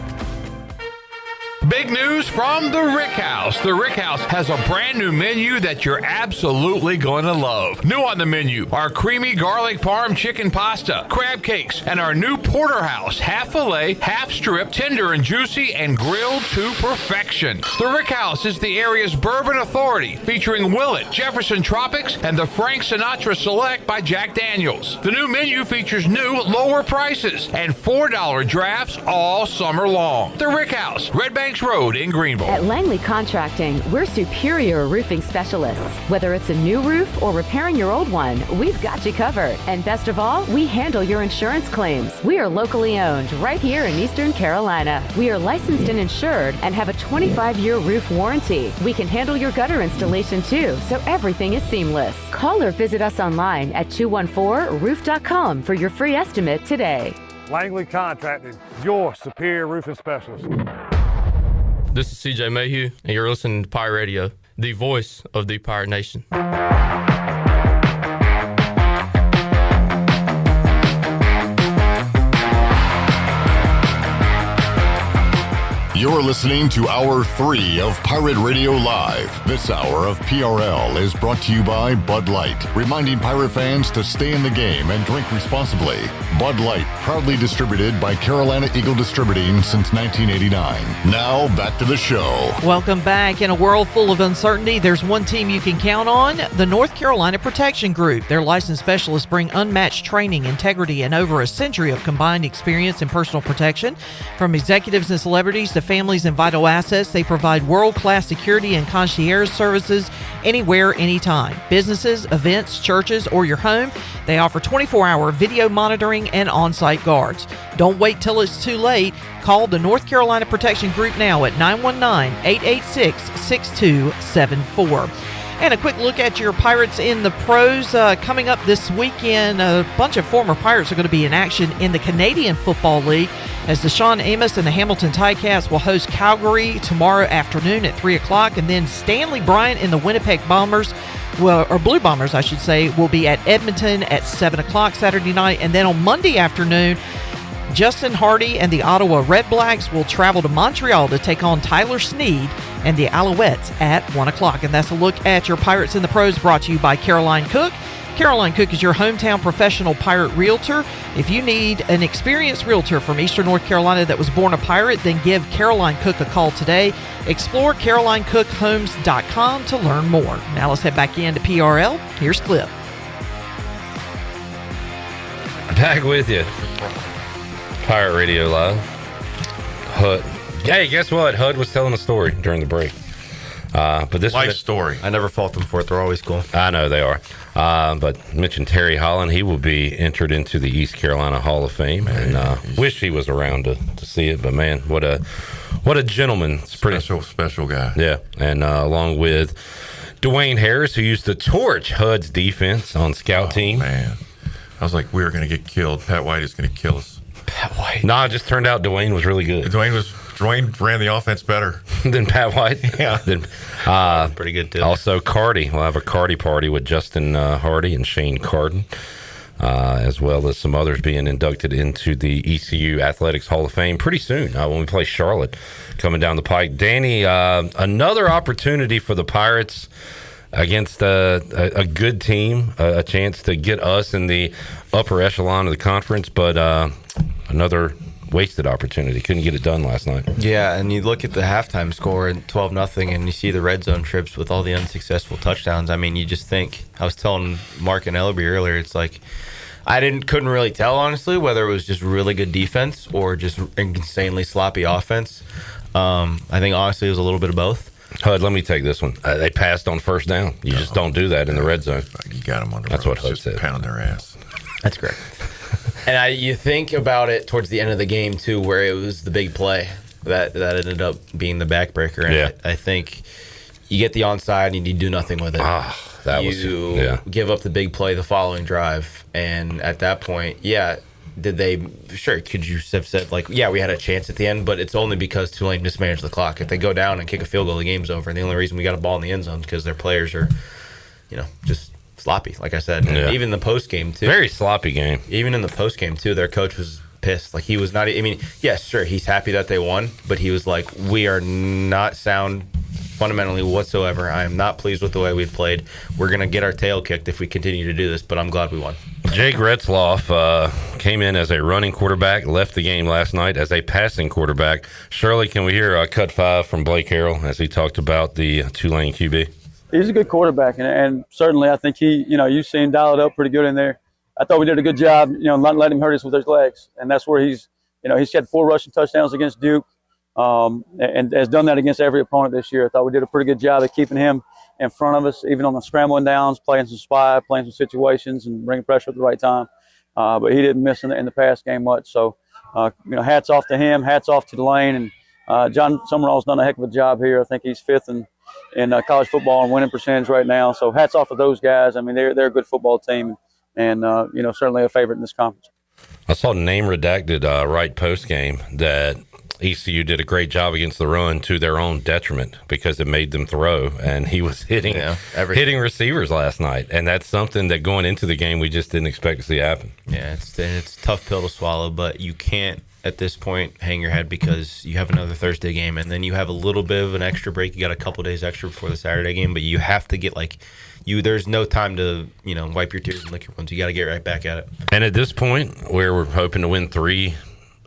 [SPEAKER 3] Big news from the Rick House. The Rick House has a brand new menu that you're absolutely going to love. New on the menu are creamy garlic parm chicken pasta, crab cakes, and our new porterhouse, half filet, half strip, tender and juicy, and grilled to perfection. The Rick House is the area's bourbon authority, featuring Willet, Jefferson Tropics, and the Frank Sinatra Select by Jack Daniels. The new menu features new, lower prices and $4 drafts all summer long. The Rick House, Red Bank Road in Greenville.
[SPEAKER 14] At Langley Contracting, we're superior roofing specialists. Whether it's a new roof or repairing your old one, we've got you covered. And best of all, we handle your insurance claims. We are locally owned right here in Eastern Carolina. We are licensed and insured and have a 25-year roof warranty. We can handle your gutter installation too, so everything is seamless. Call or visit us online at 214roof.com for your free estimate today.
[SPEAKER 15] Langley Contracting, your superior roofing specialist.
[SPEAKER 16] This is CJ Mayhew, and you're listening to Pirate Radio, the voice of the Pirate Nation.
[SPEAKER 9] You're listening to Hour 3 of Pirate Radio Live. This hour of PRL is brought to you by Bud Light, reminding pirate fans to stay in the game and drink responsibly. Bud Light, proudly distributed by Carolina Eagle Distributing since 1989. Now, back to the show.
[SPEAKER 24] Welcome back. In a world full of uncertainty, there's one team you can count on, the North Carolina Protection Group. Their licensed specialists bring unmatched training, integrity, and over a century of combined experience in personal protection. From executives and celebrities to families and vital assets, they provide world-class security and concierge services anywhere, anytime. Businesses, events, churches, or your home, they offer 24-hour video monitoring and on-site guards. Don't wait till it's too late. Call the North Carolina Protection Group now at 919-886-6274. And a quick look at your Pirates in the pros. Coming up this weekend, a bunch of former Pirates are going to be in action in the Canadian Football League as the Sean Amos and the Hamilton Ticats will host Calgary tomorrow afternoon at 3 o'clock. And then Stanley Bryant and the Winnipeg Bombers, or Blue Bombers, I should say, will be at Edmonton at 7 o'clock Saturday night. And then on Monday afternoon, Justin Hardy and the Ottawa Red Blacks will travel to Montreal to take on Tyler Sneed and the Alouettes at 1 o'clock. And that's a look at your Pirates in the Pros, brought to you by Caroline Cook. Caroline Cook is your hometown professional pirate realtor. If you need an experienced realtor from Eastern North Carolina that was born a pirate, then give Caroline Cook a call today. Explore CarolineCookHomes.com to learn more. Now let's head back into PRL. Here's Clip.
[SPEAKER 17] Back with you. Pirate Radio Live. Hey, guess what? HUD was telling a story during the break. But this
[SPEAKER 6] life story.
[SPEAKER 1] I never fault them for it. They're always cool.
[SPEAKER 17] I know they are. But mentioned Terry Holland. He will be entered into the East Carolina Hall of Fame. Man, and wish he was around to see it. But, man, what a gentleman. It's
[SPEAKER 6] special guy.
[SPEAKER 17] Yeah, and along with Dwayne Harris, who used to torch HUD's defense on scout team.
[SPEAKER 6] Man, I was like, we were going to get killed. Pat White is going to kill us.
[SPEAKER 17] Pat White. No, it just turned out Dwayne was really good.
[SPEAKER 6] Dwayne ran the offense better
[SPEAKER 17] than Pat White.
[SPEAKER 6] Yeah,
[SPEAKER 1] pretty good too.
[SPEAKER 17] Also, Cardi. We'll have a Cardi party with Justin Hardy and Shane Carden, as well as some others being inducted into the ECU Athletics Hall of Fame pretty soon when we play Charlotte coming down the pike. Danny, another opportunity for the Pirates against a good team, a chance to get us in the upper echelon of the conference, but another wasted opportunity. Couldn't get it done last night.
[SPEAKER 1] Yeah, and you look at the halftime score and 12-0, and you see the red zone trips with all the unsuccessful touchdowns. I mean, you just think, I was telling Mark and Ellerby earlier, it's like, couldn't really tell, honestly, whether it was just really good defense or just insanely sloppy offense. I think, honestly, it was a little bit of both.
[SPEAKER 17] HUD, let me take this one. They passed on first down. You just don't do that in the red zone.
[SPEAKER 6] You got them on the
[SPEAKER 17] That's
[SPEAKER 6] ropes.
[SPEAKER 17] what HUD said.
[SPEAKER 6] Pound their ass.
[SPEAKER 1] That's correct. And you think about it towards the end of the game, too, where it was the big play that ended up being the backbreaker. And
[SPEAKER 17] yeah.
[SPEAKER 1] I think you get the onside and you do nothing with it. You give up the big play the following drive. And at that point, could you have said, we had a chance at the end, but it's only because Tulane mismanaged the clock. If they go down and kick a field goal, the game's over. And the only reason we got a ball in the end zone is because their players are, just sloppy, like I said.
[SPEAKER 17] Yeah.
[SPEAKER 1] Even the post game too.
[SPEAKER 17] Very sloppy game.
[SPEAKER 1] Even in the post game too, their coach was pissed. Like, he was not. I mean, yes, sure, he's happy that they won, but he was like, "We are not sound fundamentally whatsoever. I am not pleased with the way we've played. We're gonna get our tail kicked if we continue to do this, but I'm glad we won."
[SPEAKER 17] Jake Retzloff came in as a running quarterback, left the game last night as a passing quarterback. Shirley, can we hear cut 5 from Blake Harrell as he talked about the Tulane QB?
[SPEAKER 2] He's a good quarterback, and certainly I think you've seen him dial it up pretty good in there. I thought we did a good job, not letting him hurt us with his legs, and that's where he's had 4 rushing touchdowns against Duke, and has done that against every opponent this year. I thought we did a pretty good job of keeping him in front of us, even on the scrambling downs, playing some spy, playing some situations, and bringing pressure at the right time. But he didn't miss in the pass game much. So, hats off to him, hats off to Tulane, and John Summerall's done a heck of a job here. I think he's 5th in college football and winning percentage right now. So hats off to those guys. I mean, they're a good football team, and certainly a favorite in this conference.
[SPEAKER 17] I saw name redacted right post game that ECU did a great job against the run to their own detriment because it made them throw, and he was hitting receivers last night, and that's something that going into the game we just didn't expect to see happen.
[SPEAKER 1] Yeah, it's a tough pill to swallow, but you can't at this point hang your head because you have another Thursday game, and then you have a little bit of an extra break. You got a couple days extra before the Saturday game, but you have to get there's no time to wipe your tears and lick your wounds. You got to get right back at it.
[SPEAKER 17] And at this point, where we're hoping to win 3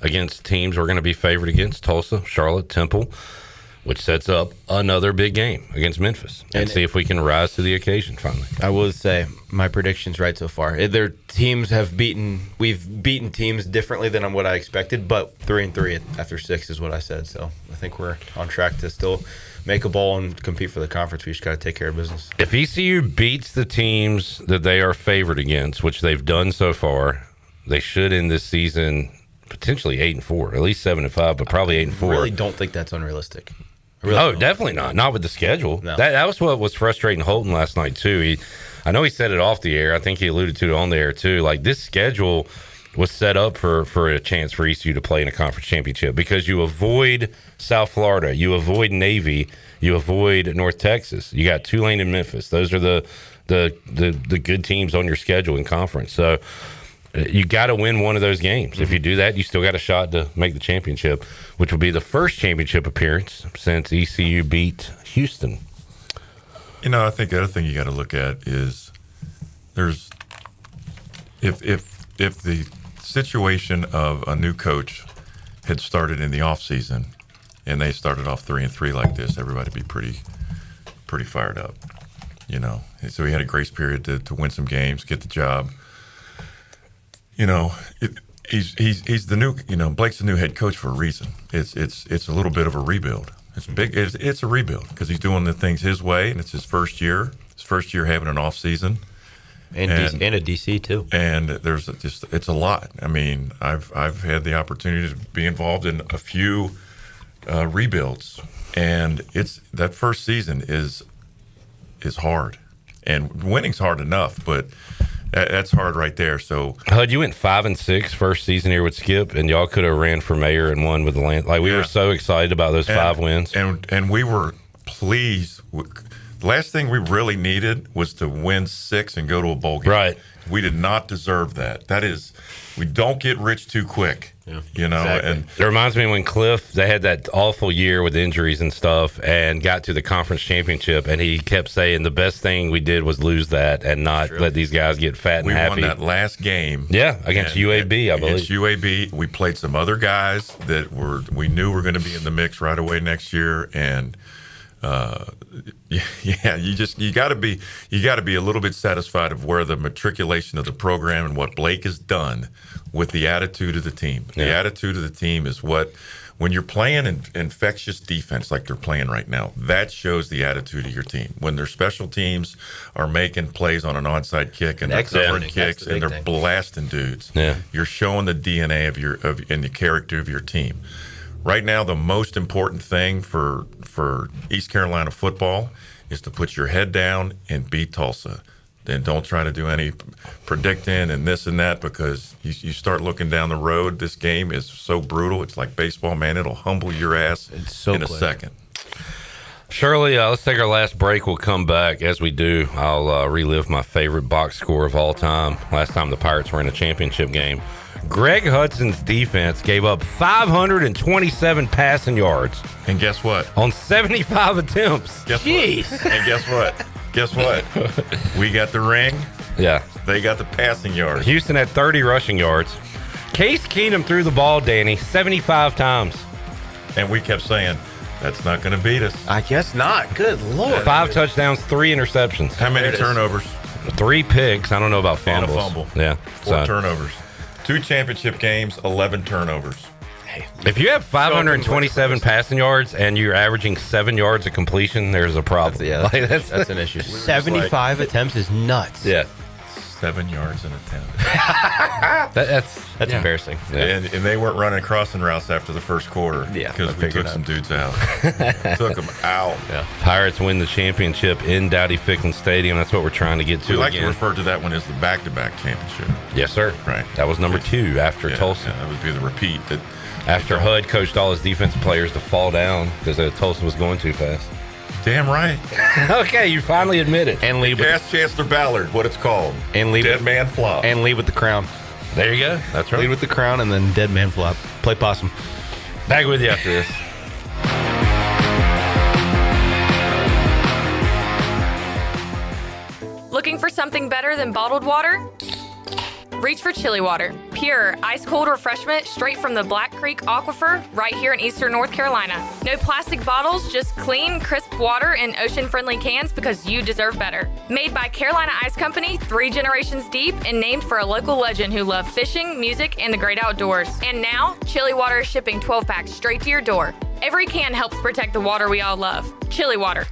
[SPEAKER 17] against teams we're going to be favored against, Tulsa, Charlotte, Temple, which sets up another big game against Memphis, and see if we can rise to the occasion finally.
[SPEAKER 1] I will say my prediction's right so far. Their teams we've beaten teams differently than what I expected, but 3-3 after 6 is what I said. So I think we're on track to still make a bowl and compete for the conference. We just got to take care of business.
[SPEAKER 17] If ECU beats the teams that they are favored against, which they've done so far, they should end this season potentially 8-4, at least 7-5, but probably 8-4.
[SPEAKER 1] I really don't think that's unrealistic.
[SPEAKER 17] Definitely not. Not with the schedule. No. That was what was frustrating Holton last night too. I know he said it off the air. I think he alluded to it on the air too. Like, this schedule was set up for a chance for ECU to play in a conference championship because you avoid South Florida, you avoid Navy, you avoid North Texas. You got Tulane and Memphis. Those are the good teams on your schedule in conference. So you got to win one of those games. If you do that, you still got a shot to make the championship, which will be the first championship appearance since ECU beat Houston.
[SPEAKER 6] I think the other thing you got to look at is if the situation of a new coach had started in the off season and they started off 3-3 like this, everybody'd be pretty fired up. So he had a grace period to win some games, get the job. He's the new, Blake's the new head coach for a reason. It's a little bit of a rebuild. It's big. It's a rebuild because he's doing the things his way, and it's his first year. His first year having an off season,
[SPEAKER 1] and a DC too.
[SPEAKER 6] And it's a lot. I mean, I've had the opportunity to be involved in a few rebuilds, and it's that first season is hard, and winning's hard enough, but that's hard right there. So,
[SPEAKER 17] HUD, you went 5-6 first season here with Skip, and y'all could have ran for mayor and won with the land. Like we were so excited about those 5 wins,
[SPEAKER 6] and we were pleased. Last thing we really needed was to win 6 and go to a bowl game.
[SPEAKER 17] Right.
[SPEAKER 6] We did not deserve that. That is, we don't get rich too quick. Yeah,
[SPEAKER 17] exactly.
[SPEAKER 6] And
[SPEAKER 17] it reminds me when Cliff, they had that awful year with injuries and stuff and got to the conference championship, and he kept saying the best thing we did was lose that and not let these guys get fat and happy.
[SPEAKER 6] We won that last game.
[SPEAKER 17] Yeah, against UAB, I believe.
[SPEAKER 6] Against UAB. We played some other guys that we knew were going to be in the mix right away next year, and you got to be a little bit satisfied of where the matriculation of the program and what Blake has done with the attitude of the team. The attitude of the team is what, when you're playing an infectious defense like they're playing right now, that shows the attitude of your team. When their special teams are making plays on an onside kick and they're covering kicks and they're blasting dudes, you're showing the DNA and the character of your team. Right now, the most important thing for East Carolina football is to put your head down and beat Tulsa. Then don't try to do any predicting and this and that, because you start looking down the road. This game is so brutal. It's like baseball, man. It'll humble your ass in a second.
[SPEAKER 17] Shirley, let's take our last break. We'll come back. As we do, I'll relive my favorite box score of all time. Last time the Pirates were in a championship game. Greg Hudson's defense gave up 527 passing yards.
[SPEAKER 6] And guess what?
[SPEAKER 17] On 75 attempts.
[SPEAKER 6] Jeez. And guess what? Guess what? We got the ring.
[SPEAKER 17] Yeah.
[SPEAKER 6] They got the passing yards.
[SPEAKER 17] Houston had 30 rushing yards. Case Keenum threw the ball, Danny, 75 times.
[SPEAKER 6] And we kept saying, that's not going to beat us.
[SPEAKER 1] I guess not. Good Lord.
[SPEAKER 17] 5 touchdowns, 3 interceptions.
[SPEAKER 6] How many turnovers?
[SPEAKER 17] 3 picks. I don't know about fumbles.
[SPEAKER 6] And a fumble.
[SPEAKER 17] Yeah.
[SPEAKER 6] 4 turnovers. 2 championship games, 11 turnovers.
[SPEAKER 17] Hey, if you have 527 passing yards and you're averaging 7 yards of completion, there's a problem.
[SPEAKER 1] That's an issue. 75 attempts is nuts.
[SPEAKER 17] Yeah.
[SPEAKER 6] 7 yards in a 10.
[SPEAKER 1] That's embarrassing.
[SPEAKER 17] Yeah.
[SPEAKER 6] And they weren't running crossing routes after the first quarter.
[SPEAKER 1] Yeah,
[SPEAKER 6] because we took some dudes out. Took them out.
[SPEAKER 17] Yeah. Pirates win the championship in Dowdy-Ficklen Stadium. That's what we're trying to get to.
[SPEAKER 6] We like to refer to that one as the back-to-back championship.
[SPEAKER 17] Yes, sir.
[SPEAKER 6] Right.
[SPEAKER 17] That was number 2 after Tulsa.
[SPEAKER 6] Yeah, that would be the repeat.
[SPEAKER 17] After HUD coached all his defensive players to fall down because Tulsa was going too fast.
[SPEAKER 6] Damn right.
[SPEAKER 17] Okay, you finally admit it.
[SPEAKER 1] And lead with
[SPEAKER 6] Ask Chancellor Ballard what it's called.
[SPEAKER 1] And lead
[SPEAKER 6] Dead man flop.
[SPEAKER 1] And lead with the crown.
[SPEAKER 17] There you go. That's right.
[SPEAKER 1] Lead with the crown and then dead man flop. Play possum.
[SPEAKER 17] Back with you after this.
[SPEAKER 4] Looking for something better than bottled water? Reach for Chili Water. Pure, ice-cold refreshment straight from the Black Creek Aquifer right here in eastern North Carolina. No plastic bottles, just clean, crisp water in ocean-friendly cans because you deserve better. Made by Carolina Ice Company, 3 generations deep, and named for a local legend who loved fishing, music, and the great outdoors. And now, Chili Water is shipping 12-packs straight to your door. Every can helps protect the water we all love. Chili Water.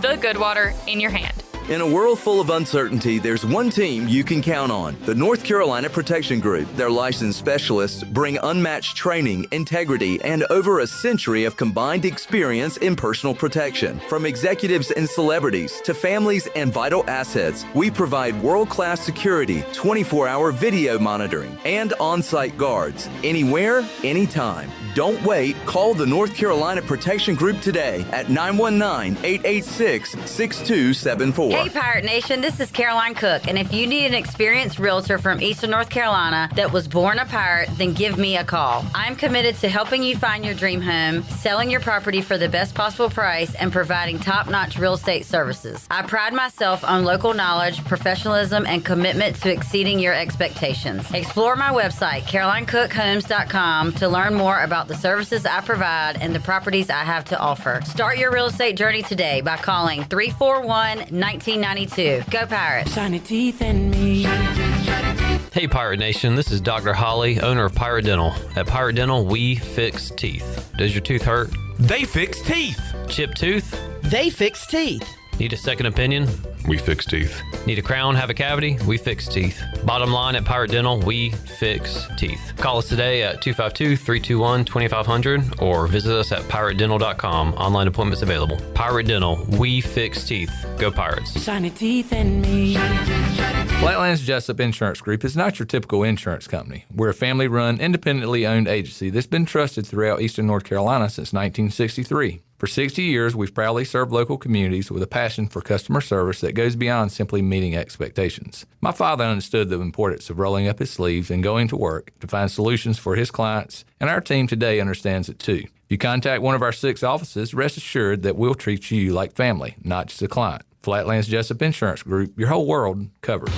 [SPEAKER 4] The good water in your hand.
[SPEAKER 5] In a world full of uncertainty, there's one team you can count on, the North Carolina Protection Group. Their licensed specialists bring unmatched training, integrity, and over a century of combined experience in personal protection. From executives and celebrities to families and vital assets, we provide world-class security, 24-hour video monitoring, and on-site guards. Anywhere, anytime. Don't wait. Call the North Carolina Protection Group today at 919-886-6274.
[SPEAKER 18] Hey Pirate Nation, this is Caroline Cook, and if you need an experienced realtor from Eastern North Carolina that was born a pirate, then give me a call. I'm committed to helping you find your dream home, selling your property for the best possible price, and providing top-notch real estate services. I pride myself on local knowledge, professionalism, and commitment to exceeding your expectations. Explore my website, CarolineCookHomes.com, to learn more about the services I provide and the properties I have to offer. Start your real estate journey today by calling 341-1992. Go Pirates.
[SPEAKER 19] Shiny teeth in me. Hey, Pirate Nation. This is Dr. Holly, owner of Pirate Dental. At Pirate Dental, we fix teeth. Does your tooth hurt?
[SPEAKER 20] They fix teeth.
[SPEAKER 19] Chipped tooth?
[SPEAKER 24] They fix teeth.
[SPEAKER 19] Need a second opinion?
[SPEAKER 6] We fix teeth.
[SPEAKER 19] Need a crown, have a cavity? We fix teeth. Bottom line, at Pirate Dental, we fix teeth. Call us today at 252-321-2500 or visit us at piratedental.com. Online appointments available. Pirate Dental, we fix teeth. Go Pirates.
[SPEAKER 21] Shiny teeth and me.
[SPEAKER 22] Flatlands Jessup Insurance Group is not your typical insurance company. We're a family-run, independently owned agency that's been trusted throughout Eastern North Carolina since 1963. For 60 years, we've proudly served local communities with a passion for customer service that goes beyond simply meeting expectations. My father understood the importance of rolling up his sleeves and going to work to find solutions for his clients, and our team today understands it too. If you contact one of our 6 offices, rest assured that we'll treat you like family, not just a client. Flatlands Jessup Insurance Group, your whole world covered.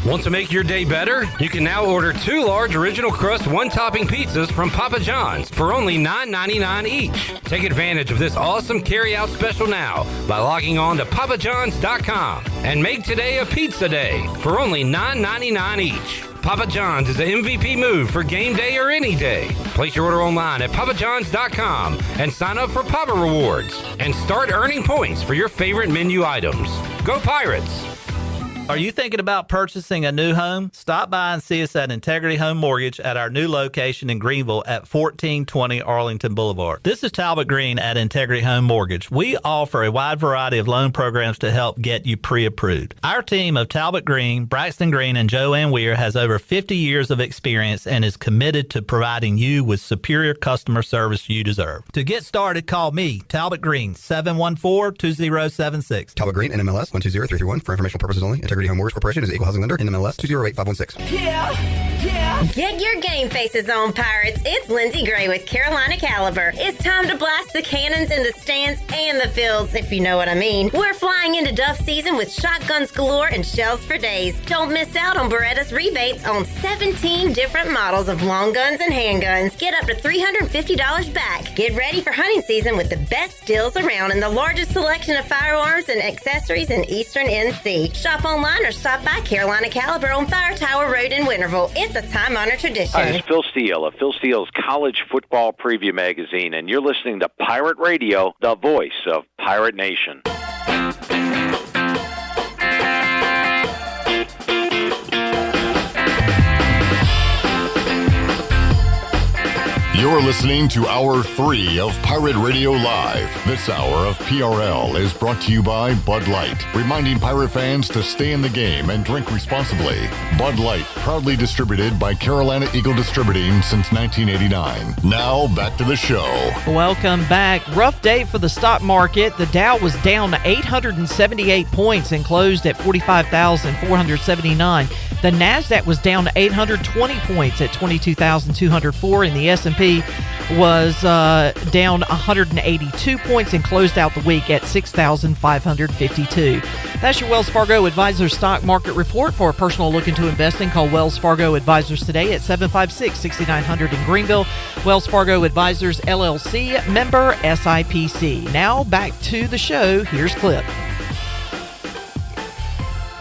[SPEAKER 17] Want to make your day better? You can now order 2 large original crust one-topping pizzas from Papa John's for only $9.99 each. Take advantage of this awesome carry-out special now by logging on to papajohns.com and make today a pizza day for only $9.99 each. Papa John's is the MVP move for game day or any day. Place your order online at papajohns.com and sign up for Papa Rewards and start earning points for your favorite menu items. Go Pirates!
[SPEAKER 23] Are you thinking about purchasing a new home? Stop by and see us at Integrity Home Mortgage at our new location in Greenville at 1420 Arlington Boulevard. This is Talbot Green at Integrity Home Mortgage. We offer a wide variety of loan programs to help get you pre-approved. Our team of Talbot Green, Braxton Green, and Joanne Weir has over 50 years of experience and is committed to providing you with superior customer service you deserve. To get started, call me, Talbot Green, 714-2076.
[SPEAKER 25] Talbot Green, NMLS 120331. For informational purposes only. Integrity Home Mortgage Corporation is an equal housing lender. NMLS 208516.
[SPEAKER 31] Yeah. Get your game faces on, Pirates. It's Lindsey Gray with Carolina Caliber. It's time to blast the cannons in the stands and the fields, if you know what I mean. We're flying into Duff season with shotguns galore and shells for days. Don't miss out on Beretta's rebates on 17 different models of long guns and handguns. Get up to $350 back. Get ready for hunting season with the best deals around and the largest selection of firearms and accessories in Eastern NC. Shop online or stop by Carolina Caliber on Fire Tower Road in Winterville. It's a time-honored tradition.
[SPEAKER 26] Hi, it's Phil Steele of Phil Steele's College Football Preview Magazine, and you're listening to Pirate Radio, the voice of Pirate Nation.
[SPEAKER 9] You're listening to Hour 3 of Pirate Radio Live. This hour of PRL is brought to you by Bud Light, reminding pirate fans to stay in the game and drink responsibly. Bud Light, proudly distributed by Carolina Eagle Distributing since 1989. Now, back to the show.
[SPEAKER 24] Welcome back. Rough day for the stock market. The Dow was down 878 points and closed at 45,479. The NASDAQ was down 820 points at 22,204, and the S&P was down 182 points and closed out the week at 6,552. That's your Wells Fargo Advisors Stock Market Report. For a personal look into investing, call Wells Fargo Advisors today at 756-6900 in Greenville. Wells Fargo Advisors, LLC, member SIPC. Now back to the show. Here's Clip.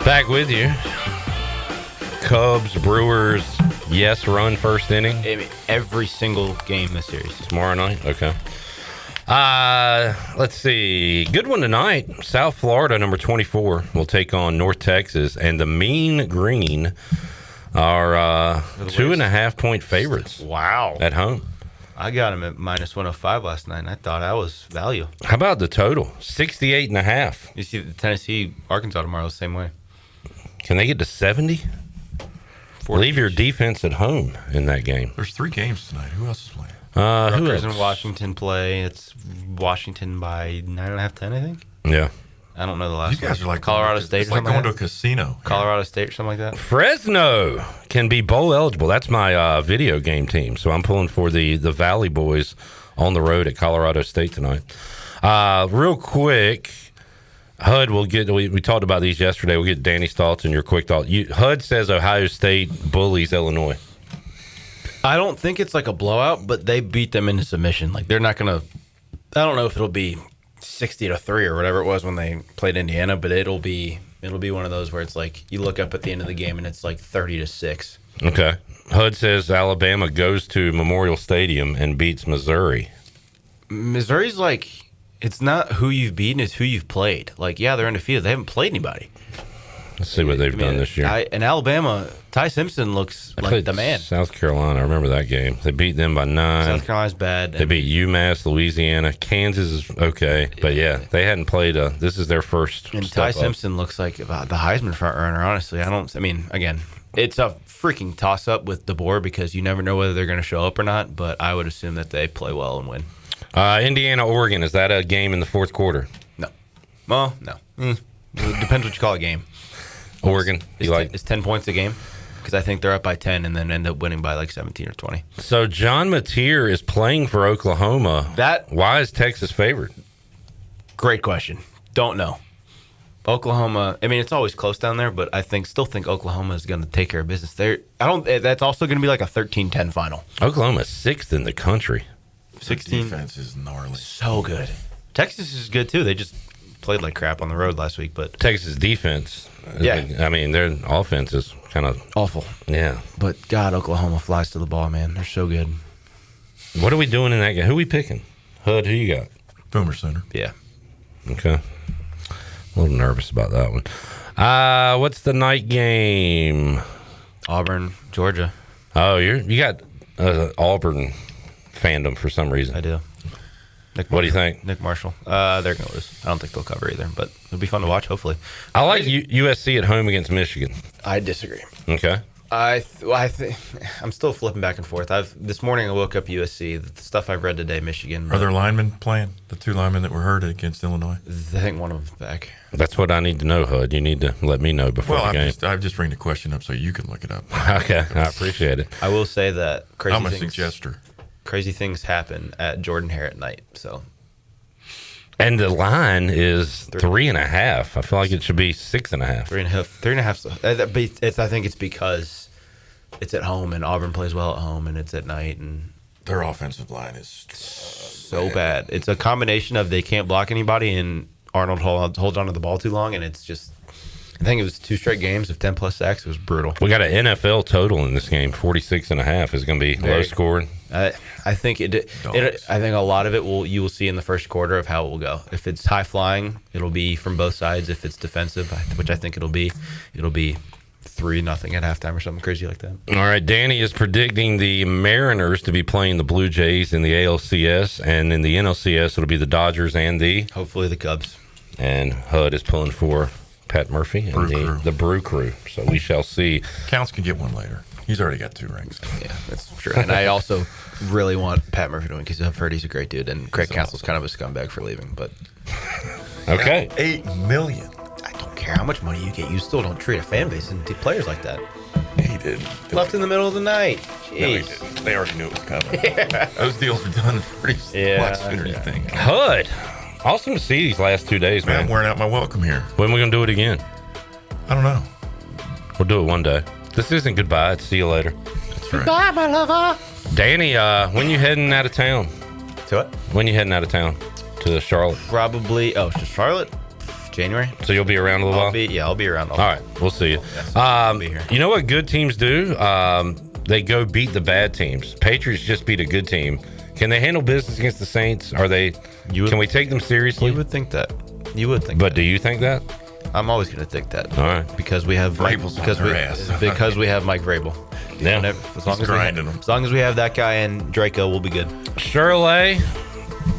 [SPEAKER 17] Back with you. Cubs, Brewers, yes, run first inning.
[SPEAKER 1] Every single game this series.
[SPEAKER 17] Tomorrow night? Okay. Let's see. Good one tonight. South Florida, number 24, will take on North Texas. And the Mean Green are 2.5-point favorites.
[SPEAKER 1] Wow.
[SPEAKER 17] At home.
[SPEAKER 1] I got him at minus 105 last night, and I thought I was value.
[SPEAKER 17] How about the total? 68.5.
[SPEAKER 1] You see the Tennessee, Arkansas tomorrow the same way.
[SPEAKER 17] Can they get to 70? Leave your defense at home in that game.
[SPEAKER 6] There's 3 games tonight. Who else is playing?
[SPEAKER 1] Rutgers and Washington play. It's Washington by 9.5, 10, I think.
[SPEAKER 17] Yeah.
[SPEAKER 1] I don't know the last one.
[SPEAKER 6] You guys are like
[SPEAKER 1] Colorado State or something
[SPEAKER 6] like going to a casino.
[SPEAKER 1] Colorado State or something like that.
[SPEAKER 17] Fresno can be bowl eligible. That's my video game team. So I'm pulling for the Valley Boys on the road at Colorado State tonight. Real quick, HUD will get, we talked about these yesterday. We'll get Danny's thoughts and your quick thought. HUD says Ohio State bullies Illinois.
[SPEAKER 1] I don't think it's like a blowout, but they beat them into submission. Like, they're not going to, I don't know if it'll be 60-3 or whatever it was when they played Indiana, but it'll be It'll be one of those where it's like you look up at the end of the game and it's like 30-6.
[SPEAKER 17] Okay. HUD says Alabama goes to Memorial Stadium and beats Missouri.
[SPEAKER 1] Missouri's like, it's not who you've beaten, it's who you've played. Like, yeah, they're undefeated. They haven't played anybody.
[SPEAKER 17] Let's see what they've done this year.
[SPEAKER 1] And Alabama, Ty Simpson looks like the man.
[SPEAKER 17] South Carolina, I remember that game. They beat them by 9.
[SPEAKER 1] South Carolina's bad.
[SPEAKER 17] They beat UMass, Louisiana. Kansas is okay. But, yeah, they hadn't played. This is their first
[SPEAKER 1] And
[SPEAKER 17] step
[SPEAKER 1] Ty
[SPEAKER 17] up.
[SPEAKER 1] Simpson looks like the Heisman front runner, honestly. Again, it's a freaking toss-up with DeBoer because you never know whether they're going to show up or not, but I would assume that they play well and win.
[SPEAKER 17] Indiana, Oregon, is that a game in the fourth quarter?
[SPEAKER 1] No. Well, no. It depends what you call a game.
[SPEAKER 17] Oregon,
[SPEAKER 1] it's 10 points a game? Because I think they're up by 10 and then end up winning by like 17 or 20.
[SPEAKER 17] So John Mateer is playing for Oklahoma. Why is Texas favored?
[SPEAKER 1] Great question. Don't know. Oklahoma, I mean, it's always close down there, but I still think Oklahoma is going to take care of business. That's also going to be like a 13-10 final.
[SPEAKER 17] Oklahoma's 6th in the country.
[SPEAKER 1] 16
[SPEAKER 6] defense is gnarly.
[SPEAKER 1] So good. Texas is good too. They just played like crap on the road last week, but
[SPEAKER 17] Texas defense.
[SPEAKER 1] Yeah.
[SPEAKER 17] I mean, their offense is kind of
[SPEAKER 1] awful.
[SPEAKER 17] Yeah.
[SPEAKER 1] But God, Oklahoma flies to the ball, man. They're so good.
[SPEAKER 17] What are we doing in that game? Who are we picking? HUD, who you got?
[SPEAKER 6] Boomer Center.
[SPEAKER 1] Yeah.
[SPEAKER 17] Okay. A little nervous about that one. What's the night game?
[SPEAKER 1] Auburn, Georgia.
[SPEAKER 17] Oh, you got Auburn fandom for some reason.
[SPEAKER 1] I do.
[SPEAKER 17] What do you think?
[SPEAKER 1] Nick Marshall. They're going to lose. I don't think they'll cover either, but it'll be fun to watch, hopefully.
[SPEAKER 17] I like USC at home against Michigan.
[SPEAKER 1] I disagree.
[SPEAKER 17] Okay.
[SPEAKER 1] I'm still flipping back and forth. This morning I woke up USC. The stuff I've read today, Michigan.
[SPEAKER 6] Are there linemen playing? The 2 linemen that were hurt against Illinois?
[SPEAKER 1] I think one of them's back.
[SPEAKER 17] That's what I need to know, HUD. You need to let me know before the game.
[SPEAKER 6] I've just bring the question up so you can look it up.
[SPEAKER 17] Okay, I appreciate it.
[SPEAKER 1] I will say that
[SPEAKER 6] I'm a suggester.
[SPEAKER 1] Crazy things happen at Jordan Hare at night. So.
[SPEAKER 17] And the line is 3.5. I feel like it should be 6.5.
[SPEAKER 1] 3.5. I think it's because it's at home and Auburn plays well at home and it's at night and
[SPEAKER 6] their offensive line is
[SPEAKER 1] so bad. It's a combination of they can't block anybody and Arnold holds onto the ball too long, and it's just. I think it was 2 straight games of 10+ sacks. It was brutal.
[SPEAKER 17] We got an NFL total in this game. 46.5 is going to be low scoring.
[SPEAKER 1] I think I think a lot of it you will see in the first quarter of how it will go. If it's high flying, it'll be from both sides. If it's defensive, which I think it'll be 3-0 at halftime or something crazy like that.
[SPEAKER 17] All right, Danny is predicting the Mariners to be playing the Blue Jays in the ALCS, and in the NLCS it'll be the Dodgers and
[SPEAKER 1] hopefully the Cubs.
[SPEAKER 17] And HUD is pulling for Pat Murphy and the Brew Crew. So we shall see.
[SPEAKER 6] Counts can get one later. He's already got 2 rings.
[SPEAKER 1] Yeah, that's true. And I also really want Pat Murphy to win because I've heard he's a great dude. And Craig Counsell's kind of a scumbag for leaving. But
[SPEAKER 17] okay,
[SPEAKER 6] $8 million.
[SPEAKER 1] I don't care how much money you get. You still don't treat a fan base and players like that.
[SPEAKER 6] He did.
[SPEAKER 1] Left in the middle of the night. Jeez.
[SPEAKER 6] No, he didn't. They already knew it was coming. Those deals were done pretty much sooner than you think.
[SPEAKER 17] HUD. Awesome to see these last 2 days, man.
[SPEAKER 6] I'm wearing out my welcome here.
[SPEAKER 17] When are we going to do it again?
[SPEAKER 6] I don't know.
[SPEAKER 17] We'll do it one day. This isn't goodbye. It's see you later.
[SPEAKER 6] That's right.
[SPEAKER 1] Bye, my lover.
[SPEAKER 17] Danny, when you heading out of town?
[SPEAKER 1] To what?
[SPEAKER 17] When you heading out of town? To Charlotte?
[SPEAKER 1] Probably. Oh, to Charlotte? January.
[SPEAKER 17] So you'll be around a little while?
[SPEAKER 1] I'll be around.
[SPEAKER 17] All right. We'll see you.
[SPEAKER 1] I'll be here.
[SPEAKER 17] You know what good teams do? They go beat the bad teams. Patriots just beat a good team. Can they handle business against the Saints? Can we take them seriously?
[SPEAKER 1] You would think that.
[SPEAKER 17] But do you think that?
[SPEAKER 1] I'm always going to think that.
[SPEAKER 17] All right.
[SPEAKER 1] Because we have
[SPEAKER 6] Vrabel's
[SPEAKER 1] because we have Mike Vrabel.
[SPEAKER 17] Yeah.
[SPEAKER 1] As long as we have that guy and Draco, we'll be good.
[SPEAKER 17] Shirley,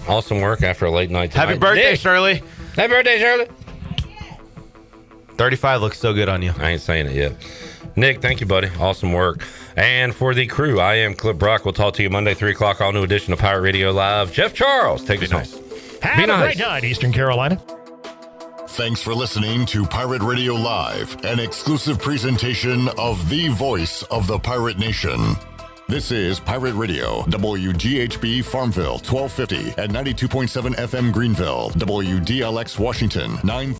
[SPEAKER 17] awesome work after a late night tonight.
[SPEAKER 1] Happy birthday, Shirley.
[SPEAKER 17] Happy birthday, Shirley.
[SPEAKER 1] 35 looks so good on you.
[SPEAKER 17] I ain't saying it yet. Nick, thank you, buddy. Awesome work. And for the crew, I am Clip Brock. We'll talk to you Monday, 3 o'clock, all new edition of Pirate Radio Live. Jeff Charles, take us home.
[SPEAKER 15] Have a great night, Eastern Carolina.
[SPEAKER 9] Thanks for listening to Pirate Radio Live, an exclusive presentation of the voice of the Pirate Nation. This is Pirate Radio, WGHB Farmville, 1250 at 92.7 FM Greenville, WDLX Washington, 9